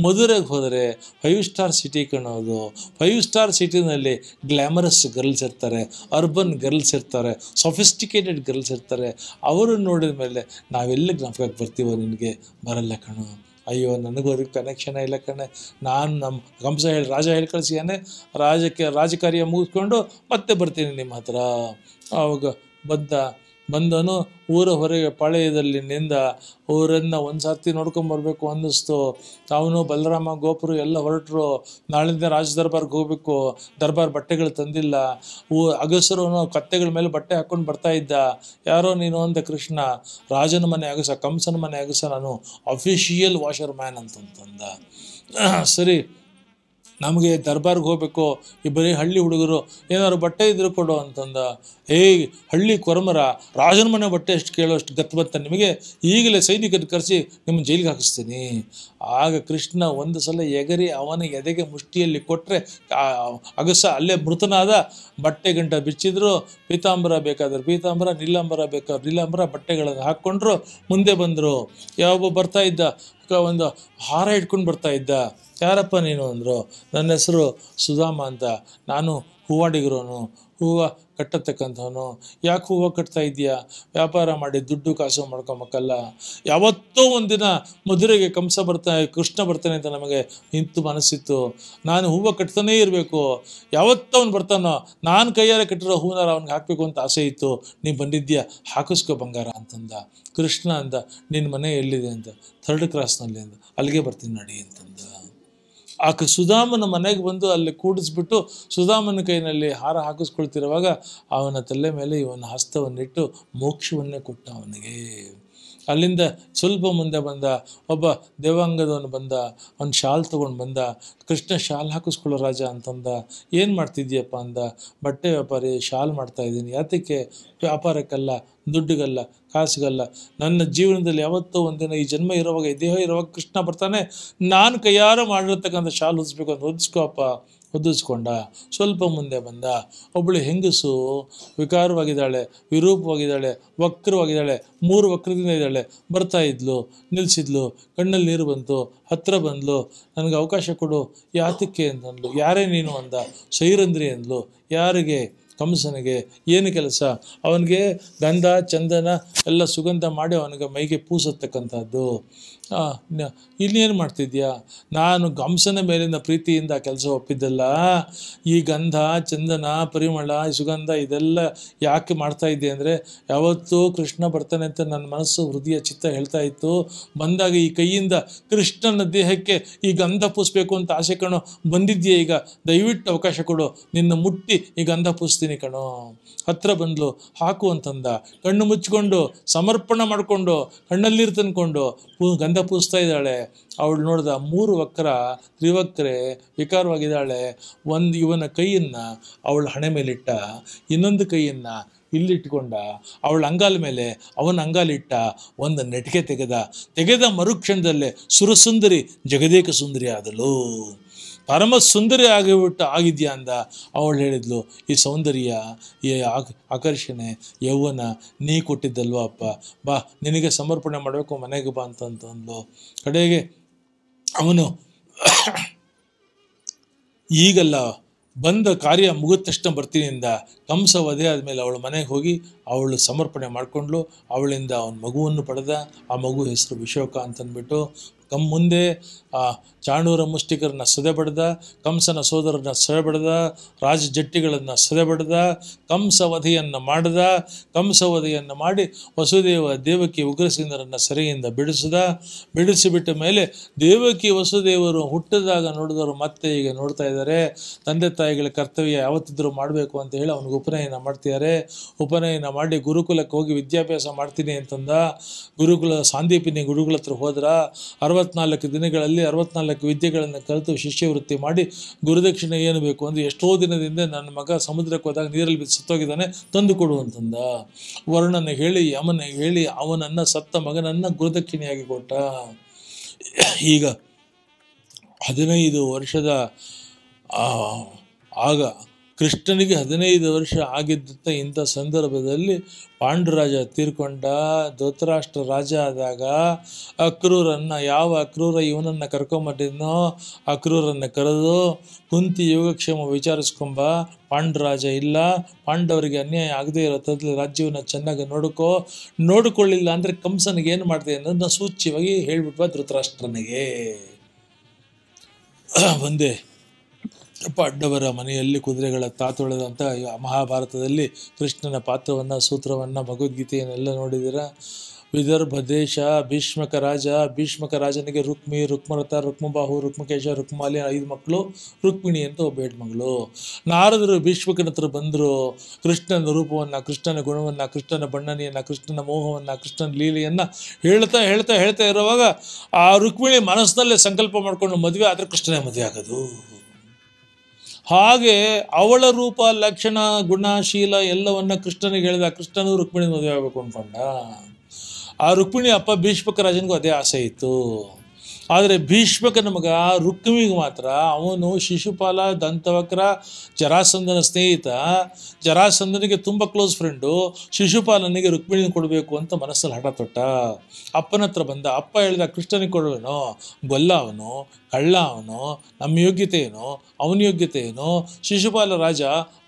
ಮದುರೆಗೆ ಹೋದರೆ 5 ಸ್ಟಾರ್ ಸಿಟಿ ಕಣೋದು. 5 ಸ್ಟಾರ್ ಸಿಟಿನಲ್ಲಿ ಗ್ಲ್ಯಾಮರಸ್ ಗರ್ಲ್ಸ್ ಇರ್ತಾರೆ, ಅರ್ಬನ್ ಗರ್ಲ್ಸ್ ಇರ್ತಾರೆ, ಸೊಫಿಸ್ಟಿಕೇಟೆಡ್ ಗರ್ಲ್ಸ್ ಇರ್ತಾರೆ. ಅವರನ್ನು ನೋಡಿದ ಮೇಲೆ ನಾವೆಲ್ಲಿಗೆ ಜ್ಞಾಪಕಕ್ಕೆ ಬರ್ತೀವೋ ನಿನಗೆ? ಬರಲ್ಲ ಕಣೋ. ಅಯ್ಯೋ ನನಗೂ ಅದಕ್ಕೆ ಕನೆಕ್ಷನ್ ಇಲ್ಲ ಕಣೆ. ನಾನು ನಮ್ಮ ಕಂಸ ರಾಜ ಹೇಳಿ ಕಳಿಸಿಯಾನೆ, ರಾಜಕಾರ್ಯ ಮುಗಿಸ್ಕೊಂಡು ಮತ್ತೆ ಬರ್ತೀನಿ ನಿಮ್ಮ ಹತ್ರ. ಆವಾಗ ಬಂದನು ಊರ ಹೊರಗೆ ಪಾಳೆಯದಲ್ಲಿ ನಿಂದ ಊರನ್ನು ಒಂದು ಸರ್ತಿ ನೋಡ್ಕೊಂಬರ್ಬೇಕು ಅನ್ನಿಸ್ತು. ಅವನು ಬಲರಾಮ ಗೋಪುರು ಎಲ್ಲ ಹೊರಟರು. ನಾಳಿಂದ ರಾಜ ದರ್ಬಾರ್ಗೆ ಹೋಗ್ಬೇಕು. ದರ್ಬಾರ್ ಬಟ್ಟೆಗಳು ತಂದಿಲ್ಲ. ಅಗಸರು ಕತ್ತೆಗಳ ಮೇಲೆ ಬಟ್ಟೆ ಹಾಕ್ಕೊಂಡು ಬರ್ತಾ ಇದ್ದ. ಯಾರೋ ನೀನು ಅಂದ ಕೃಷ್ಣ. ರಾಜನ ಮನೆ ಅಗಸ, ಕಂಸನ ಮನೆ ಅಗಸ, ನಾನು ಅಫಿಷಿಯಲ್ ವಾಷರ್ ಮ್ಯಾನ್ ಅಂತಂದ. ಸರಿ, ನಮಗೆ ದರ್ಬಾರ್ಗೆ ಹೋಗಬೇಕು, ಈ ಬರೀ ಹಳ್ಳಿ ಹುಡುಗರು, ಏನಾದ್ರು ಬಟ್ಟೆ ಇದ್ರು ಕೊಡು ಅಂತಂದ. ಹಳ್ಳಿ ಕೊರಮರ, ರಾಜನ ಮನೆ ಬಟ್ಟೆ ಎಷ್ಟು ಕೇಳೋಷ್ಟು ಗತ್ತು ಬಂತ ನಿಮಗೆ? ಈಗಲೇ ಸೈನಿಕರು ಕರೆಸಿ ನಿಮ್ಮ ಜೈಲಿಗೆ ಹಾಕಿಸ್ತೀನಿ. ಆಗ ಕೃಷ್ಣ ಒಂದು ಸಲ ಎಗರಿ ಅವನ ಎದೆಗೆ ಮುಷ್ಟಿಯಲ್ಲಿ ಕೊಟ್ಟರೆ ಅಗಸ ಅಲ್ಲೇ ಮೃತನಾದ. ಬಟ್ಟೆ ಗಂಟ ಬಿಚ್ಚಿದ್ರು. ಪೀತಾಂಬರ ಬೇಕಾದ್ರೆ ಪೀತಾಂಬರ, ನೀಲಾಂಬರ ಬೇಕಾದ್ರೆ ನೀಲಾಂಬರ ಬಟ್ಟೆಗಳನ್ನು ಹಾಕ್ಕೊಂಡ್ರು. ಮುಂದೆ ಬಂದರು. ಯಾವೊಬ್ಬ ಬರ್ತಾ ಇದ್ದ, ಒಂದು ಹಾರ ಇಟ್ಕೊಂಡು ಬರ್ತಾ ಇದ್ದ. ಯಾರಪ್ಪ ನೀನು ಅಂದರು. ನನ್ನ ಹೆಸರು ಸುಧಾಮ ಅಂತ, ನಾನು ಹೂವಾಡಿಗರೋನು, ಹೂವು ಕಟ್ಟತಕ್ಕಂಥವನು. ಯಾಕೆ ಹೂವು ಕಟ್ತಾ ಇದೆಯಾ? ವ್ಯಾಪಾರ ಮಾಡಿ ದುಡ್ಡು ಕಾಸು ಮಾಡ್ಕೊಂಬೇಕಲ್ಲ. ಯಾವತ್ತೋ ಒಂದಿನ ಮಧುರೆಗೆ ಕೃಷ್ಣ ಬರ್ತಾನೆ ಅಂತ ನಮಗೆ ಇಂತು ಮನಸ್ಸಿತ್ತು. ನಾನು ಹೂವು ಕಟ್ತಾನೇ ಇರಬೇಕು. ಯಾವತ್ತೋ ಅವ್ನು ಬರ್ತಾನೋ, ನಾನು ಕೈಯಾರೆ ಕಟ್ಟಿರೋ ಹೂನಾರ ಅವ್ನಿಗೆ ಹಾಕಬೇಕು ಅಂತ ಆಸೆ ಇತ್ತು. ನೀನು ಬಂದಿದ್ಯಾ, ಹಾಕಿಸ್ಕೊ ಬಂಗಾರ ಅಂತಂದ. ಕೃಷ್ಣ ಅಂದ, ನಿನ್ನ ಮನೆ ಎಲ್ಲಿದೆ ಅಂತ. 3rd ಕ್ರಾಸ್ನಲ್ಲಿ ಅಂದ. ಅಲ್ಲಿಗೆ ಬರ್ತೀನಿ ನಡಿ ಅಂತಂದ. ಸುಧಾಮನ ಮನೆಗೆ ಬಂದು ಅಲ್ಲಿ ಕೂಡಿಸ್ಬಿಟ್ಟು ಸುಧಾಮನ ಕೈನಲ್ಲಿ ಹಾರ ಹಾಕಿಸ್ಕೊಳ್ತಿರುವಾಗ ಅವನ ತಲೆ ಮೇಲೆ ಇವನ ಹಸ್ತವನ್ನಿಟ್ಟು ಮೋಕ್ಷವನ್ನೇ ಕೊಟ್ಟ ಅವನಿಗೆ. ಅಲ್ಲಿಂದ ಸ್ವಲ್ಪ ಮುಂದೆ ಬಂದ ಒಬ್ಬ ದೇವಾಂಗದವನು ಬಂದ. ಅವ್ನು ಶಾಲ್ ತೊಗೊಂಡು ಬಂದ. ಕೃಷ್ಣ ಶಾಲ್ ಹಾಕಿಸ್ಕೊಳ್ಳೋ ರಾಜ ಅಂತಂದ. ಏನು ಮಾಡ್ತಿದ್ಯಪ್ಪ ಅಂದ. ಬಟ್ಟೆ ವ್ಯಾಪಾರಿ, ಶಾಲ್ ಮಾಡ್ತಾಯಿದ್ದೀನಿ. ಯಾತಕ್ಕೆ? ವ್ಯಾಪಾರಕ್ಕಲ್ಲ, ದುಡ್ಡಿಗಲ್ಲ, ಕಾಸಿಗಲ್ಲ. ನನ್ನ ಜೀವನದಲ್ಲಿ ಯಾವತ್ತೋ ಒಂದಿನ ಈ ಜನ್ಮ ಇರೋವಾಗ, ಈ ದೇಹ ಇರೋವಾಗ ಕೃಷ್ಣ ಬರ್ತಾನೆ. ನಾನು ಕೈಯಾರ ಮಾಡಿರ್ತಕ್ಕಂಥ ಶಾಲ್ ಹೊದಿಸ್ಬೇಕು ಅಂತ ಹೊದಿಸ್ಕೋಪ್ಪ. ಹೊದಿಸ್ಕೊಂಡ. ಸ್ವಲ್ಪ ಮುಂದೆ ಬಂದ. ಒಬ್ಬಳು ಹೆಂಗಸು ವಿಕಾರವಾಗಿದ್ದಾಳೆ, ವಿರೂಪವಾಗಿದ್ದಾಳೆ, ವಕ್ರವಾಗಿದ್ದಾಳೆ, 3 ವಕ್ರದಿಂದ ಇದ್ದಾಳೆ. ಬರ್ತಾ ಇದ್ಲು, ನಿಲ್ಲಿಸಿದ್ಲು, ಕಣ್ಣಲ್ಲಿ ನೀರು ಬಂತು, ಹತ್ತಿರ ಬಂದ್ಲು. ನನಗೆ ಅವಕಾಶ ಕೊಡು. ಯಾತಕ್ಕೆ ಅಂತಂದ್ಲು. ಯಾರೇ ನೀನು ಅಂದ. ಸೈರಂಧ್ರಿ ಅಂದ್ಲು. ಯಾರಿಗೆ? ಕಂಸನಿಗೆ. ಏನು ಕೆಲಸ? ಅವನಿಗೆ ಗಂಧ ಚಂದನ ಎಲ್ಲ ಸುಗಂಧ ಮಾಡಿ ಅವನಿಗೆ ಮೈಗೆ ಪೂಸತಕ್ಕಂಥದ್ದು. ಇನ್ನೇನು ಮಾಡ್ತಿದ್ಯಾ? ನಾನು ಕಂಸನ ಮೇಲಿನ ಪ್ರೀತಿಯಿಂದ ಕೆಲಸ ಒಪ್ಪಿದ್ದಲ್ಲ. ಈ ಗಂಧ ಚಂದನ ಪರಿಮಳ ಸುಗಂಧ ಇದೆಲ್ಲ ಯಾಕೆ ಮಾಡ್ತಾ ಇದ್ದೆ ಅಂದರೆ, ಯಾವತ್ತೂ ಕೃಷ್ಣ ಬರ್ತಾನೆ ಅಂತ ನನ್ನ ಮನಸ್ಸು ಹೃದಯ ಚಿತ್ತ ಹೇಳ್ತಾ ಇತ್ತು. ಬಂದಾಗ ಈ ಕೈಯಿಂದ ಕೃಷ್ಣನ ದೇಹಕ್ಕೆ ಈ ಗಂಧ ಪೂಸ್ಬೇಕು ಅಂತ ಆಸೆ ಕಣೋ. ಬಂದಿದ್ಯೆ ಈಗ, ದಯವಿಟ್ಟು ಅವಕಾಶ ಕೊಡು. ನಿನ್ನ ಮುಟ್ಟಿ ಈ ಗಂಧ ಪೂಸ್ತೀನಿ ಬರ್ತೀನಿ ಕಣೋ. ಹತ್ರ ಬಂದ್ಲು, ಹಾಕು ಅಂತಂದ. ಕಣ್ಣು ಮುಚ್ಕೊಂಡು ಸಮರ್ಪಣೆ ಮಾಡಿಕೊಂಡು ಕಣ್ಣಲ್ಲಿರು ತಂದ್ಕೊಂಡು ಗಂಧ ಪೂಸ್ತಾ ಇದ್ದಾಳೆ. ಅವಳು ನೋಡ್ದ 3 ವಕ್ರ ತ್ರಿವಕ್ರೆ ವಿಕಾರವಾಗಿದ್ದಾಳೆ. ಇವನ ಕೈಯನ್ನು ಅವಳ ಹಣೆ ಮೇಲಿಟ್ಟ, ಇನ್ನೊಂದು ಕೈಯನ್ನು ಇಲ್ಲಿಟ್ಕೊಂಡ, ಅವಳ ಅಂಗಾಲ ಮೇಲೆ ಅವನ ಅಂಗಾಲಿಟ್ಟ, ಒಂದು ನೆಟಿಗೆ ತೆಗೆದ ಮರುಕ್ಷಣದಲ್ಲೇ ಸುರಸುಂದರಿ ಜಗದೇಕ ಸುಂದರಿ ಆದಳು. ಪರಮ ಸುಂದರಿ ಆಗಿದ್ಯಾ ಅಂದ. ಅವಳು ಹೇಳಿದ್ಲು, ಈ ಸೌಂದರ್ಯ, ಈ ಆಕರ್ಷಣೆ, ಯೌವನ ನೀ ಕೊಟ್ಟಿದ್ದಲ್ವ ಅಪ್ಪ, ಬಾ ನಿನಗೆ ಸಮರ್ಪಣೆ ಮಾಡಬೇಕು, ಮನೆಗೆ ಬಾ ಅಂತಂದ್ಲು. ಕಡೆಗೆ ಅವನು ಈಗಲ್ಲ, ಬಂದ ಕಾರ್ಯ ಮುಗಿದ ತಕ್ಷಣ ಬರ್ತೀನಿ ಅಂದ. ಕಂಸ ವಧೆ ಆದಮೇಲೆ ಅವಳ ಮನೆಗೆ ಹೋಗಿ ಅವಳು ಸಮರ್ಪಣೆ ಮಾಡಿಕೊಂಡ್ಲು. ಅವಳಿಂದ ಅವನ ಮಗುವನ್ನು ಪಡೆದ. ಆ ಮಗು ಹೆಸರು ವಿಶೋಕ ಅಂತಂದ್ಬಿಟ್ಟು ಮುಂದೆ ಚಾಣೂರ ಮುಷ್ಟಿಕರನ್ನ ಸದೆಬಡ್ದ, ಕಂಸನ ಸೋದರನ್ನ ಸದೆಬಡ್ದ, ರಾಜ ಜಟ್ಟಿಗಳನ್ನು ಸದೆಬಡ್ದ, ಕಂಸವಧೆಯನ್ನು ಮಾಡಿ ವಸುದೇವ ದೇವಕಿ ಉಗ್ರಸೇನರನ್ನು ಸೆರೆಯಿಂದ ಬಿಡಿಸಿಬಿಟ್ಟ ಮೇಲೆ ದೇವಕಿ ವಸುದೇವರು ಹುಟ್ಟಿದಾಗ ನೋಡಿದವರು ಮತ್ತೆ ಈಗ ನೋಡ್ತಾ ಇದ್ದಾರೆ. ತಂದೆ ತಾಯಿಗಳ ಕರ್ತವ್ಯ ಯಾವತ್ತಿದ್ರೂ ಮಾಡಬೇಕು ಅಂತ ಹೇಳಿ ಅವನಿಗೆ ಉಪನಯನ ಮಾಡ್ತಿದ್ದಾರೆ. ಉಪನಯನ ಮಾಡಿ ಗುರುಕುಲಕ್ಕೆ ಹೋಗಿ ವಿದ್ಯಾಭ್ಯಾಸ ಮಾಡ್ತೀನಿ ಅಂತಂದ. ಸಾಂದೀಪಿನಿ ಗುರುಗಳ ಹತ್ರ ಹೋದ್ರ. 64 ದಿನಗಳಲ್ಲಿ 64 ವಿದ್ಯೆಗಳನ್ನು ಕಲಿತು ಶಿಷ್ಯವೃತ್ತಿ ಮಾಡಿ ಗುರುದಕ್ಷಿಣೆ ಏನು ಬೇಕು ಅಂದರೆ ಎಷ್ಟೋ ದಿನದಿಂದ ನನ್ನ ಮಗ ಸಮುದ್ರಕ್ಕೆ ಹೋದಾಗ ನೀರಲ್ಲಿ ಬಿದ್ದು ಸತ್ತೋಗಿದ್ದಾನೆ, ತಂದು ಕೊಡು ಅಂತಂದ. ವರ್ಣನ ಹೇಳಿ ಯಮನಿಗೆ ಹೇಳಿ ಅವನನ್ನು ಸತ್ತ ಮಗನನ್ನು ಗುರುದಕ್ಷಿಣೆಯಾಗಿ ಕೊಟ್ಟ. ಈಗ 15 ವರ್ಷದ ಆಗ ಕೃಷ್ಣನಿಗೆ 15 ವರ್ಷ ಆಗಿದ್ದಂಥ ಇಂಥ ಸಂದರ್ಭದಲ್ಲಿ ಪಾಂಡುರಾಜ ತೀರ್ಕೊಂಡ. ಧೃತರಾಷ್ಟ್ರ ರಾಜ ಆದಾಗ ಯಾವ ಅಕ್ರೂರ ಇವನನ್ನು ಕರ್ಕೊಂಬಟ್ಟಿದ್ನೋ ಅಕ್ರೂರನ್ನು ಕರೆದು ಕುಂತಿ ಯೋಗಕ್ಷೇಮ ವಿಚಾರಿಸ್ಕೊಂಬ. ಪಾಂಡುರಾಜ ಇಲ್ಲ, ಪಾಂಡವರಿಗೆ ಅನ್ಯಾಯ ಆಗದೇ ಇರೋ ಥರದಲ್ಲಿ ರಾಜ್ಯವನ್ನು ಚೆನ್ನಾಗಿ ನೋಡಿಕೊಳ್ಳಿಲ್ಲ ಅಂದರೆ ಕಂಸನಿಗೆ ಏನು ಮಾಡ್ದೆ ಅನ್ನೋದನ್ನ ಸೂಚ್ಯವಾಗಿ ಹೇಳ್ಬಿಟ್ವ ಧೃತರಾಷ್ಟ್ರನಿಗೆ. ಒಂದೇ ಪಾಂಡವರ ಮನೆಯಲ್ಲಿ ಕುದುರೆಗಳ ತಾತೊಳೆದಂಥ ಮಹಾಭಾರತದಲ್ಲಿ ಕೃಷ್ಣನ ಪಾತ್ರವನ್ನು, ಸೂತ್ರವನ್ನು, ಭಗವದ್ಗೀತೆಯನ್ನೆಲ್ಲ ನೋಡಿದ್ದೀರ. ವಿದರ್ಭ ದೇಶ, ಭೀಷ್ಮಕ ರಾಜನಿಗೆ ರುಕ್ಮರಥ, ರುಕ್ಮಬಾಹು, ರುಕ್ಮಕೇಶ, ರುಕ್ಮಾಲಿ 5 ಮಕ್ಕಳು, ರುಕ್ಮಿಣಿ ಅಂತ ಒಬ್ಬ ಹೆಣ್ಮಗಳು. ನಾರದರು ಭೀಷ್ಮಕನ ಹತ್ರ ಬಂದರು. ಕೃಷ್ಣನ ರೂಪವನ್ನು, ಕೃಷ್ಣನ ಗುಣವನ್ನು, ಕೃಷ್ಣನ ಬಣ್ಣನೆಯನ್ನು, ಕೃಷ್ಣನ ಮೋಹವನ್ನು, ಕೃಷ್ಣನ ಲೀಲೆಯನ್ನು ಹೇಳ್ತಾ ಇರುವಾಗ ಆ ರುಕ್ಮಿಣಿ ಮನಸ್ಸಿನಲ್ಲೇ ಸಂಕಲ್ಪ ಮಾಡಿಕೊಂಡು ಮದುವೆ ಆದರೆ ಕೃಷ್ಣನೇ ಮದುವೆ ಆಗೋದು. ಹಾಗೆ ಅವಳ ರೂಪ, ಲಕ್ಷಣ, ಗುಣ, ಶೀಲ ಎಲ್ಲವನ್ನ ಕೃಷ್ಣನಿಗೆ ಹೇಳಿದ. ಕೃಷ್ಣನು ರುಕ್ಮಿಣಿ ಮದುವೆ ಆಗಬೇಕು ಅಂದ್ಕೊಂಡ. ಆ ರುಕ್ಮಿಣಿ ಅಪ್ಪ ಭೀಷ್ಮಕ ರಾಜನಿಗೂ ಅದೇ ಆಸೆ ಇತ್ತು. ಆದರೆ ಭೀಷ್ಮಕನ ಮಗ ರುಕ್ಮಿಗೆ ಮಾತ್ರ ಅವನು ಶಿಶುಪಾಲ, ದಂತವಕ್ರ, ಜರಾಸಂಧನ ಸ್ನೇಹಿತ, ಜರಾಸಂಧನಿಗೆ ತುಂಬ ಕ್ಲೋಸ್ ಫ್ರೆಂಡು. ಶಿಶುಪಾಲನಿಗೆ ರುಕ್ಮಿಣಿನ ಕೊಡಬೇಕು ಅಂತ ಮನಸ್ಸಲ್ಲಿ ಹಠ ತೊಟ್ಟ. ಅಪ್ಪನ ಹತ್ರ ಬಂದ. ಅಪ್ಪ ಹೇಳಿದ, ಕೃಷ್ಣನಿಗೆ ಕೊಡುವೇನೋ, ಗೊಲ್ಲ ಅವನು, ಕಳ್ಳ ಅವನು, ನಮ್ಮ ಯೋಗ್ಯತೆ ಏನೋ, ಅವನ ಯೋಗ್ಯತೆ ಏನೋ, ಶಿಶುಪಾಲ ರಾಜ,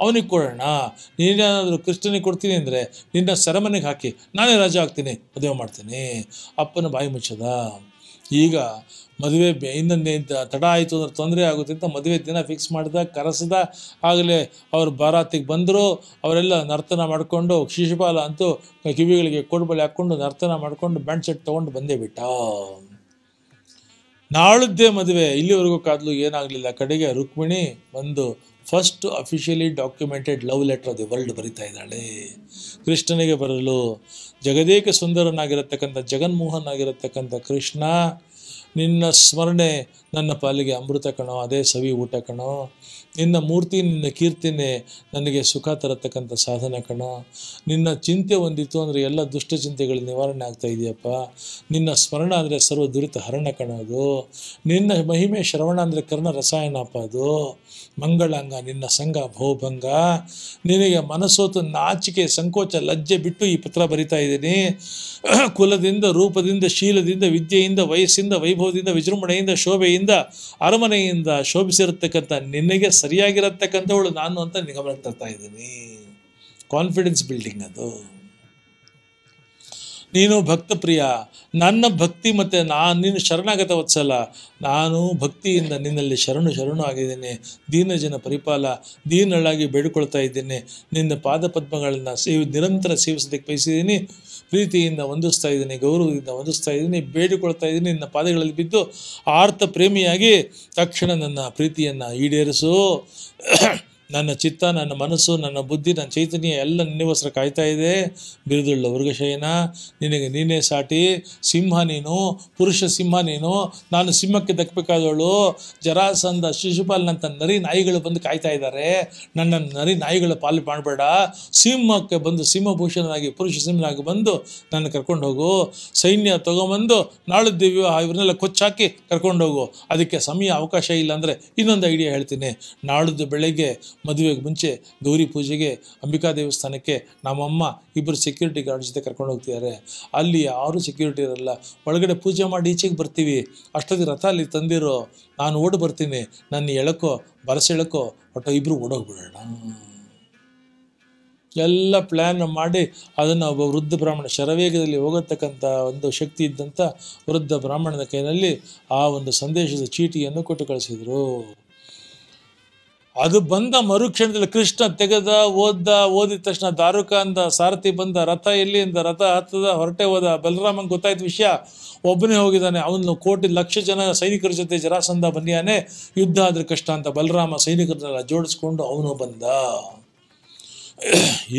ಅವನಿಗೆ ಕೊಡೋಣ. ನೀನೇನಾದರೂ ಕೃಷ್ಣನಿಗೆ ಕೊಡ್ತೀನಿ ಅಂದರೆ ನಿನ್ನ ಸೆರೆಮನೆಗೆ ಹಾಕಿ ನಾನೇ ರಾಜ ಆಗ್ತೀನಿ, ಮದುವೆ ಮಾಡ್ತೀನಿ. ಅಪ್ಪನ ಬಾಯಿ ಮುಚ್ಚದ. ಈಗ ಮದುವೆ ಇನ್ನೊಂದೇ ತಡ ಆಯಿತು ಅಂದ್ರೆ ತೊಂದರೆ ಆಗುತ್ತೆ ಅಂತ ಮದುವೆ ದಿನ ಫಿಕ್ಸ್ ಮಾಡಿದ, ಕರೆಸಿದ. ಆಗಲೇ ಅವರು ಬಾರಾತಿಗೆ ಬಂದರು. ಅವರೆಲ್ಲ ನರ್ತನ ಮಾಡಿಕೊಂಡು, ಶಿಶುಪಾಲ ಅಂತೂ ಕಿವಿಗಳಿಗೆ ಕೋಡ್ಬಳೆ ಹಾಕ್ಕೊಂಡು ನರ್ತನ ಮಾಡಿಕೊಂಡು ಬ್ಯಾಂಡ್ ಸೆಟ್ ತೊಗೊಂಡು ಬಂದೇ ಬಿಟ್ಟ. ನಾಳದ್ದೇ ಮದುವೆ. ಇಲ್ಲಿವರೆಗೂ ಕಾದ್ಲು, ಏನಾಗಲಿಲ್ಲ. ಕಡೆಗೆ ರುಕ್ಮಿಣಿ ಒಂದು first officially documented love letter the world ಬರಿತಾ ಇದ್ದಾಳೆ. ಕೃಷ್ಣನಿಗೆ ಬರಲು ಜಗದೇಕ ಸುಂದರನಾಗಿರತಕ್ಕಂಥ, ಜಗನ್ಮೋಹನ್ ಆಗಿರತಕ್ಕಂಥ ಕೃಷ್ಣ, ನಿನ್ನ ಸ್ಮರಣೆ ನನ್ನ ಪಾಲಿಗೆ ಅಮೃತ ಕಣೋ, ಅದೇ ಸವಿ ಊಟ ಕಣೋ. ನಿನ್ನ ಮೂರ್ತಿ, ನಿನ್ನ ಕೀರ್ತಿನೇ ನನಗೆ ಸುಖ ತರತಕ್ಕಂಥ ಸಾಧನ ಕಣೋ. ನಿನ್ನ ಚಿಂತೆ ಒಂದಿತ್ತು ಅಂದರೆ ಎಲ್ಲ ದುಷ್ಟ ಚಿಂತೆಗಳು ನಿವಾರಣೆ ಆಗ್ತಾ ಇದೆಯಪ್ಪ. ನಿನ್ನ ಸ್ಮರಣ ಅಂದರೆ ಸರ್ವ ದುರಿತ ಹರಣ ಕಣೋದು. ನಿನ್ನ ಮಹಿಮೆ ಶ್ರವಣ ಅಂದರೆ ಕರ್ಣ ರಸಾಯನಪ್ಪ ಅದು. ಮಂಗಳಾಂಗ ನಿನ್ನ ಸಂಘ ಭೋಭಂಗ. ನಿನಗೆ ಮನಸ್ಸೋತು ನಾಚಿಕೆ, ಸಂಕೋಚ, ಲಜ್ಜೆ ಬಿಟ್ಟು ಈ ಪತ್ರ ಬರಿತಾ ಇದ್ದೀನಿ. ಕುಲದಿಂದ, ರೂಪದಿಂದ, ಶೀಲದಿಂದ, ವಿದ್ಯೆಯಿಂದ, ವಯಸ್ಸಿಂದ, ವೈಭವದಿಂದ, ವಿಜೃಂಭಣೆಯಿಂದ, ಶೋಭೆಯಿಂದ, ಅರಮನೆಯಿಂದ ಶೋಭಿಸಿರತಕ್ಕಂಥ ನಿನಗೆ ಸರಿಯಾಗಿರತಕ್ಕಂಥವಳು ನಾನು ಅಂತ ಗಮನಕ್ಕೆ ತರ್ತಾ ಇದ್ದೀನಿ. ಕಾನ್ಫಿಡೆನ್ಸ್ ಬಿಲ್ಡಿಂಗ್ ಅದು. ನೀನು ಭಕ್ತ ಪ್ರಿಯ, ನನ್ನ ಭಕ್ತಿ ಮತ್ತು ನೀನು ಶರಣಾಗತ ವತ್ಸಲ. ನಾನು ಭಕ್ತಿಯಿಂದ ನಿನ್ನಲ್ಲಿ ಶರಣು ಆಗಿದ್ದೇನೆ. ದೀನಜನ ಪರಿಪಾಲ, ದೀನಳಾಗಿ ಬೇಡಿಕೊಳ್ತಾ ಇದ್ದೇನೆ. ನಿನ್ನ ಪಾದಪದ್ಮಗಳನ್ನು ನಿರಂತರ ಸೇವಿಸೋದಕ್ಕೆ ಬಯಸಿದ್ದೀನಿ. ಪ್ರೀತಿಯಿಂದ ವಂದಿಸ್ತಾ ಇದ್ದೀನಿ, ಗೌರವದಿಂದ ವಂದಿಸ್ತಾ ಇದ್ದೀನಿ, ಬೇಡಿಕೊಳ್ತಾ ಇದ್ದೀನಿ. ನಿನ್ನ ಪಾದಗಳಲ್ಲಿ ಬಿದ್ದು ಆರ್ತ ಪ್ರೇಮಿಯಾಗಿ ತಕ್ಷಣ ನನ್ನ ಪ್ರೀತಿಯನ್ನು ಈಡೇರಿಸು. ನನ್ನ ಚಿತ್ತ, ನನ್ನ ಮನಸ್ಸು, ನನ್ನ ಬುದ್ಧಿ, ನನ್ನ ಚೈತನ್ಯ ಎಲ್ಲ ನಿನ್ನೆಗೋಸ್ಕರ ಕಾಯ್ತಾ ಇದೆ. ಬಿರುದುಳ್ಳ ವರ್ಗಶಯನ, ನಿನಗೆ ನೀನೇ ಸಾಟಿ. ಸಿಂಹ ನೀನು, ಪುರುಷ ಸಿಂಹ ನೀನು. ನಾನು ಸಿಂಹಕ್ಕೆ ದಕ್ಕಬೇಕಾದವಳು. ಜರಾಸಂಧ, ಶಿಶುಪಾಲನಂಥ ನರಿ ನಾಯಿಗಳು ಬಂದು ಕಾಯ್ತಾ ಇದ್ದಾರೆ. ನನ್ನ ನರಿ ನಾಯಿಗಳ ಪಾಲು ಮಾಡಬೇಡ. ಸಿಂಹಕ್ಕೆ ಬಂದು ಸಿಂಹಭೂಷಣನಾಗಿ, ಪುರುಷ ಸಿಂಹನಾಗಿ ಬಂದು ನನ್ನ ಕರ್ಕೊಂಡು ಹೋಗು. ಸೈನ್ಯ ತೊಗೊಂಬಂದು ನಾಳಿದ್ದು ವಿವಾಹ ಇವ್ರನ್ನೆಲ್ಲ ಕೊಚ್ಚಾಕಿ ಕರ್ಕೊಂಡು ಹೋಗು. ಅದಕ್ಕೆ ಸಮಯ ಅವಕಾಶ ಇಲ್ಲ ಅಂದರೆ ಇನ್ನೊಂದು ಐಡಿಯಾ ಹೇಳ್ತೀನಿ. ನಾಳಿದ್ದು ಬೆಳಗ್ಗೆ ಮದುವೆಗೆ ಮುಂಚೆ ಗೌರಿ ಪೂಜೆಗೆ ಅಂಬಿಕಾ ದೇವಸ್ಥಾನಕ್ಕೆ ನಮ್ಮಮ್ಮ ಇಬ್ಬರು ಸೆಕ್ಯೂರಿಟಿ ಗಾರ್ಡ್ ಜೊತೆ ಕರ್ಕೊಂಡು ಹೋಗ್ತಿದ್ದಾರೆ. ಅಲ್ಲಿ ಯಾರೂ ಸೆಕ್ಯೂರಿಟಿ ಇರಲ್ಲ. ಒಳಗಡೆ ಪೂಜೆ ಮಾಡಿ ಈಚೆಗೆ ಬರ್ತೀವಿ. ಅಷ್ಟೊತ್ತಿಗೆ ರಥ ಅಲ್ಲಿ ತಂದಿರೋ, ನಾನು ಓಡಿ ಬರ್ತೀನಿ, ನನ್ನ ಎಳಕೋ ಬರಸೆಳಕೋ ಒಟ್ಟು ಇಬ್ಬರು ಓಡೋಗ್ಬಿಡೋಣ. ಎಲ್ಲ ಪ್ಲ್ಯಾನ್ ಮಾಡಿ ಅದನ್ನು ಒಬ್ಬ ವೃದ್ಧ ಬ್ರಾಹ್ಮಣ, ಶರವೇಗದಲ್ಲಿ ಹೋಗತಕ್ಕಂಥ ಒಂದು ಶಕ್ತಿ ಇದ್ದಂಥ ವೃದ್ಧ ಬ್ರಾಹ್ಮಣನ ಕೈಯಲ್ಲಿ ಆ ಒಂದು ಸಂದೇಶದ ಚೀಟಿಯನ್ನು ಕೊಟ್ಟು ಕಳಿಸಿದರು. ಅದು ಬಂದ ಮರುಕ್ಷಣದಲ್ಲಿ ಕೃಷ್ಣ ತೆಗೆದ ಓದಿದ ತಕ್ಷಣ ದಾರುಕ ಅಂದ, ಸಾರಥಿ ಬಂದ, ರಥ ಎಲ್ಲಿ ಅಂದ, ರಥ ಹತ್ತದ, ಹೊರಟೆ ಹೋದ. ಬಲರಾಮಂಗೆ ಗೊತ್ತಾಯ್ತು ವಿಷಯ, ಒಬ್ಬನೇ ಹೋಗಿದ್ದಾನೆ. ಅವನು ಕೋಟಿ ಲಕ್ಷ ಜನ ಸೈನಿಕರ ಜೊತೆ ಜರಾಸಂಧ ಬಂದಿಯಾನೆ, ಯುದ್ಧ ಆದ್ರೆ ಕಷ್ಟ ಅಂತ ಬಲರಾಮ ಸೈನಿಕರನ್ನೆಲ್ಲ ಜೋಡಿಸ್ಕೊಂಡು ಅವನು ಬಂದ.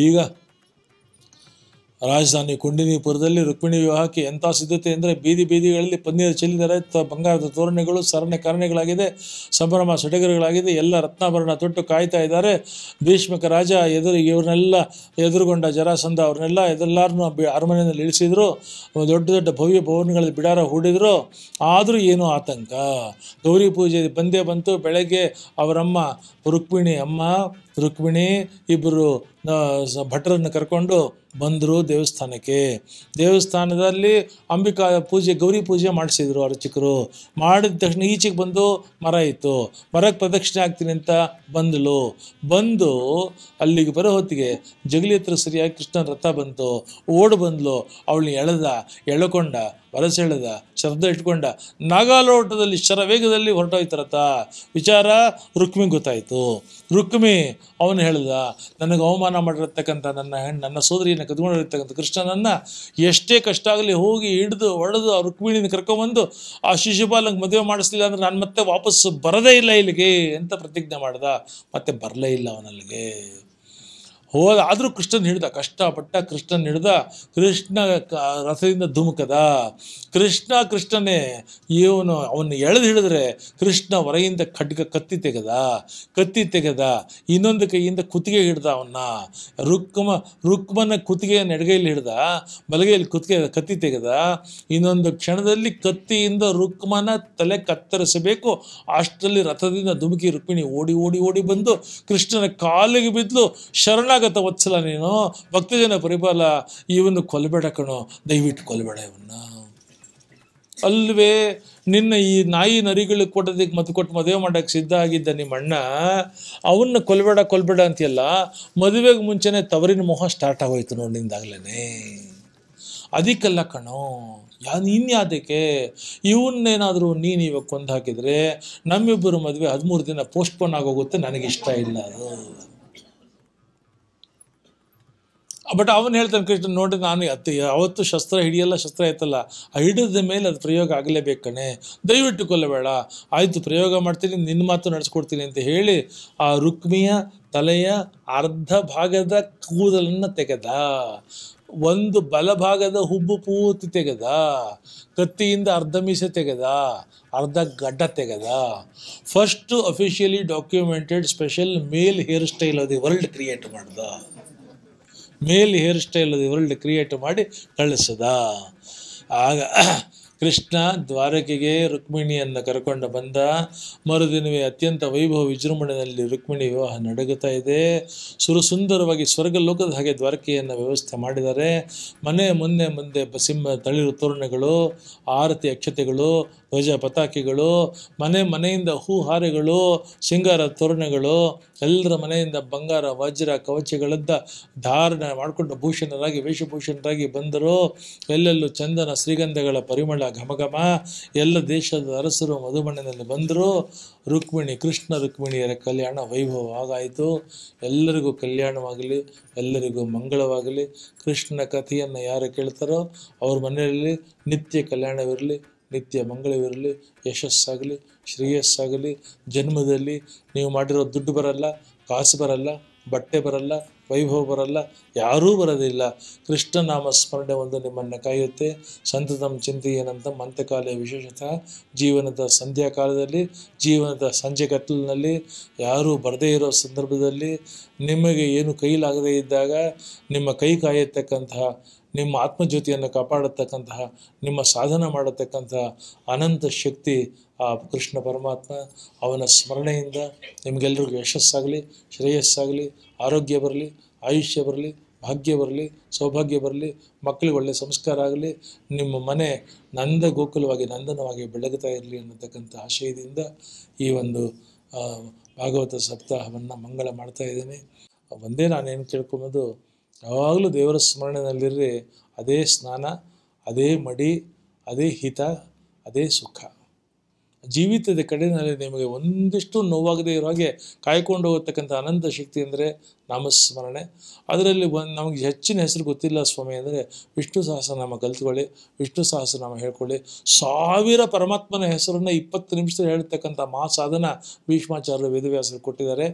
ಈಗ ರಾಜಧಾನಿ ಕುಂಡಿನಿಪುರದಲ್ಲಿ ರುಕ್ಮಿಣಿ ವಿವಾಹಕ್ಕೆ ಎಂಥ ಸಿದ್ಧತೆ ಅಂದರೆ ಬೀದಿ ಬೀದಿಗಳಲ್ಲಿ ಪನ್ನೀರು ಚೆಲ್ಲಿದ್ದಾರೆ, ಬಂಗಾರದ ತೋರಣೆಗಳು ಸರಣೆಗಳಾಗಿದೆ, ಸಂಭ್ರಮ ಸಡಗರಗಳಾಗಿದೆ. ಎಲ್ಲ ರತ್ನಾಭರಣ ತೊಟ್ಟು ಕಾಯ್ತಾ ಇದ್ದಾರೆ. ಭೀಷ್ಮಕ ರಾಜ ಇವ್ರನ್ನೆಲ್ಲ ಎದುರುಗೊಂಡ ಜರಾಸಂಧ ಅವ್ರನ್ನೆಲ್ಲ ಎಲ್ಲರನ್ನೂ ಅರಮನೆಯಲ್ಲಿ ಇಳಿಸಿದ್ರು. ದೊಡ್ಡ ದೊಡ್ಡ ಭವ್ಯ ಭವನಗಳಲ್ಲಿ ಬಿಡಾರ ಹೂಡಿದ್ರು. ಆದರೂ ಏನೂ ಆತಂಕ. ಗೌರಿ ಪೂಜೆ ಬಂದೇ ಬಂತು. ಬೆಳಗ್ಗೆ ಅವರಮ್ಮ ರುಕ್ಮಿಣಿ ಇಬ್ಬರು ಭಟರನ್ನು ಕರ್ಕೊಂಡು ಬಂದರು ದೇವಸ್ಥಾನಕ್ಕೆ. ದೇವಸ್ಥಾನದಲ್ಲಿ ಅಂಬಿಕಾ ಪೂಜೆ, ಗೌರಿ ಪೂಜೆ ಮಾಡಿಸಿದ್ರು ಅರ್ಚಕರು. ಮಾಡಿದ ತಕ್ಷಣ ಈಚೆಗೆ ಬಂದು ಮರ ಇತ್ತು. ಮರಕ್ಕೆ ಪ್ರದಕ್ಷಿಣೆ ಆಗ್ತೀನಿ ಅಂತ ಬಂದು ಅಲ್ಲಿಗೆ ಬರೋ ಹೊತ್ತಿಗೆ ಜಗಲಿ ಹತ್ರ ಸರಿಯಾಗಿ ಕೃಷ್ಣನ ರಥ ಬಂತು. ಓಡು ಬಂದ್ಲು. ಅವಳನ್ನ ಎಳ್ಕೊಂಡ, ಬರಸೆಳೆದ, ಶಬ್ದ ಇಟ್ಕೊಂಡ, ನಾಗಾಲೋಟದಲ್ಲಿ ಶರವೇಗದಲ್ಲಿ ಹೊರಟೋಯ್ತು ರಥ. ವಿಚಾರ ರುಕ್ಮಿಗೆ ಗೊತ್ತಾಯಿತು. ರುಕ್ಮಿ ಅವನು ಹೇಳ್ದ, ನನಗೆ ಅವಮಾನ ಮಾಡಿರತಕ್ಕಂಥ ನನ್ನ ಸೋದರಿಯನ್ನು ಕದ್ಕೊಂಡಿರ್ತಕ್ಕಂಥ ಕೃಷ್ಣನನ್ನು ಎಷ್ಟೇ ಕಷ್ಟ ಆಗಲಿ ಹೋಗಿ ಹೊಡೆದು ಆ ರುಕ್ಮಿಣಿನ ಕರ್ಕೊಂಬಂದು ಆ ಶಿಶುಪಾಲಂಗೆ ಮದುವೆ ಮಾಡಿಸ್ಲಿಲ್ಲ ಅಂದರೆ ನಾನು ಮತ್ತೆ ವಾಪಸ್ ಬರೋದೇ ಇಲ್ಲ ಇಲ್ಲಿಗೆ ಅಂತ ಪ್ರತಿಜ್ಞೆ ಮಾಡ್ದ. ಮತ್ತೆ ಬರಲೇ ಇಲ್ಲ ಅವನಲ್ಲಿಗೆ. ಆದರೂ ಕೃಷ್ಣನ್ ಹಿಡ್ದ, ಕಷ್ಟಪಟ್ಟ ಕೃಷ್ಣನ್ ಹಿಡ್ದ. ಕೃಷ್ಣ ರಥದಿಂದ ಧುಮುಕದ. ಕೃಷ್ಣನೇ ಅವನ್ನ ಎಳೆದು ಹಿಡಿದ್ರೆ ಕೃಷ್ಣ ಹೊರಗಿಂದ ಕತ್ತಿ ತೆಗೆದ. ಇನ್ನೊಂದು ಕೈಯಿಂದ ಕುತ್ತಿಗೆ ಹಿಡ್ದ ಅವನ್ನ. ರುಕ್ಮನ ಕುತ್ತಿಗೆಯನ್ನು ಎಡಗೈಲಿ ಹಿಡ್ದ, ಬಲಗೈಯಲ್ಲಿ ಕತ್ತಿ ತೆಗೆದ. ಇನ್ನೊಂದು ಕ್ಷಣದಲ್ಲಿ ಕತ್ತಿಯಿಂದ ರುಕ್ಮನ ತಲೆ ಕತ್ತರಿಸಬೇಕು. ಅಷ್ಟರಲ್ಲಿ ರಥದಿಂದ ಧುಮುಕಿ ರುಕ್ಮಿಣಿ ಓಡಿ ಬಂದು ಕೃಷ್ಣನ ಕಾಲಿಗೆ ಬಿದ್ಲು. ಶರಣಾಗತ ವತ್ಸಲ, ನೀನು ಭಕ್ತಜನ ಪರಿಪಾಲ, ಇವನ್ನು ಕೊಲ್ಲಬೇಡ ಕಣೋ, ದಯವಿಟ್ಟು ಕೊಲ್ಲಬೇಡ ಇವನ್ನ. ಅಲ್ವೇ ನಿನ್ನ ಈ ನಾಯಿ ನರಿಗಳಿಗೆ ಕೊಟ್ಟೋದಕ್ಕೆ ಮತ್ತೆ ಕೊಟ್ಟು ಮದುವೆ ಮಾಡೋಕ್ಕೆ ಸಿದ್ಧ ಆಗಿದ್ದ ನಿಮ್ಮ ಅಣ್ಣ, ಅವನ್ನ ಕೊಲ್ಬೇಡ ಅಂತೀಯಲ್ಲ. ಮದುವೆಗೆ ಮುಂಚೆನೇ ತವರಿನ ಮೋಹ ಸ್ಟಾರ್ಟ್ ಆಗೋಯ್ತು ನೋಡಿ ನಿಂದಾಗ್ಲೇ. ಅದಕ್ಕೆಲ್ಲ ಕಣೋ, ಇನ್ಯಾದಕ್ಕೆ ಇವನ್ನೇನಾದರೂ ನೀನು ಇವಾಗ ಕೊಂದು ಹಾಕಿದರೆ ನಮ್ಮಿಬ್ಬರು ಮದುವೆ 13 ದಿನ ಪೋಸ್ಟ್ಪೋನ್ ಆಗೋಗುತ್ತೆ. ನನಗಿಷ್ಟ ಇಲ್ಲ ಅದು. ಬಟ್ ಅವನು ಹೇಳ್ತಾನೆ ಕೃಷ್ಣ, ನೋಡಿ ನಾನು ಅವತ್ತು ಶಸ್ತ್ರ ಹಿಡಿಯಲ್ಲ, ಶಸ್ತ್ರ ಆಯ್ತಲ್ಲ, ಹಿಡಿದ ಮೇಲೆ ಅದು ಪ್ರಯೋಗ ಆಗಲೇಬೇಕು ಕಣೆ, ದಯವಿಟ್ಟು ಕೊಲ್ಲಬೇಡ. ಆಯಿತು, ಪ್ರಯೋಗ ಮಾಡ್ತೀನಿ, ನಿನ್ನ ಮಾತು ನಡೆಸ್ಕೊಡ್ತೀನಿ ಅಂತ ಹೇಳಿ ಆ ರುಕ್ಮಿಯ ತಲೆಯ ಅರ್ಧ ಭಾಗದ ಕೂದಲನ್ನು ತೆಗೆದ. ಒಂದು ಬಲಭಾಗದ ಹುಬ್ಬು ಪೂರ್ತಿ ತೆಗೆದ. ಕತ್ತಿಯಿಂದ ಅರ್ಧ ಮೀಸೆ ತೆಗೆದ, ಅರ್ಧ ಗಡ್ಡ ತೆಗೆದ. First officially documented special male hair style of the world create ಮಾಡ್ದ. ಕ್ರಿಯೇಟ್ ಮಾಡಿ ಕಳಿಸದ. ಆಗ ಕೃಷ್ಣ ದ್ವಾರಕೆಗೆ ರುಕ್ಮಿಣಿಯನ್ನು ಕರ್ಕೊಂಡು ಬಂದ. ಮರುದಿನವೇ ಅತ್ಯಂತ ವೈಭವ ವಿಜೃಂಭಣೆಯಲ್ಲಿ ರುಕ್ಮಿಣಿ ವಿವಾಹ ನಡೆಯುತ್ತಾ ಇದೆ. ಸುಂದರವಾಗಿ ಸ್ವರ್ಗಲೋಕದ ಹಾಗೆ ದ್ವಾರಕೆಯನ್ನು ವ್ಯವಸ್ಥೆ ಮಾಡಿದ್ದಾರೆ. ಮನೆ ಮುಂದೆ ಸಿಂಹ ತಳಿರು ತೋರಣಗಳು, ಆರತಿ ಅಕ್ಷತೆಗಳು, ಧ್ವಜ ಪತಾಕೆಗಳು, ಮನೆಯಿಂದ ಹೂಹಾರೆಗಳು, ಸಿಂಗಾರ ತೋರಣಗಳು, ಎಲ್ಲರ ಮನೆಯಿಂದ ಬಂಗಾರ ವಜ್ರ ಕವಚಗಳಿಂದ ಧಾರಣೆ ಮಾಡಿಕೊಂಡು ವೇಷಭೂಷಣರಾಗಿ ಬಂದರು. ಎಲ್ಲೆಲ್ಲೂ ಚಂದನ ಶ್ರೀಗಂಧಗಳ ಪರಿಮಳ ಘಮಘಮ. ಎಲ್ಲ ದೇಶದ ಅರಸರು ಮಧುಬಣ್ಣದಲ್ಲಿ ಬಂದರು. ಕೃಷ್ಣ ರುಕ್ಮಿಣಿಯರ ಕಲ್ಯಾಣ ವೈಭವ ಆಗಾಯಿತು. ಎಲ್ಲರಿಗೂ ಕಲ್ಯಾಣವಾಗಲಿ, ಎಲ್ಲರಿಗೂ ಮಂಗಳವಾಗಲಿ. ಕೃಷ್ಣನ ಕಥೆಯನ್ನು ಯಾರು ಕೇಳ್ತಾರೋ ಅವ್ರ ಮನೆಯಲ್ಲಿ ನಿತ್ಯ ಕಲ್ಯಾಣವಿರಲಿ, ನಿತ್ಯ ಮಂಗಳವಿರಲಿ, ಯಶಸ್ಸಾಗಲಿ, ಶ್ರೇಯಸ್ಸಾಗಲಿ. ಜನ್ಮದಲ್ಲಿ ನೀವು ಮಾಡಿರೋ ದುಡ್ಡು ಬರಲ್ಲ, ಕಾಸು ಬರಲ್ಲ, ಬಟ್ಟೆ ಬರಲ್ಲ, ವೈಭವ ಬರಲ್ಲ, ಯಾರೂ ಬರೋದಿಲ್ಲ. ಕೃಷ್ಣನಾಮ ಸ್ಮರಣೆ ಒಂದು ನಿಮ್ಮನ್ನು ಕಾಯುತ್ತೆ. ಸಂತತಂ ಚಿಂತೆಯೇನಂತ ಮಂತಕಾಲ ವಿಶೇಷತಃ ಜೀವನದ ಸಂಧ್ಯಾಕಾಲದಲ್ಲಿ, ಜೀವನದ ಸಂಜೆ ಕತ್ತಲಿನಲ್ಲಿ, ಯಾರೂ ಬರದೇ ಇರೋ ಸಂದರ್ಭದಲ್ಲಿ, ನಿಮಗೆ ಏನು ಕೈಲಾಗದೇ ಇದ್ದಾಗ ನಿಮ್ಮ ಕೈ ಕಾಯತಕ್ಕಂತಹ, ನಿಮ್ಮ ಆತ್ಮಜ್ಯೋತಿಯನ್ನು ಕಾಪಾಡತಕ್ಕಂತಹ, ನಿಮ್ಮ ಸಾಧನ ಮಾಡತಕ್ಕಂತಹ ಅನಂತ ಶಕ್ತಿ ಆ ಕೃಷ್ಣ ಪರಮಾತ್ಮ. ಅವನ ಸ್ಮರಣೆಯಿಂದ ನಿಮಗೆಲ್ರಿಗೂ ಯಶಸ್ಸಾಗಲಿ, ಶ್ರೇಯಸ್ಸಾಗಲಿ, ಆರೋಗ್ಯ ಬರಲಿ, ಆಯುಷ್ಯ ಬರಲಿ, ಭಾಗ್ಯ ಬರಲಿ, ಸೌಭಾಗ್ಯ ಬರಲಿ, ಮಕ್ಕಳಿಗೆ ಒಳ್ಳೆಯ ಸಂಸ್ಕಾರ ಆಗಲಿ, ನಿಮ್ಮ ಮನೆ ನಂದ ಗೋಕುಲವಾಗಿ ನಂದನವಾಗಿ ಬೆಳಗುತ್ತಾ ಇರಲಿ ಅನ್ನತಕ್ಕಂಥ ಆಶಯದಿಂದ ಈ ಒಂದು ಭಾಗವತ ಸಪ್ತಾಹವನ್ನು ಮಂಗಳ ಮಾಡ್ತಾ ಇದ್ದೀನಿ. ಒಂದೇ ನಾನೇನು ಕೇಳ್ಕೊಂಬೋದು, ಯಾವಾಗಲೂ ದೇವರ ಸ್ಮರಣೆಯಲ್ಲಿರ್ರಿ. ಅದೇ ಸ್ನಾನ, ಅದೇ ಮಡಿ, ಅದೇ ಹಿತ, ಅದೇ ಸುಖ. ಜೀವಿತದ ಕಡೆಯಲ್ಲಿ ನಿಮಗೆ ಒಂದಿಷ್ಟು ನೋವಾಗದೇ ಇರೋ ಹಾಗೆ ಕಾಯ್ಕೊಂಡು ಹೋಗತಕ್ಕಂಥ ಅನಂತ ಶಕ್ತಿ ಅಂದರೆ ನಾಮಸ್ಮರಣೆ. ಅದರಲ್ಲಿ ನಮಗೆ ಹೆಚ್ಚಿನ ಹೆಸರು ಗೊತ್ತಿಲ್ಲ ಸ್ವಾಮಿ ಅಂದರೆ ವಿಷ್ಣು ಸಹಸ್ರನಾಮ ಕಲ್ತ್ಕೊಳ್ಳಿ, ವಿಷ್ಣು ಸಹಸ್ರನಾಮ ಹೇಳ್ಕೊಳ್ಳಿ. 1000 ಪರಮಾತ್ಮನ ಹೆಸರನ್ನು 20 ನಿಮಿಷದಲ್ಲಿ ಹೇಳ್ತಕ್ಕಂಥ ಸಾಧನ ಭೀಷ್ಮಾಚಾರ್ಯರು ವೇದವ್ಯಾಸರು ಕೊಟ್ಟಿದ್ದಾರೆ.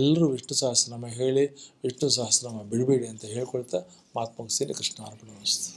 ಎಲ್ಲರೂ ವಿಷ್ಣು ಸಹಸ್ರನಾಮ ಹೇಳಿ, ವಿಷ್ಣು ಸಹಸ್ರನಾಮ ಬಿಡಬೇಡಿ ಅಂತ ಹೇಳ್ಕೊಳ್ತಾ ಮಾತು ಮುಗಿಸ್ತೀನಿ. ಕೃಷ್ಣ ಅರ್ಪಣಮಸ್ತು.